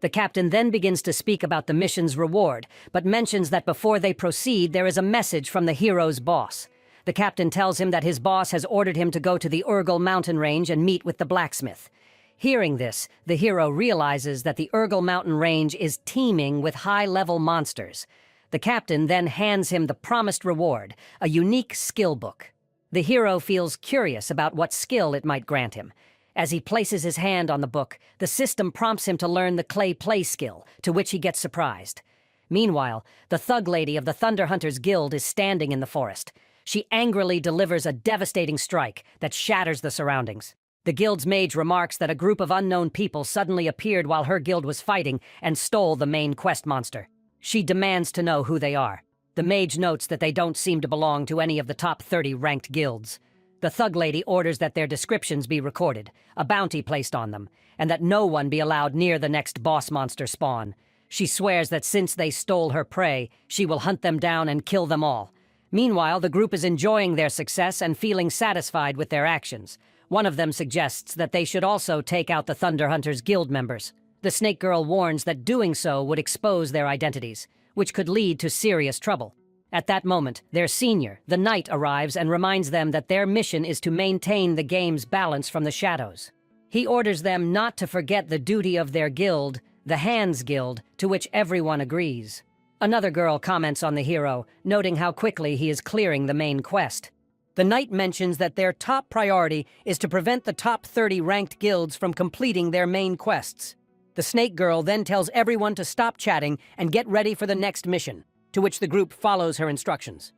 The captain then begins to speak about the mission's reward, but mentions that before they proceed, there is a message from the hero's boss. The captain tells him that his boss has ordered him to go to the Urgel mountain range and meet with the blacksmith. Hearing this, the hero realizes that the Urgel mountain range is teeming with high-level monsters. The captain then hands him the promised reward, a unique skill book. The hero feels curious about what skill it might grant him. As he places his hand on the book, the system prompts him to learn the clay play skill, to which he gets surprised. Meanwhile, the Thug Lady of the Thunder Hunters Guild is standing in the forest. She angrily delivers a devastating strike that shatters the surroundings. The guild's mage remarks that a group of unknown people suddenly appeared while her guild was fighting and stole the main quest monster. She demands to know who they are. The mage notes that they don't seem to belong to any of the top 30 ranked guilds. The Thug Lady orders that their descriptions be recorded, a bounty placed on them, and that no one be allowed near the next boss monster spawn. She swears that since they stole her prey, she will hunt them down and kill them all. Meanwhile, the group is enjoying their success and feeling satisfied with their actions. One of them suggests that they should also take out the Thunder Hunters Guild members. The Snake Girl warns that doing so would expose their identities, which could lead to serious trouble. At that moment, their senior, the Knight, arrives and reminds them that their mission is to maintain the game's balance from the shadows. He orders them not to forget the duty of their guild, the Hands Guild, to which everyone agrees. Another girl comments on the hero, noting how quickly he is clearing the main quest. The Knight mentions that their top priority is to prevent the top 30 ranked guilds from completing their main quests. The Snake Girl then tells everyone to stop chatting and get ready for the next mission, to which the group follows her instructions.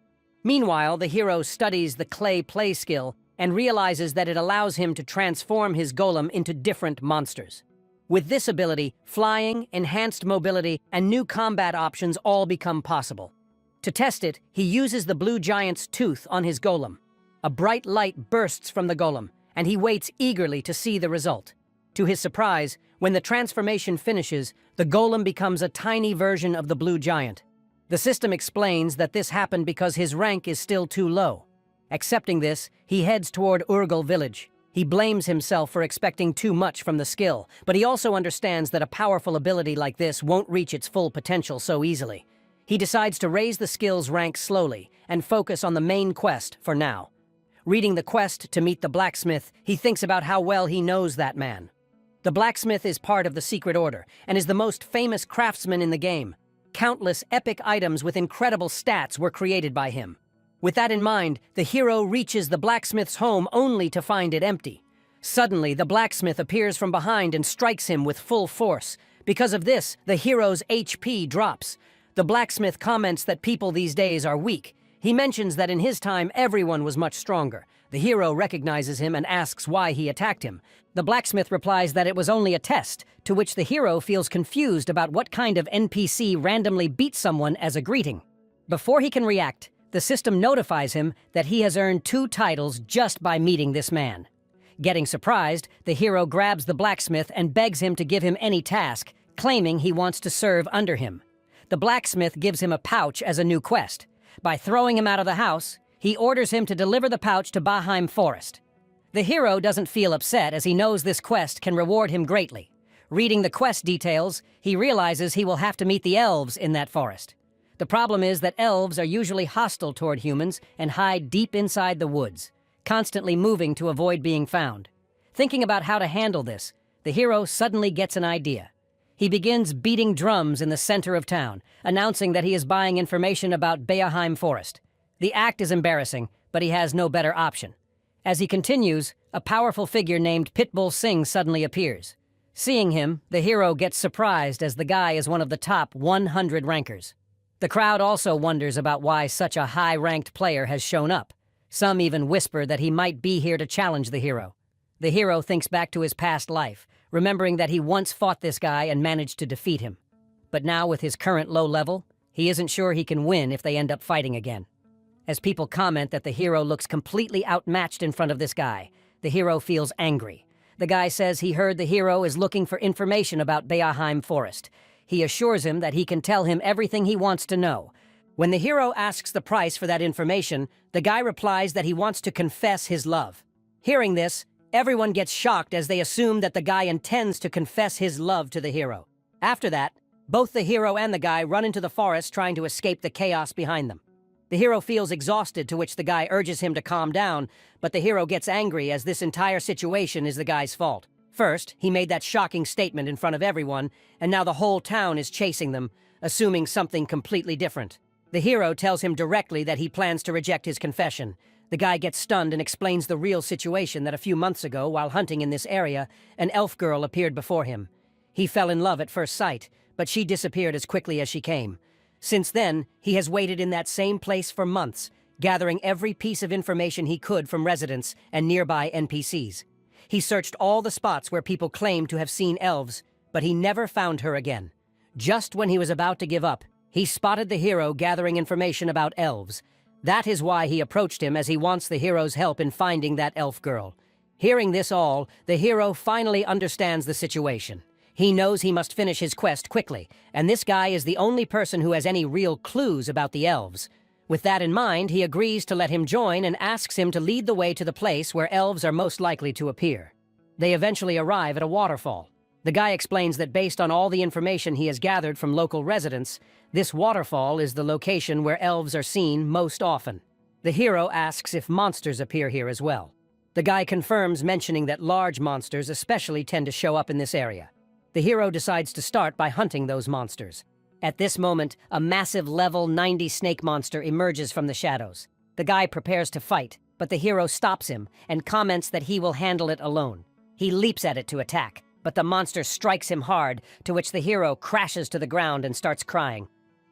Meanwhile, the hero studies the clay play skill and realizes that it allows him to transform his golem into different monsters. With this ability, flying, enhanced mobility, and new combat options all become possible. To test it, he uses the blue giant's tooth on his golem. A bright light bursts from the golem, and he waits eagerly to see the result. To his surprise, when the transformation finishes, the golem becomes a tiny version of the blue giant. The system explains that this happened because his rank is still too low. Accepting this, he heads toward Urgal village. He blames himself for expecting too much from the skill, but he also understands that a powerful ability like this won't reach its full potential so easily. He decides to raise the skill's rank slowly and focus on the main quest for now. Reading the quest to meet the blacksmith, he thinks about how well he knows that man. The blacksmith is part of the Secret Order and is the most famous craftsman in the game. Countless epic items with incredible stats were created by him. With that in mind, the hero reaches the blacksmith's home only to find it empty. Suddenly, the blacksmith appears from behind and strikes him with full force. Because of this, the hero's HP drops. The blacksmith comments that people these days are weak. He mentions that in his time, everyone was much stronger. The hero recognizes him and asks why he attacked him. The blacksmith replies that it was only a test, to which the hero feels confused about what kind of NPC randomly beats someone as a greeting. Before he can react, the system notifies him that he has earned 2 titles just by meeting this man. Getting surprised, the hero grabs the blacksmith and begs him to give him any task, claiming he wants to serve under him. The blacksmith gives him a pouch as a new quest. By throwing him out of the house, he orders him to deliver the pouch to Baheim Forest. The hero doesn't feel upset as he knows this quest can reward him greatly. Reading the quest details, he realizes he will have to meet the elves in that forest. The problem is that elves are usually hostile toward humans and hide deep inside the woods, constantly moving to avoid being found. Thinking about how to handle this, the hero suddenly gets an idea. He begins beating drums in the center of town, announcing that he is buying information about Baheim Forest. The act is embarrassing, but he has no better option. As he continues, a powerful figure named Pitbull Singh suddenly appears. Seeing him, the hero gets surprised as the guy is one of the top 100 rankers. The crowd also wonders about why such a high-ranked player has shown up. Some even whisper that he might be here to challenge the hero. The hero thinks back to his past life, remembering that he once fought this guy and managed to defeat him. But now with his current low level, he isn't sure he can win if they end up fighting again. As people comment that the hero looks completely outmatched in front of this guy, the hero feels angry. The guy says he heard the hero is looking for information about Baheim Forest. He assures him that he can tell him everything he wants to know. When the hero asks the price for that information, the guy replies that he wants to confess his love. Hearing this, everyone gets shocked as they assume that the guy intends to confess his love to the hero. After that, both the hero and the guy run into the forest trying to escape the chaos behind them. The hero feels exhausted, to which the guy urges him to calm down, but the hero gets angry as this entire situation is the guy's fault. First, he made that shocking statement in front of everyone, and now the whole town is chasing them, assuming something completely different. The hero tells him directly that he plans to reject his confession. The guy gets stunned and explains the real situation that a few months ago, while hunting in this area, an elf girl appeared before him. He fell in love at first sight, but she disappeared as quickly as she came. Since then, he has waited in that same place for months, gathering every piece of information he could from residents and nearby NPCs. He searched all the spots where people claimed to have seen elves, but he never found her again. Just when he was about to give up, he spotted the hero gathering information about elves. That is why he approached him, as he wants the hero's help in finding that elf girl. Hearing this all, the hero finally understands the situation. He knows he must finish his quest quickly, and this guy is the only person who has any real clues about the elves. With that in mind, he agrees to let him join and asks him to lead the way to the place where elves are most likely to appear. They eventually arrive at a waterfall. The guy explains that based on all the information he has gathered from local residents, this waterfall is the location where elves are seen most often. The hero asks if monsters appear here as well. The guy confirms, mentioning that large monsters especially tend to show up in this area. The hero decides to start by hunting those monsters. At this moment, a massive level 90 snake monster emerges from the shadows. The guy prepares to fight, but the hero stops him and comments that he will handle it alone. He leaps at it to attack, but the monster strikes him hard, to which the hero crashes to the ground and starts crying.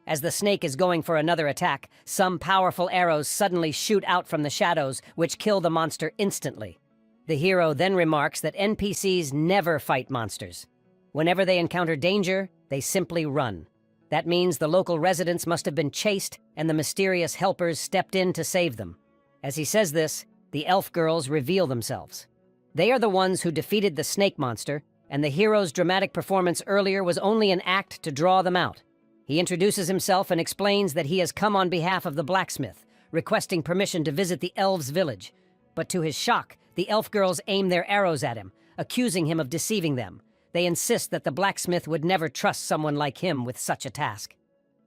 As the snake is going for another attack, some powerful arrows suddenly shoot out from the shadows, which kill the monster instantly. The hero then remarks that NPCs never fight monsters. Whenever they encounter danger, they simply run. That means the local residents must have been chased and the mysterious helpers stepped in to save them. As he says this, the elf girls reveal themselves. They are the ones who defeated the snake monster, and the hero's dramatic performance earlier was only an act to draw them out. He introduces himself and explains that he has come on behalf of the blacksmith, requesting permission to visit the elves' village. But to his shock, the elf girls aim their arrows at him, accusing him of deceiving them. They insist that the blacksmith would never trust someone like him with such a task.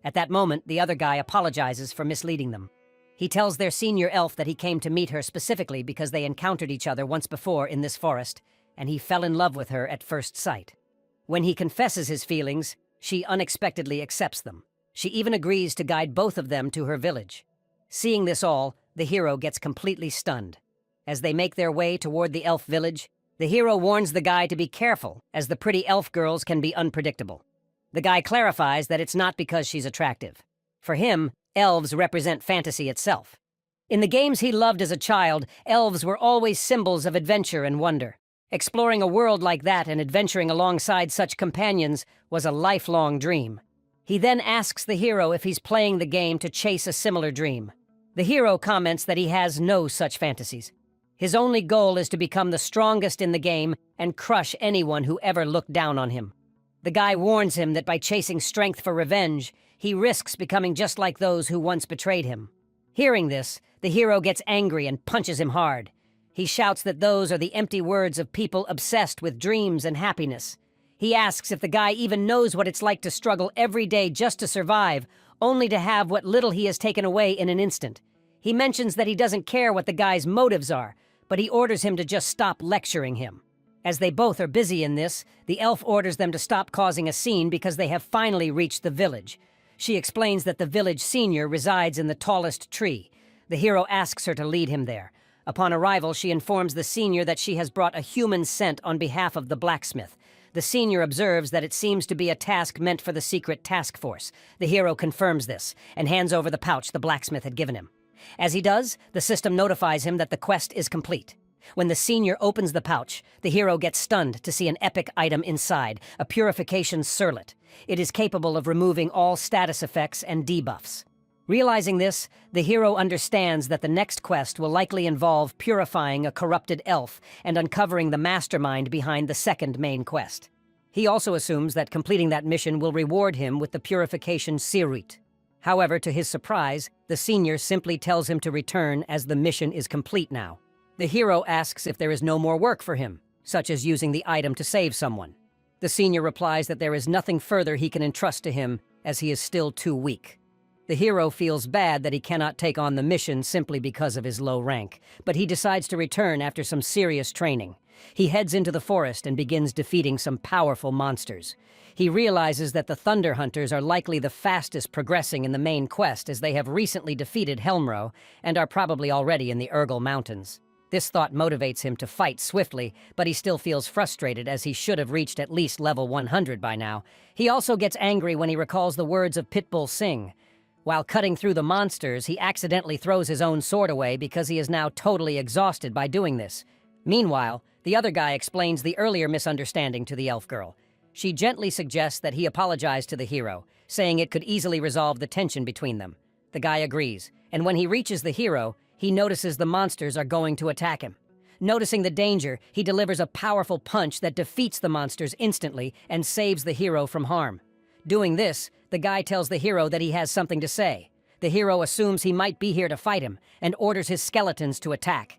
At that moment, the other guy apologizes for misleading them. He tells their senior elf that he came to meet her specifically because they encountered each other once before in this forest, and he fell in love with her at first sight. When he confesses his feelings, she unexpectedly accepts them. She even agrees to guide both of them to her village. Seeing this all, the hero gets completely stunned. As they make their way toward the elf village, the hero warns the guy to be careful, as the pretty elf girls can be unpredictable. The guy clarifies that it's not because she's attractive. For him, elves represent fantasy itself. In the games he loved as a child, elves were always symbols of adventure and wonder. Exploring a world like that and adventuring alongside such companions was a lifelong dream. He then asks the hero if he's playing the game to chase a similar dream. The hero comments that he has no such fantasies. His only goal is to become the strongest in the game and crush anyone who ever looked down on him. The guy warns him that by chasing strength for revenge, he risks becoming just like those who once betrayed him. Hearing this, the hero gets angry and punches him hard. He shouts that those are the empty words of people obsessed with dreams and happiness. He asks if the guy even knows what it's like to struggle every day just to survive, only to have what little he has taken away in an instant. He mentions that he doesn't care what the guy's motives are, but he orders him to just stop lecturing him. As they both are busy in this, the elf orders them to stop causing a scene because they have finally reached the village. She explains that the village senior resides in the tallest tree. The hero asks her to lead him there. Upon arrival, she informs the senior that she has brought a human scent on behalf of the blacksmith. The senior observes that it seems to be a task meant for the secret task force. The hero confirms this and hands over the pouch the blacksmith had given him. As he does, the system notifies him that the quest is complete. When the senior opens the pouch, the hero gets stunned to see an epic item inside, a purification cirlet. It is capable of removing all status effects and debuffs. Realizing this, the hero understands that the next quest will likely involve purifying a corrupted elf and uncovering the mastermind behind the second main quest. He also assumes that completing that mission will reward him with the purification Sirit. However, to his surprise, the senior simply tells him to return as the mission is complete now. The hero asks if there is no more work for him, such as using the item to save someone. The senior replies that there is nothing further he can entrust to him, as he is still too weak. The hero feels bad that he cannot take on the mission simply because of his low rank, but he decides to return after some serious training. He heads into the forest and begins defeating some powerful monsters. He realizes that the Thunder Hunters are likely the fastest progressing in the main quest, as they have recently defeated Helmro and are probably already in the Urgel Mountains. This thought motivates him to fight swiftly, but he still feels frustrated as he should have reached at least level 100 by now. He also gets angry when he recalls the words of Pitbull Singh. While cutting through the monsters, he accidentally throws his own sword away because he is now totally exhausted by doing this. Meanwhile, the other guy explains the earlier misunderstanding to the elf girl. She gently suggests that he apologize to the hero, saying it could easily resolve the tension between them. The guy agrees, and when he reaches the hero, he notices the monsters are going to attack him. Noticing the danger, he delivers a powerful punch that defeats the monsters instantly and saves the hero from harm. Doing this, the guy tells the hero that he has something to say. The hero assumes he might be here to fight him and orders his skeletons to attack.